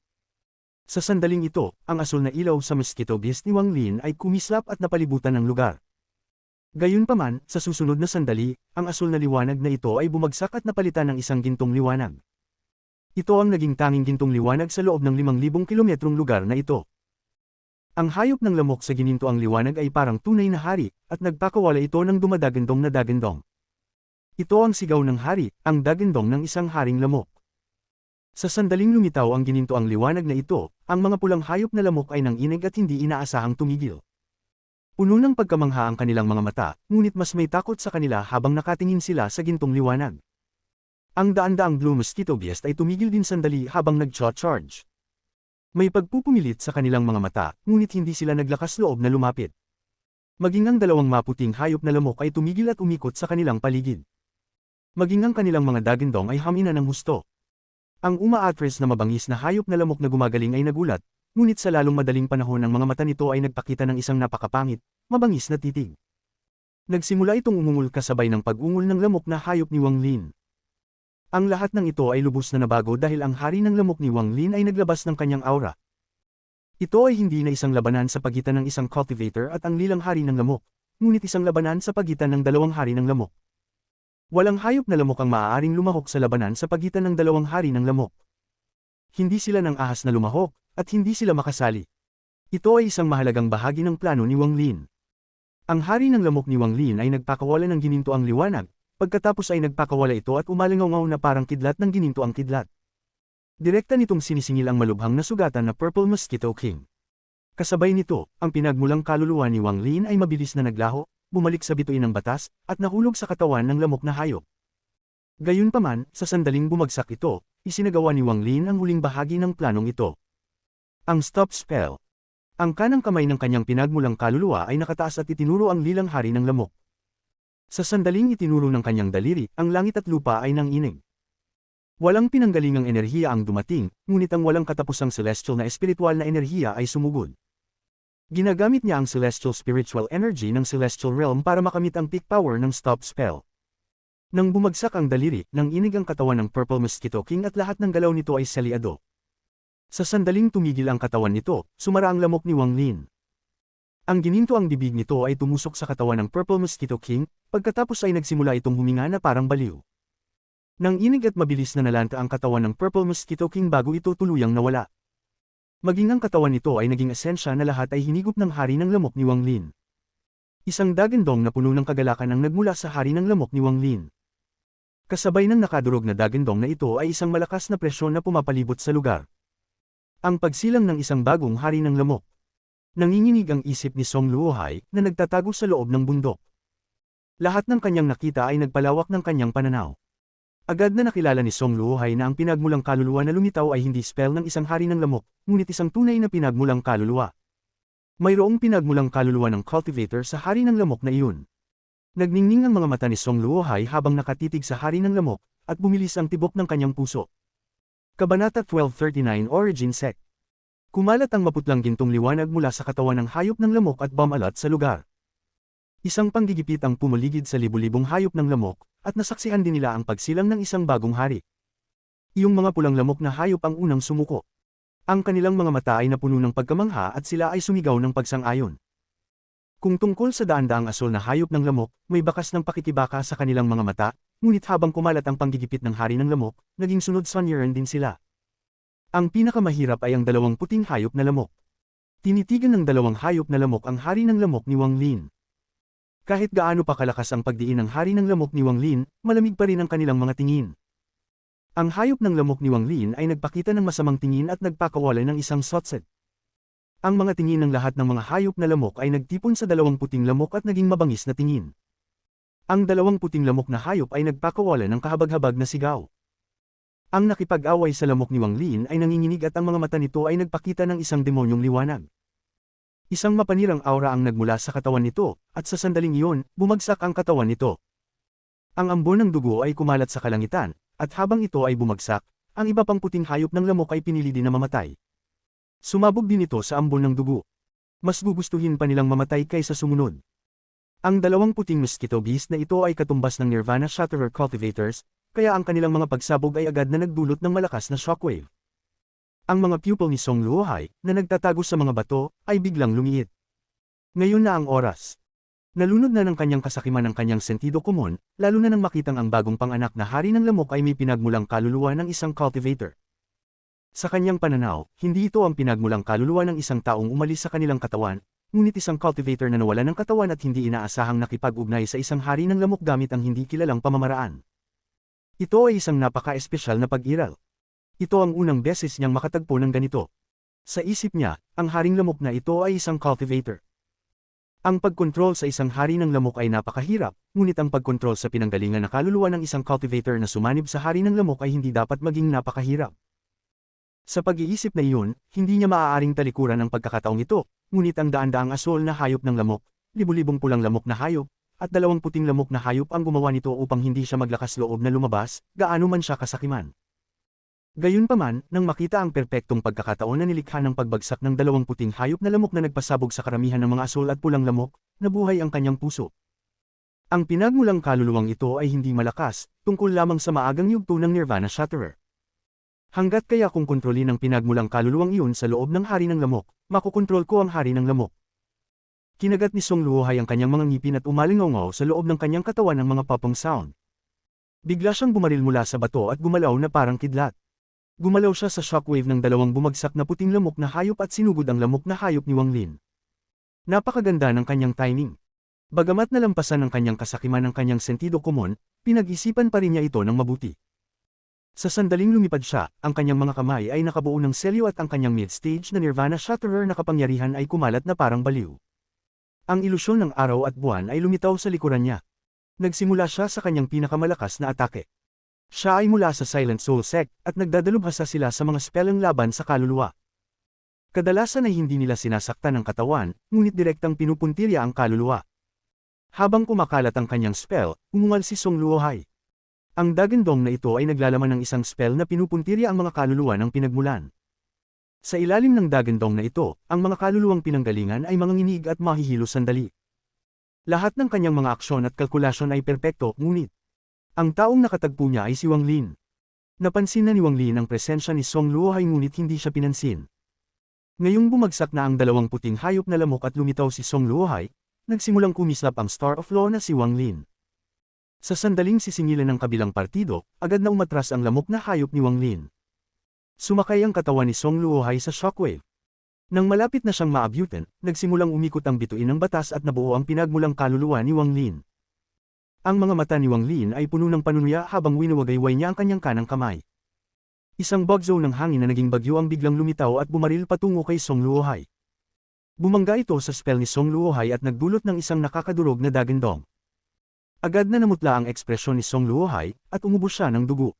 Sa sandaling ito, ang asul na ilaw sa mosquito beast ni Wang Lin ay kumislap at napalibutan ng lugar. Gayunpaman, sa susunod na sandali, ang asul na liwanag na ito ay bumagsak at napalitan ng isang gintong liwanag. Ito ang naging tanging gintong liwanag sa loob ng 5,000 kilometrong lugar na ito. Ang hayop ng lamok sa ginintoang liwanag ay parang tunay na hari, at nagpakawala ito ng dumadagandong na dagandong. Ito ang sigaw ng hari, ang dagandong ng isang haring lamok. Sa sandaling lumitaw ang ginintoang liwanag na ito, ang mga pulang hayop na lamok ay nanginig at hindi inaasahang tumigil. Puno ng pagkamangha ang kanilang mga mata, ngunit mas may takot sa kanila habang nakatingin sila sa gintong liwanag. Ang daan-daang blue mosquito beast ay tumigil din sandali habang nag-charge. May pagpupumilit sa kanilang mga mata, ngunit hindi sila naglakas loob na lumapit. Maging ang dalawang maputing hayop na lamok ay tumigil at umikot sa kanilang paligid. Maging ang kanilang mga dagandong ay hamina ng husto. Ang umaatres na mabangis na hayop na lamok na gumagaling ay nagulat, ngunit sa lalong madaling panahon ang mga mata nito ay nagpakita ng isang napakapangit, mabangis na titig. Nagsimula itong umungol kasabay ng pag-ungol ng lamok na hayop ni Wang Lin. Ang lahat ng ito ay lubos na nabago dahil ang hari ng lamok ni Wang Lin ay naglabas ng kanyang aura. Ito ay hindi na isang labanan sa pagitan ng isang cultivator at ang lilang hari ng lamok, ngunit isang labanan sa pagitan ng dalawang hari ng lamok. Walang hayop na lamok ang maaaring lumahok sa labanan sa pagitan ng dalawang hari ng lamok. Hindi sila ng ahas na lumahok, at hindi sila makasali. Ito ay isang mahalagang bahagi ng plano ni Wang Lin. Ang hari ng lamok ni Wang Lin ay nagpakawala ng ginintoang liwanag, pagkatapos ay nagpakawala ito at umalingaw na parang kidlat ng ginintoang kidlat. Direkta nitong sinisingil ang malubhang na sugatan na Purple Mosquito King. Kasabay nito, ang pinagmulang kaluluwa ni Wang Lin ay mabilis na naglaho, bumalik sa bituin ng batas, at nahulog sa katawan ng lamok na hayop. Gayunpaman, sa sandaling bumagsak ito, isinagawa ni Wang Lin ang huling bahagi ng planong ito. Ang Stop Spell. Ang kanang kamay ng kanyang pinagmulang kaluluwa ay nakataas at itinuro ang lilang hari ng lamok. Sa sandaling itinuro ng kanyang daliri, ang langit at lupa ay nanginig. Walang pinanggalingang enerhiya ang dumating, ngunit ang walang katapusang celestial na espiritual na enerhiya ay sumugod. Ginagamit niya ang celestial spiritual energy ng celestial realm para makamit ang peak power ng Stop Spell. Nang bumagsak ang daliri, nanginig ang katawan ng Purple Mosquito King at lahat ng galaw nito ay saliado. Sa sandaling tumigil ang katawan nito, sumara ang lamok ni Wang Lin. Ang ginintoang bibig nito ay tumusok sa katawan ng Purple Mosquito King, pagkatapos ay nagsimula itong huminga na parang baliw. Nanginig at mabilis na nalanta ang katawan ng Purple Mosquito King bago ito tuluyang nawala. Maging ang katawan nito ay naging esensya na lahat ay hinigop ng hari ng lamok ni Wang Lin. Isang dagandong na puno ng kagalakan ang nagmula sa hari ng lamok ni Wang Lin. Kasabay ng nakadurog na dagandong na ito ay isang malakas na presyon na pumapalibot sa lugar. Ang pagsilang ng isang bagong hari ng lamok. Nanginginig ang isip ni Song Luohai na nagtatago sa loob ng bundok. Lahat ng kanyang nakita ay nagpalawak ng kanyang pananaw. Agad na nakilala ni Song Luohai na ang pinagmulang kaluluwa na lumitaw ay hindi spell ng isang hari ng lamok, ngunit isang tunay na pinagmulang kaluluwa. Mayroong pinagmulang kaluluwa ng cultivator sa hari ng lamok na iyon. Nagningning ang mga mata ni Song Luohai habang nakatitig sa hari ng lamok, at bumilis ang tibok ng kanyang puso. Kabanata 1239 Origin Sect. Kumalat ang maputlang gintong liwanag mula sa katawan ng hayop ng lamok at bumalat sa lugar. Isang panggigipit ang pumaligid sa libu-libong hayop ng lamok, at nasaksihan din nila ang pagsilang ng isang bagong hari. Iyong mga pulang lamok na hayop ang unang sumuko. Ang kanilang mga mata ay napuno ng pagkamangha at sila ay sumigaw ng pagsang-ayon. Kung tungkol sa daan-daang asul na hayop ng lamok, may bakas ng pakikibaka sa kanilang mga mata, ngunit habang kumalat ang panggigipit ng hari ng lamok, naging sunod sanyaran din sila. Ang pinakamahirap ay ang dalawang puting hayop na lamok. Tinitigan ng dalawang hayop na lamok ang hari ng lamok ni Wang Lin. Kahit gaano pa kalakas ang pagdiin ng hari ng lamok ni Wang Lin, malamig pa rin ang kanilang mga tingin. Ang hayop ng lamok ni Wang Lin ay nagpakita ng masamang tingin at nagpakawala ng isang sotset. Ang mga tingin ng lahat ng mga hayop na lamok ay nagtipon sa dalawang puting lamok at naging mabangis na tingin. Ang dalawang puting lamok na hayop ay nagpakawala ng kahabag-habag na sigaw. Ang nakipag-away sa lamok ni Wang Lin ay nanginginig at ang mga mata nito ay nagpakita ng isang demonyong liwanag. Isang mapanirang aura ang nagmula sa katawan nito, at sa sandaling iyon, bumagsak ang katawan nito. Ang ambon ng dugo ay kumalat sa kalangitan, at habang ito ay bumagsak, ang iba pang puting hayop ng lamok ay pinili din na mamatay. Sumabog din ito sa ambon ng dugo. Mas gugustuhin pa nilang mamatay kaysa sumunod. Ang dalawang puting mosquito beast na ito ay katumbas ng Nirvana Shatterer Cultivators, kaya ang kanilang mga pagsabog ay agad na nagdulot ng malakas na shockwave. Ang mga pupil ni Song Luohai, na nagtatago sa mga bato, ay biglang lumiit. Ngayon na ang oras. Nalunod na ng kanyang kasakiman ang kanyang sentido komon, lalo na nang makitang ang bagong panganak na hari ng lamok ay may pinagmulang kaluluwa ng isang cultivator. Sa kanyang pananaw, hindi ito ang pinagmulang kaluluwa ng isang taong umalis sa kanilang katawan, ngunit isang cultivator na nawala ng katawan at hindi inaasahang nakipag-ugnay sa isang hari ng lamok gamit ang hindi kilalang pamamaraan. Ito ay isang napaka-espesyal na pag-iral. Ito ang unang beses niyang makatagpo ng ganito. Sa isip niya, ang haring lamok na ito ay isang cultivator. Ang pagkontrol sa isang hari ng lamok ay napakahirap, ngunit ang pagkontrol sa pinanggalingan na kaluluwa ng isang cultivator na sumanib sa hari ng lamok ay hindi dapat maging napakahirap. Sa pag-iisip na iyon, hindi niya maaaring talikuran ang pagkakataong ito, ngunit ang daan-daang asol na hayop ng lamok, libu-libong pulang lamok na hayop, at 20 puting lamok na hayop ang gumawa nito upang hindi siya maglakas loob na lumabas, gaano man siya kasakiman. Gayunpaman, nang makita ang perpektong pagkakataon na nilikha ng pagbagsak ng 20 puting hayop na lamok na nagpasabog sa karamihan ng mga asol at pulang lamok, nabuhay ang kanyang puso. Ang pinagmulang kaluluwang ito ay hindi malakas, tungkol lamang sa maagang yugto ng Nirvana Shatterer. Hanggat kaya kung kontrolin ang pinagmulang kaluluwang iyon sa loob ng hari ng lamok, makukontrol ko ang hari ng lamok. Kinagat ni Song Luohai ang kanyang mga ngipin at umalingaw sa loob ng kanyang katawan ng mga popong sound. Bigla siyang bumaril mula sa bato at gumalaw na parang kidlat. Gumalaw siya sa shockwave ng dalawang bumagsak na puting lamok na hayop at sinugod ang lamok na hayop ni Wang Lin. Napakaganda ng kanyang timing. Bagamat nalampasan ng kanyang kasakiman ang kanyang sentido komon, pinag-isipan pa rin niya ito ng mabuti. Sa sandaling lumipad siya, ang kanyang mga kamay ay nakabuo ng selyo at ang kanyang mid-stage na Nirvana Shatterer na kapangyarihan ay kumalat na parang baliw. Ang ilusyon ng araw at buwan ay lumitaw sa likuran niya. Nagsimula siya sa kanyang pinakamalakas na atake. Siya ay mula sa Silent Soul Sect at nagdadalubhasa sila sa mga spelling laban sa kaluluwa. Kadalasan ay hindi nila sinasaktan ang katawan, ngunit direktang pinupuntirya ang kaluluwa. Habang kumakalat ang kanyang spell, umungal si Song Luohai. Ang dagandong na ito ay naglalaman ng isang spell na pinupuntirya ang mga kaluluwa ng pinagmulan. Sa ilalim ng dagandong na ito, ang mga kaluluwang pinanggalingan ay manginginig at mahihilo sandali. Lahat ng kanyang mga aksyon at kalkulasyon ay perpekto, ngunit ang taong nakatagpo niya ay si Wang Lin. Napansin na ni Wang Lin ang presensya ni Song Luohai ngunit hindi siya pinansin. Ngayong bumagsak na ang 20 puting hayop na lamok at lumitaw si Song Luohai, nagsimulang kumislap ang Star of Law na si Wang Lin. Sa sandaling sisingilan ng kabilang partido, agad na umatras ang lamok na hayop ni Wang Lin. Sumakay ang katawan ni Song Luohai sa shockwave. Nang malapit na siyang maabutan, nagsimulang umikot ang bituin ng batas at nabuo ang pinagmulang kaluluwa ni Wang Lin. Ang mga mata ni Wang Lin ay puno ng panunuya habang winuwagayway niya ang kanyang kanang kamay. Isang bagyo ng hangin na naging bagyo ang biglang lumitaw at bumaril patungo kay Song Luohai. Bumangga ito sa spell ni Song Luohai at nagdulot ng isang nakakadurog na dagandong. Agad na namutla ang ekspresyon ni Song Luohai at umubos siya ng dugo.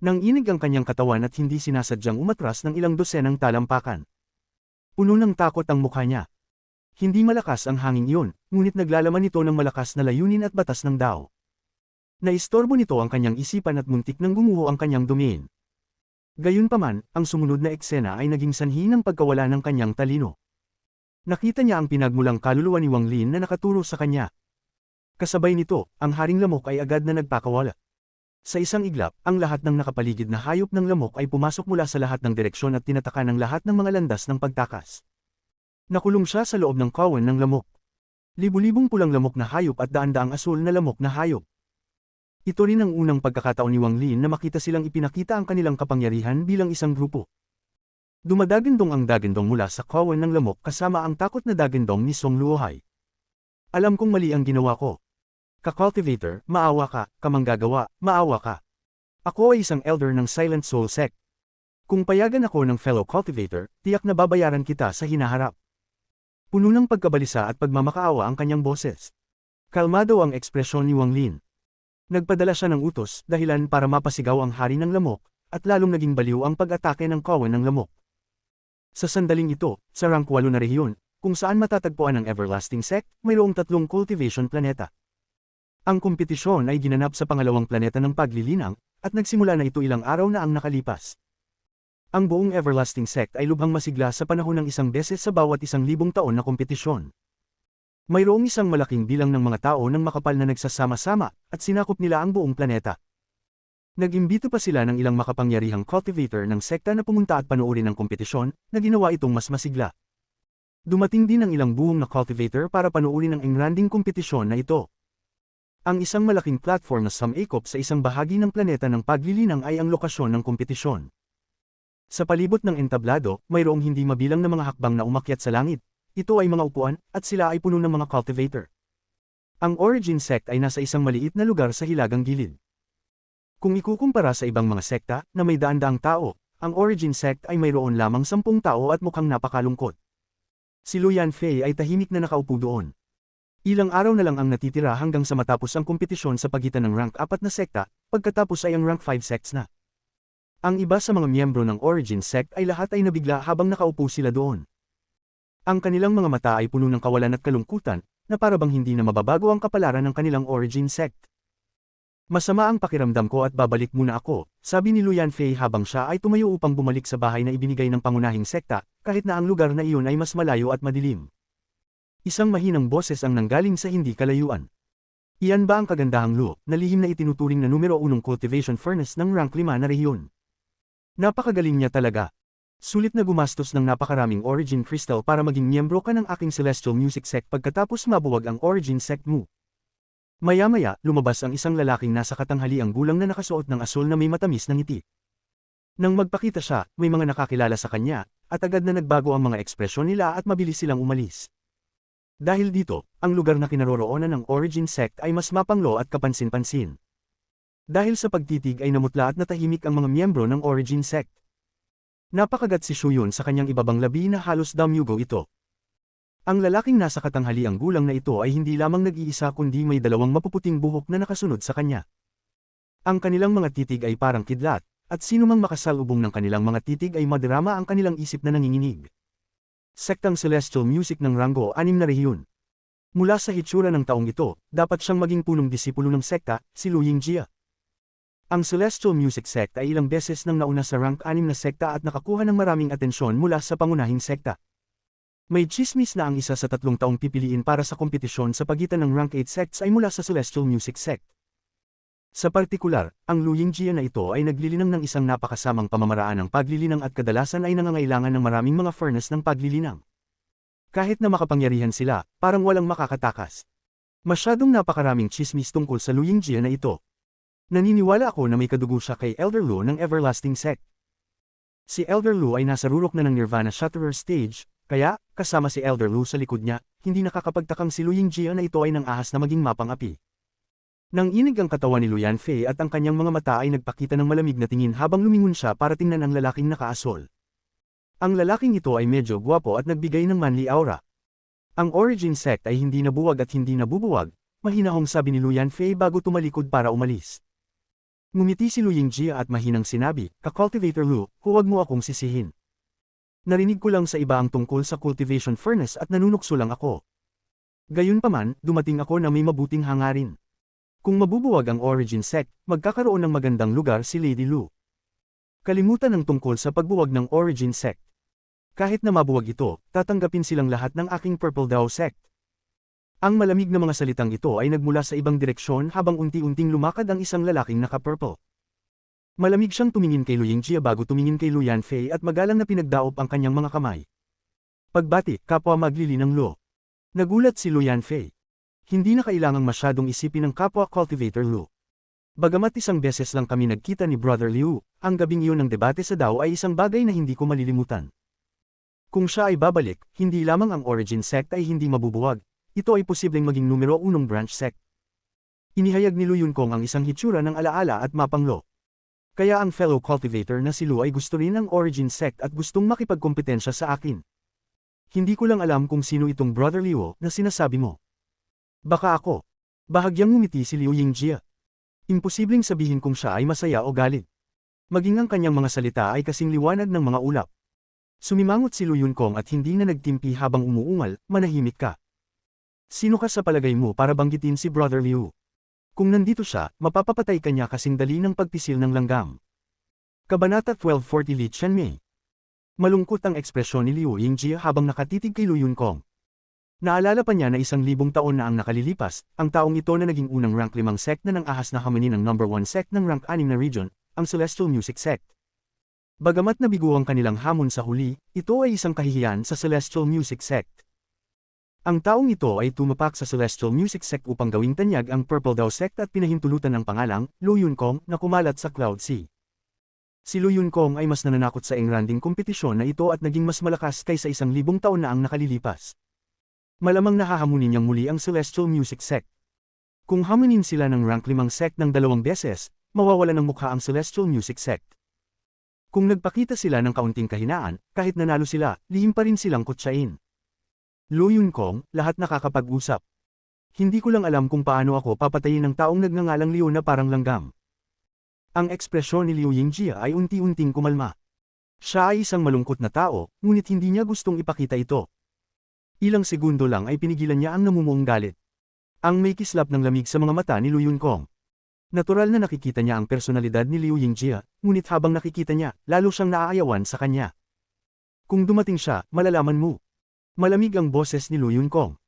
Nang inig ang kanyang katawan at hindi sinasadyang umatras ng ilang dosenang talampakan. Puno ng takot ang mukha niya. Hindi malakas ang hangin iyon, ngunit naglalaman ito ng malakas na layunin at batas ng Dao. Naistorbo nito ang kanyang isipan at muntik nang gumuho ang kanyang domain. Gayunpaman, ang sumunod na eksena ay naging sanhi ng pagkawala ng kanyang talino. Nakita niya ang pinagmulang kaluluwa ni Wang Lin na nakaturo sa kanya. Kasabay nito, ang haring lamok ay agad na nagpakawala. Sa isang iglap, ang lahat ng nakapaligid na hayop ng lamok ay pumasok mula sa lahat ng direksyon at tinataka ng lahat ng mga landas ng pagtakas. Nakulong siya sa loob ng kawan ng lamok. Libu-libong pulang lamok na hayop at daan-daang asul na lamok na hayop. Ito rin ang unang pagkakataon ni Wang Lin na makita silang ipinakita ang kanilang kapangyarihan bilang isang grupo. Dumadagandong ang dagandong mula sa kawan ng lamok kasama ang takot na dagandong ni Song Luohai. Alam kong mali ang ginawa ko. Ka-cultivator, maawa ka, kamanggagawa, maawa ka. Ako ay isang elder ng Silent Soul Sect. Kung payagan ako ng fellow cultivator, tiyak na babayaran kita sa hinaharap. Puno ng pagkabalisa at pagmamakaawa ang kanyang boses. Kalmado ang ekspresyon ni Wang Lin. Nagpadala siya ng utos dahilan para mapasigaw ang hari ng lamok, at lalong naging baliw ang pag-atake ng kawan ng lamok. Sa sandaling ito, sa rank 8 na rehiyon, kung saan matatagpuan ang Everlasting Sect, mayroong 3 cultivation planeta. Ang kompetisyon ay ginanap sa pangalawang planeta ng paglilinang, at nagsimula na ito ilang araw na ang nakalipas. Ang buong Everlasting Sect ay lubhang masigla sa panahon ng 1 beses sa bawat 1,000 taon na kompetisyon. Mayroong isang malaking bilang ng mga tao ng makapal na nagsasama-sama, at sinakop nila ang buong planeta. Nag-imbito pa sila ng ilang makapangyarihang cultivator ng sekta na pumunta at panoorin ang kompetisyon, na ginawa itong mas masigla. Dumating din ang ilang buhong na cultivator para panoorin ang engranding kompetisyon na ito. Ang isang malaking platform na sumakop sa isang bahagi ng planeta ng paglilinang ay ang lokasyon ng kompetisyon. Sa palibot ng entablado, mayroong hindi mabilang na mga hakbang na umakyat sa langit. Ito ay mga upuan, at sila ay puno ng mga cultivator. Ang Origin Sect ay nasa isang maliit na lugar sa hilagang gilid. Kung ikukumpara sa ibang mga sekta, na may daan-daang tao, ang Origin Sect ay mayroon lamang 10 tao at mukhang napakalungkot. Si Luyan Fei ay tahimik na nakaupo doon. Ilang araw na lang ang natitira hanggang sa matapos ang kompetisyon sa pagitan ng rank 4 na sekta, pagkatapos ay ang rank 5 sects na. Ang iba sa mga miyembro ng Origin Sect ay lahat ay nabigla habang nakaupo sila doon. Ang kanilang mga mata ay puno ng kawalan at kalungkutan, na parabang hindi na mababago ang kapalaran ng kanilang Origin Sect. Masama ang pakiramdam ko at babalik muna ako, sabi ni Luyan Fei habang siya ay tumayo upang bumalik sa bahay na ibinigay ng pangunahing sekta, kahit na ang lugar na iyon ay mas malayo at madilim. Isang mahinang boses ang nanggaling sa hindi kalayuan. Iyan ba ang kagandahang Lu, na lihim na itinuturing na numero 1 cultivation furnace ng rank 5 na rehiyon? Napakagaling niya talaga. Sulit na gumastos ng napakaraming Origin Crystal para maging miyembro ka ng aking Celestial Music Sect pagkatapos mabuwag ang Origin Sect mo. Maya-maya, lumabas ang isang lalaking nasa katanghaliang gulang na nakasuot ng asul na may matamis na ngiti. Nang magpakita siya, may mga nakakilala sa kanya, at agad na nagbago ang mga ekspresyon nila at mabilis silang umalis. Dahil dito, ang lugar na kinaroroonan ng Origin Sect ay mas mapanglo at kapansin-pansin. Dahil sa pagtitig ay namutla at natahimik ang mga miyembro ng Origin Sect. Napakagat si Shuyun sa kanyang ibabang labi na halos damyugo ito. Ang lalaking nasa katanghaliang gulang na ito ay hindi lamang nag-iisa kundi may dalawang mapuputing buhok na nakasunod sa kanya. Ang kanilang mga titig ay parang kidlat, at sino mang makasalubong ng kanilang mga titig ay madrama ang kanilang isip na nanginginig. Sektang Celestial Music ng Rango 6 na rehiyon. Mula sa hitsura ng taong ito, dapat siyang maging punong disipulo ng sekta, si Lu Yingjia. Ang Celestial Music Sect ay ilang beses nang nauna sa rank 6 na sekta at nakakuha ng maraming atensyon mula sa pangunahing sekta. May chismis na ang isa sa 3 taong pipiliin para sa kompetisyon sa pagitan ng rank 8 sects ay mula sa Celestial Music Sect. Sa partikular, ang Lu Yingjia na ito ay naglilinang ng isang napakasamang pamamaraan ng paglilinang at kadalasan ay nangangailangan ng maraming mga furnace ng paglilinang. Kahit na makapangyarihan sila, parang walang makakatakas. Masyadong napakaraming chismis tungkol sa Lu Yingjia na ito. Naniniwala ako na may kadugo siya kay Elder Lu ng Everlasting Sect. Si Elder Lu ay nasa rurok na ng Nirvana Shatterer Stage, kaya, kasama si Elder Lu sa likod niya, hindi nakakapagtakang si Lu Yingjia na ito ay nang ahas na maging mapang-api. Nang inig ang katawan ni Luyan Fei at ang kanyang mga mata ay nagpakita ng malamig na tingin habang lumingon siya para tingnan ang lalaking nakaasol. Ang lalaking ito ay medyo gwapo at nagbigay ng manly aura. Ang Origin Sect ay hindi nabuwag at hindi nabubuwag, mahinahong sabi ni Luyan Fei bago tumalikod para umalis. Ngumiti si Lu Yingjia at mahinang sinabi, "Ka-Cultivator Lu, huwag mo akong sisihin. Narinig ko lang sa iba ang tungkol sa cultivation furnace at nanunukso lang ako. Gayunpaman, dumating ako na may mabuting hangarin. Kung mabubuwag ang Origin Sect, magkakaroon ng magandang lugar si Lady Lu. Kalimutan ang tungkol sa pagbuwag ng Origin Sect. Kahit na mabuwag ito, tatanggapin silang lahat ng aking Purple Dao Sect." Ang malamig na mga salitang ito ay nagmula sa ibang direksyon habang unti-unting lumakad ang isang lalaking naka-purple. Malamig siyang tumingin kay Lu Yingjia bago tumingin kay Luyan Fei at magalang na pinagdaop ang kanyang mga kamay. Pagbati, kapwa maglilinang Lu. Nagulat si Luyan Fei. Hindi na kailangang masyadong isipin ng kapwa Cultivator Lu. Bagamat isang beses lang kami nagkita ni Brother Liu, ang gabing iyon ng debate sa Dao ay isang bagay na hindi ko malilimutan. Kung siya ay babalik, hindi lamang ang Origin Sect ay hindi mabubuwag, ito ay posibleng maging numero 1 branch sect. Inihayag ni Lu Yunkong ang isang hitsura ng alaala at mapanglo. Kaya ang fellow cultivator na si Lu ay gusto rin ng Origin Sect at gustong makipagkompetensya sa akin. Hindi ko lang alam kung sino itong Brother Liu na sinasabi mo. Baka ako. Bahagyang ngumiti si Lu Yingjia. Imposibleng sabihin kung siya ay masaya o galit. Maging ang kanyang mga salita ay kasing liwanag ng mga ulap. Sumimangot si Lu Yunkong at hindi na nagtimpi habang umuungal, manahimik ka. Sino ka sa palagay mo para banggitin si Brother Liu? Kung nandito siya, mapapapatay ka niya kasing dali ng pagpisil ng langgam. Kabanata 1240 Li Qianmei. Malungkot ang ekspresyon ni Liu Yingjia habang nakatitig kay Lu Yunkong. Naalala pa niya na 1,000 taon na ang nakalilipas, ang taong ito na naging unang rank 5 sect na ng ahas na harmony ng number 1 sect ng rank 6 na region, ang Celestial Music Sect. Bagamat nabigo ang kanilang hamon sa huli, ito ay isang kahihiyan sa Celestial Music Sect. Ang taong ito ay tumapak sa Celestial Music Sect upang gawing tanyag ang Purple Dao Sect at pinahintulutan ng pangalang, Lu Yunkong, na kumalat sa Cloud Sea. Si Lu Yunkong ay mas nananakot sa engranding kompetisyon na ito at naging mas malakas kaysa 1,000 taon na ang nakalilipas. Malamang nahahamunin niyang muli ang Celestial Music Sect. Kung hamunin sila ng rank 5 sect ng 2 beses, mawawala ng mukha ang Celestial Music Sect. Kung nagpakita sila ng kaunting kahinaan, kahit nanalo sila, lihim pa rin silang kutsain. Lu Yunkong, lahat nakakapag-usap. Hindi ko lang alam kung paano ako papatayin ng taong nagngangalang Liu na parang langgam. Ang ekspresyon ni Liu Yingjia ay unti-unting kumalma. Siya ay isang malungkot na tao, ngunit hindi niya gustong ipakita ito. Ilang segundo lang ay pinigilan niya ang namumuong galit. Ang may kislap ng lamig sa mga mata ni Lu Yunkong. Natural na nakikita niya ang personalidad ni Liu Yingjia, ngunit habang nakikita niya, lalo siyang naaayawan sa kanya. Kung dumating siya, malalaman mo. Malamig ang boses ni Lu Yunkong.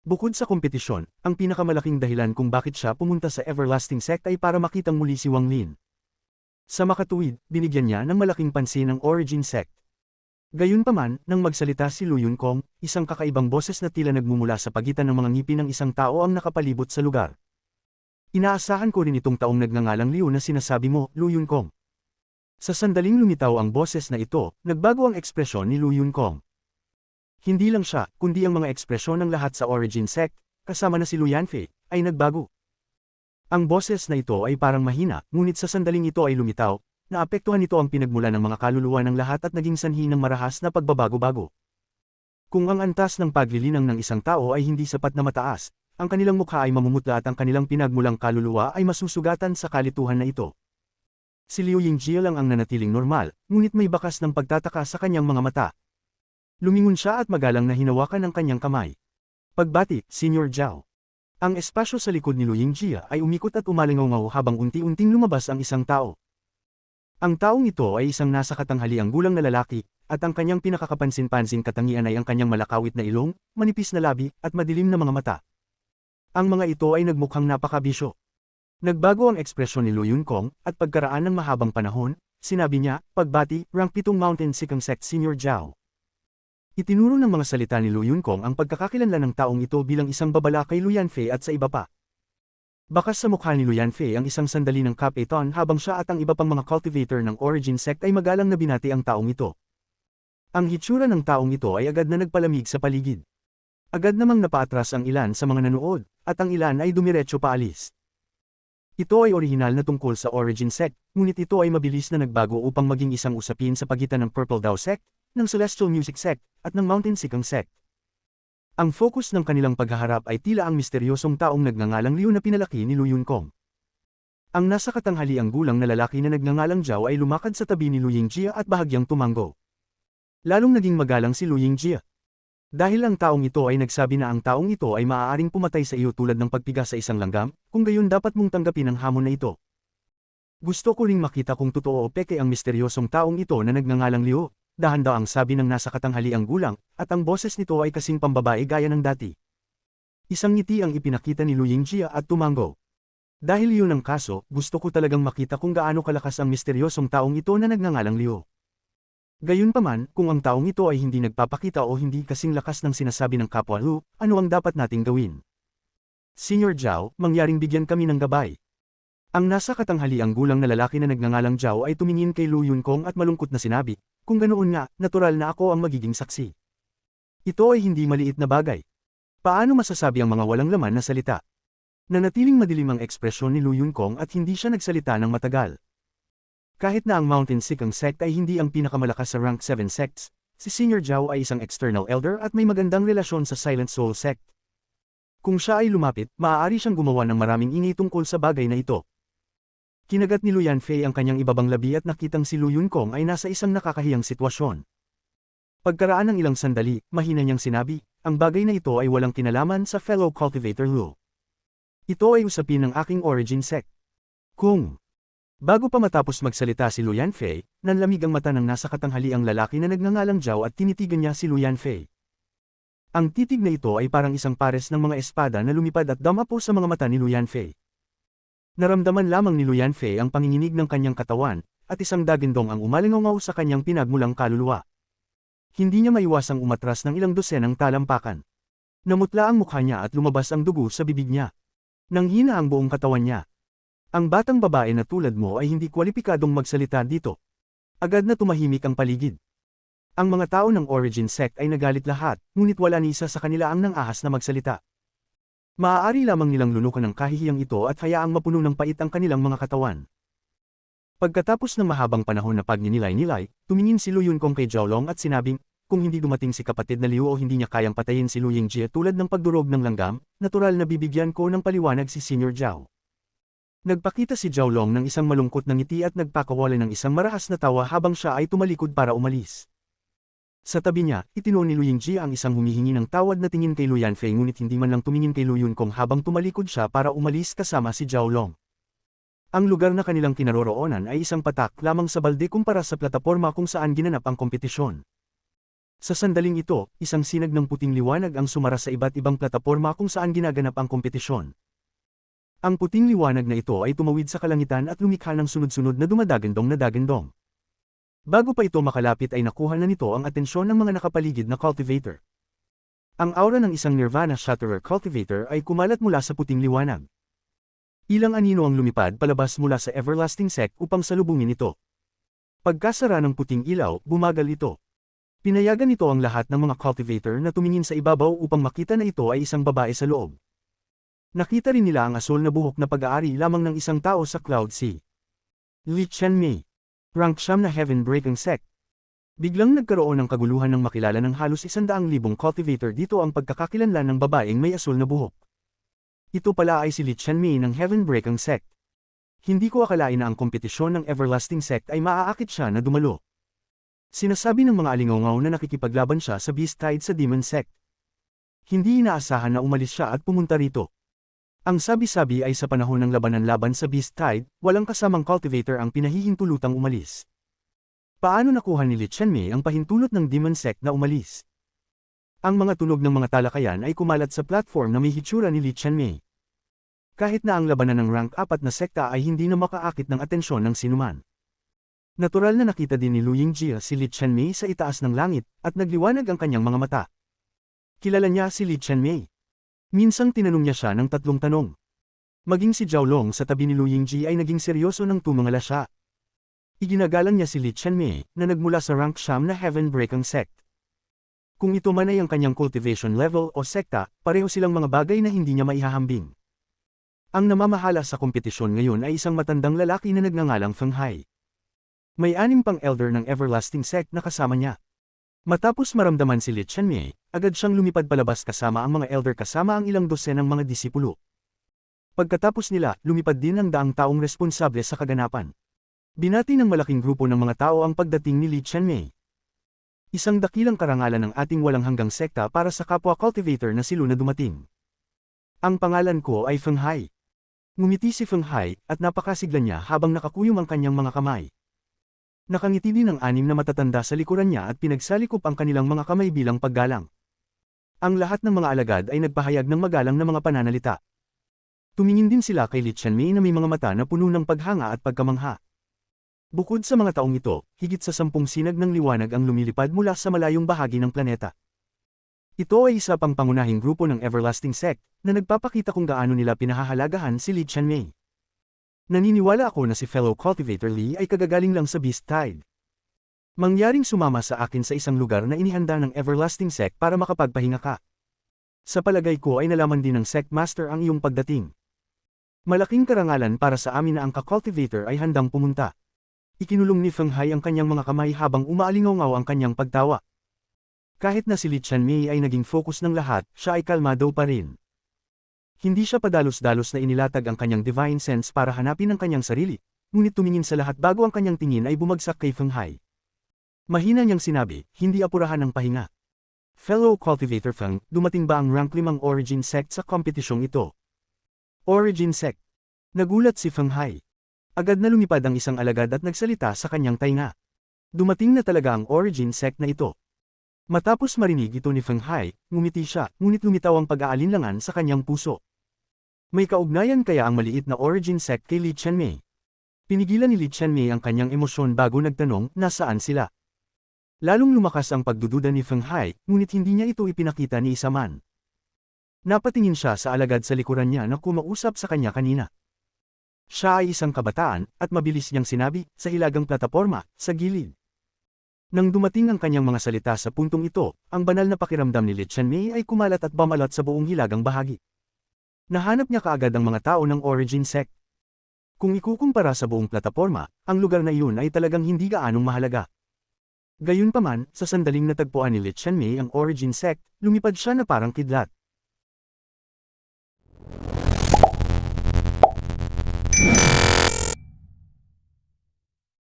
Bukod sa kompetisyon, ang pinakamalaking dahilan kung bakit siya pumunta sa Everlasting Sect ay para makitang muli si Wang Lin. Sa makatuwid, binigyan niya ng malaking pansin ang Origin Sect. Gayunpaman, nang magsalita si Lu Yunkong, isang kakaibang boses na tila nagmumula sa pagitan ng mga ngipin ng isang tao ang nakapalibot sa lugar. Inaasahan ko rin itong taong nagngangalang Liu na sinasabi mo, Lu Yunkong. Sa sandaling lumitaw ang boses na ito, nagbago ang ekspresyon ni Lu Yunkong. Hindi lang siya, kundi ang mga ekspresyon ng lahat sa Origin Sect, kasama na si Lu Yanfei, ay nagbago. Ang boses na ito ay parang mahina, ngunit sa sandaling ito ay lumitaw, naapektuhan nito ang pinagmula ng mga kaluluwa ng lahat at naging sanhi ng marahas na pagbabago-bago. Kung ang antas ng paglilinang ng isang tao ay hindi sapat na mataas, ang kanilang mukha ay mamumutla at ang kanilang pinagmulang kaluluwa ay masusugatan sa kalituhan na ito. Si Liu Yingjia lang ang nanatiling normal, ngunit may bakas ng pagtataka sa kanyang mga mata. Lumingon siya at magalang na hinawakan ang kanyang kamay. Pagbati, Senior Zhao. Ang espasyo sa likod ni Lu Yingjia ay umikot at umalingaw habang unti-unting lumabas ang isang tao. Ang taong ito ay isang nasa katanghaliang gulang na lalaki, at ang kanyang pinakakapansin-pansing katangian ay ang kanyang malakawit na ilong, manipis na labi, at madilim na mga mata. Ang mga ito ay nagmukhang napakabisyo. Nagbago ang ekspresyon ni Lu Yunkong, at pagkaraan ng mahabang panahon, sinabi niya, pagbati, rank 7 Mountain Sikang Sect Senior Zhao. Itinuro ng mga salita ni Lu Yunkong ang pagkakakilanlan ng taong ito bilang isang babala kay Lu Yanfei at sa iba pa. Bakas sa mukha ni Lu Yanfei ang isang sandali ng Kapitan habang siya at ang iba pang mga cultivator ng Origin Sect ay magalang na binati ang taong ito. Ang hitsura ng taong ito ay agad na nagpalamig sa paligid. Agad namang napaatras ang ilan sa mga nanood, at ang ilan ay dumiretso paalis. Ito ay orihinal na tungkol sa Origin Sect, ngunit ito ay mabilis na nagbago upang maging isang usapin sa pagitan ng Purple Dao Sect, ng Celestial Music Sect, at ng Mountain Sikang Sect. Ang focus ng kanilang paghaharap ay tila ang misteryosong taong nagngangalang Liu na pinalaki ni Lu Yunkong. Ang nasa katanghaliang gulang na lalaki na nagngangalang Zhao ay lumakad sa tabi ni Lu Yingjia at bahagyang tumanggo. Lalong naging magalang si Lu Yingjia. Dahil ang taong ito ay nagsabi na ang taong ito ay maaaring pumatay sa iyo tulad ng pagpiga sa isang langgam, kung gayon dapat mong tanggapin ang hamon na ito. Gusto ko ring makita kung totoo o peke ang misteryosong taong ito na nagngangalang Liu. Dahan-dahan ang sabi ng nasa katanghaliang gulang, at ang boses nito ay kasing pambabae gaya ng dati. Isang ngiti ang ipinakita ni Lu Yingjia at tumango. Dahil yun ang kaso, gusto ko talagang makita kung gaano kalakas ang misteryosong taong ito na nagngangalang Liu. Gayunpaman, kung ang taong ito ay hindi nagpapakita o hindi kasing lakas ng sinasabi ng kapwa Lu, ano ang dapat nating gawin? Senior Zhao, mangyaring bigyan kami ng gabay. Ang nasa katanghaliang gulang na lalaki na nagngangalang Zhao ay tumingin kay Lu Yunkong at malungkot na sinabi, kung ganoon nga, natural na ako ang magiging saksi. Ito ay hindi maliit na bagay. Paano masasabi ang mga walang laman na salita? Nanatiling madilim ang ekspresyon ni Lu Yunkong at hindi siya nagsalita ng matagal. Kahit na ang Mountain Sikang Sect ay hindi ang pinakamalakas sa rank 7 sects, si Senior Zhao ay isang external elder at may magandang relasyon sa Silent Soul Sect. Kung siya ay lumapit, maaari siyang gumawa ng maraming ingay tungkol sa bagay na ito. Kinagat ni Lu Yanfei ang kanyang ibabang labi at nakitang si Lu Yunkong ay nasa isang nakakahiyang sitwasyon. Pagkaraan ng ilang sandali, mahina niyang sinabi, ang bagay na ito ay walang kinalaman sa fellow cultivator Lu. Ito ay usapin ng aking Origin Sect. Bago pa matapos magsalita si Lu Yanfei, nanlamig ang mata ng nasa katanghaliang lalaki na nagngangalang Zhao at tinitigan niya si Lu Yanfei. Ang titig na ito ay parang isang pares ng mga espada na lumipad at damapo sa mga mata ni Lu Yanfei. Naramdaman lamang ni Lu Yanfei ang panginginig ng kanyang katawan, at isang dagindong ang umalingaw sa kanyang pinagmulang kaluluwa. Hindi niya maiwasang umatras ng ilang dosenang talampakan. Namutla ang mukha niya at lumabas ang dugo sa bibig niya. Nanghina ang buong katawan niya. Ang batang babae na tulad mo ay hindi kwalipikadong magsalita dito. Agad na tumahimik ang paligid. Ang mga tao ng Origin Sect ay nagalit lahat, ngunit wala ni isa sa kanila ang nang-ahas na magsalita. Maaari lamang nilang lunukan ng kahihiyang ito at hayaang mapuno ng pait ang kanilang mga katawan. Pagkatapos ng mahabang panahon na pagninilay-nilay, tumingin si Lu Yunkong kay Zhao Long at sinabing, kung hindi dumating si kapatid na Liu o hindi niya kayang patayin si Lu Yingjie tulad ng pagdurog ng langgam, natural na bibigyan ko ng paliwanag si Senior Zhao. Nagpakita si Zhao Long ng isang malungkot na ngiti at nagpakawala ng isang marahas na tawa habang siya ay tumalikod para umalis. Sa tabi niya, itinuon ni Lu Yingjie ang isang humihingi ng tawad na tingin kay Lu Yanfei ngunit hindi man lang tumingin kay Lu Yunkong habang tumalikod siya para umalis kasama si Zhao Long. Ang lugar na kanilang kinaroroonan ay isang patak lamang sa balde kumpara sa plataporma kung saan ginanap ang kompetisyon. Sa sandaling ito, isang sinag ng puting liwanag ang sumara sa iba't ibang plataporma kung saan ginaganap ang kompetisyon. Ang puting liwanag na ito ay tumawid sa kalangitan at lumikha ng sunod-sunod na dumadagandong na dagandong. Bago pa ito makalapit ay nakuha na nito ang atensyon ng mga nakapaligid na cultivator. Ang aura ng isang Nirvana Shatterer cultivator ay kumalat mula sa puting liwanag. Ilang anino ang lumipad palabas mula sa Everlasting Sect upang salubungin ito. Pagkasara ng puting ilaw, bumagal ito. Pinayagan nito ang lahat ng mga cultivator na tumingin sa ibabaw upang makita na ito ay isang babae sa loob. Nakita rin nila ang asul na buhok na pag-aari lamang ng isang tao sa Cloud Sea. Li Qianmei. Rank siyam na Heaven-breaking sect. Biglang nagkaroon ng kaguluhan ng makilala ng halos 100,000 cultivator dito ang pagkakakilanlan ng babaeng may asul na buhok. Ito pala ay si Li Qianmei ng Heaven-breaking sect. Hindi ko akalain na ang kompetisyon ng Everlasting Sect ay maaakit siya na dumalo. Sinasabi ng mga alingaw na nakikipaglaban siya sa Beast Tide sa Demon Sect. Hindi inaasahan na umalis siya at pumunta rito. Ang sabi-sabi ay sa panahon ng labanan-laban sa Beast Tide, walang kasamang cultivator ang pinahihintulutang umalis. Paano nakuha ni Li Qianmei ang pahintulot ng Demon Sect na umalis? Ang mga tunog ng mga talakayan ay kumalat sa platform na may hitsura ni Li Qianmei. Kahit na ang labanan ng rank 4 na sekta ay hindi na makaakit ng atensyon ng sinuman. Natural na nakita din ni Lu Yingjie si Li Qianmei sa itaas ng langit, at nagliwanag ang kanyang mga mata. Kilala niya si Li Qianmei. Minsang tinanong niya siya ng 3 tanong. Maging si Zhao Long sa tabi ni Lu Yingjie ay naging seryoso ng tumangala siya. Iginagalang niya si Li Qianmei, na nagmula sa rank 9 na Heaven-breaking sect. Kung ito man ay ang kanyang cultivation level o sekta, pareho silang mga bagay na hindi niya maihahambing. Ang namamahala sa kompetisyon ngayon ay isang matandang lalaki na nagngangalang Feng Hai. May 6 pang elder ng Everlasting Sect na kasama niya. Matapos maramdaman si Li Qianmei, agad siyang lumipad palabas kasama ang mga elder kasama ang ilang dosenang mga disipulo. Pagkatapos nila, lumipad din ang daang taong responsable sa kaganapan. Binati ng malaking grupo ng mga tao ang pagdating ni Li Qianmei. Isang dakilang karangalan ng ating walang hanggang sekta para sa kapwa cultivator na si Lu na dumating. Ang pangalan ko ay Feng Hai. Ngumiti si Feng Hai, at napakasigla niya habang nakakuyom ang kanyang mga kamay. Nakangiti din ang 6 na matatanda sa likuran niya at pinagsalikop ang kanilang mga kamay bilang paggalang. Ang lahat ng mga alagad ay nagpahayag ng magalang na mga pananalita. Tumingin din sila kay Li Qianmei na may mga mata na puno ng paghanga at pagkamangha. Bukod sa mga taong ito, higit sa 10 sinag ng liwanag ang lumilipad mula sa malayong bahagi ng planeta. Ito ay isa pang pangunahing grupo ng Everlasting Sect, na nagpapakita kung gaano nila pinahahalagahan si Li Qianmei. Naniniwala ako na si fellow cultivator Li ay kagagaling lang sa Beast Tide. Mangyaring sumama sa akin sa isang lugar na inihanda ng Everlasting Sect para makapagpahinga ka. Sa palagay ko ay nalaman din ng Sect Master ang iyong pagdating. Malaking karangalan para sa amin na ang ka-cultivator ay handang pumunta. Ikinulong ni Feng Hai ang kanyang mga kamay habang umaalingaw ang kanyang pagtawa. Kahit na si Li Qianmei ay naging focus ng lahat, siya ay kalmado pa rin. Hindi siya padalos-dalos na inilatag ang kanyang divine sense para hanapin ang kanyang sarili, ngunit tumingin sa lahat bago ang kanyang tingin ay bumagsak kay Feng Hai. Mahina niyang sinabi, hindi apurahan ang pahinga. Fellow cultivator Feng, dumating ba ang rank 5 Origin Sect sa kompetisyong ito? Origin Sect. Nagulat si Feng Hai. Agad na lumipad ang isang alagad at nagsalita sa kanyang tainga. Dumating na talaga ang Origin Sect na ito. Matapos marinig ito ni Feng Hai, ngumiti siya, ngunit lumitaw ang pag-aalinlangan sa kanyang puso. May kaugnayan kaya ang maliit na origin sect kay Li Qianmei? Pinigilan ni Li Qianmei ang kanyang emosyon bago nagtanong, nasaan sila? Lalong lumakas ang pagdududa ni Feng Hai, ngunit hindi niya ito ipinakita ni isa man. Napatingin siya sa alagad sa likuran niya na kumausap sa kanya kanina. Siya ay isang kabataan, at mabilis niyang sinabi, sa hilagang plataporma, sa gilid. Nang dumating ang kanyang mga salita sa puntong ito, ang banal na pakiramdam ni Li Qianmei ay kumalat at bamalot sa buong hilagang bahagi. Nahanap niya kaagad ang mga tao ng origin sect. Kung ikukumpara sa buong plataporma, ang lugar na iyon ay talagang hindi gaanong mahalaga. Gayunpaman, sa sandaling natagpuan ni Li Qianmei ang origin sect, lumipad siya na parang kidlat.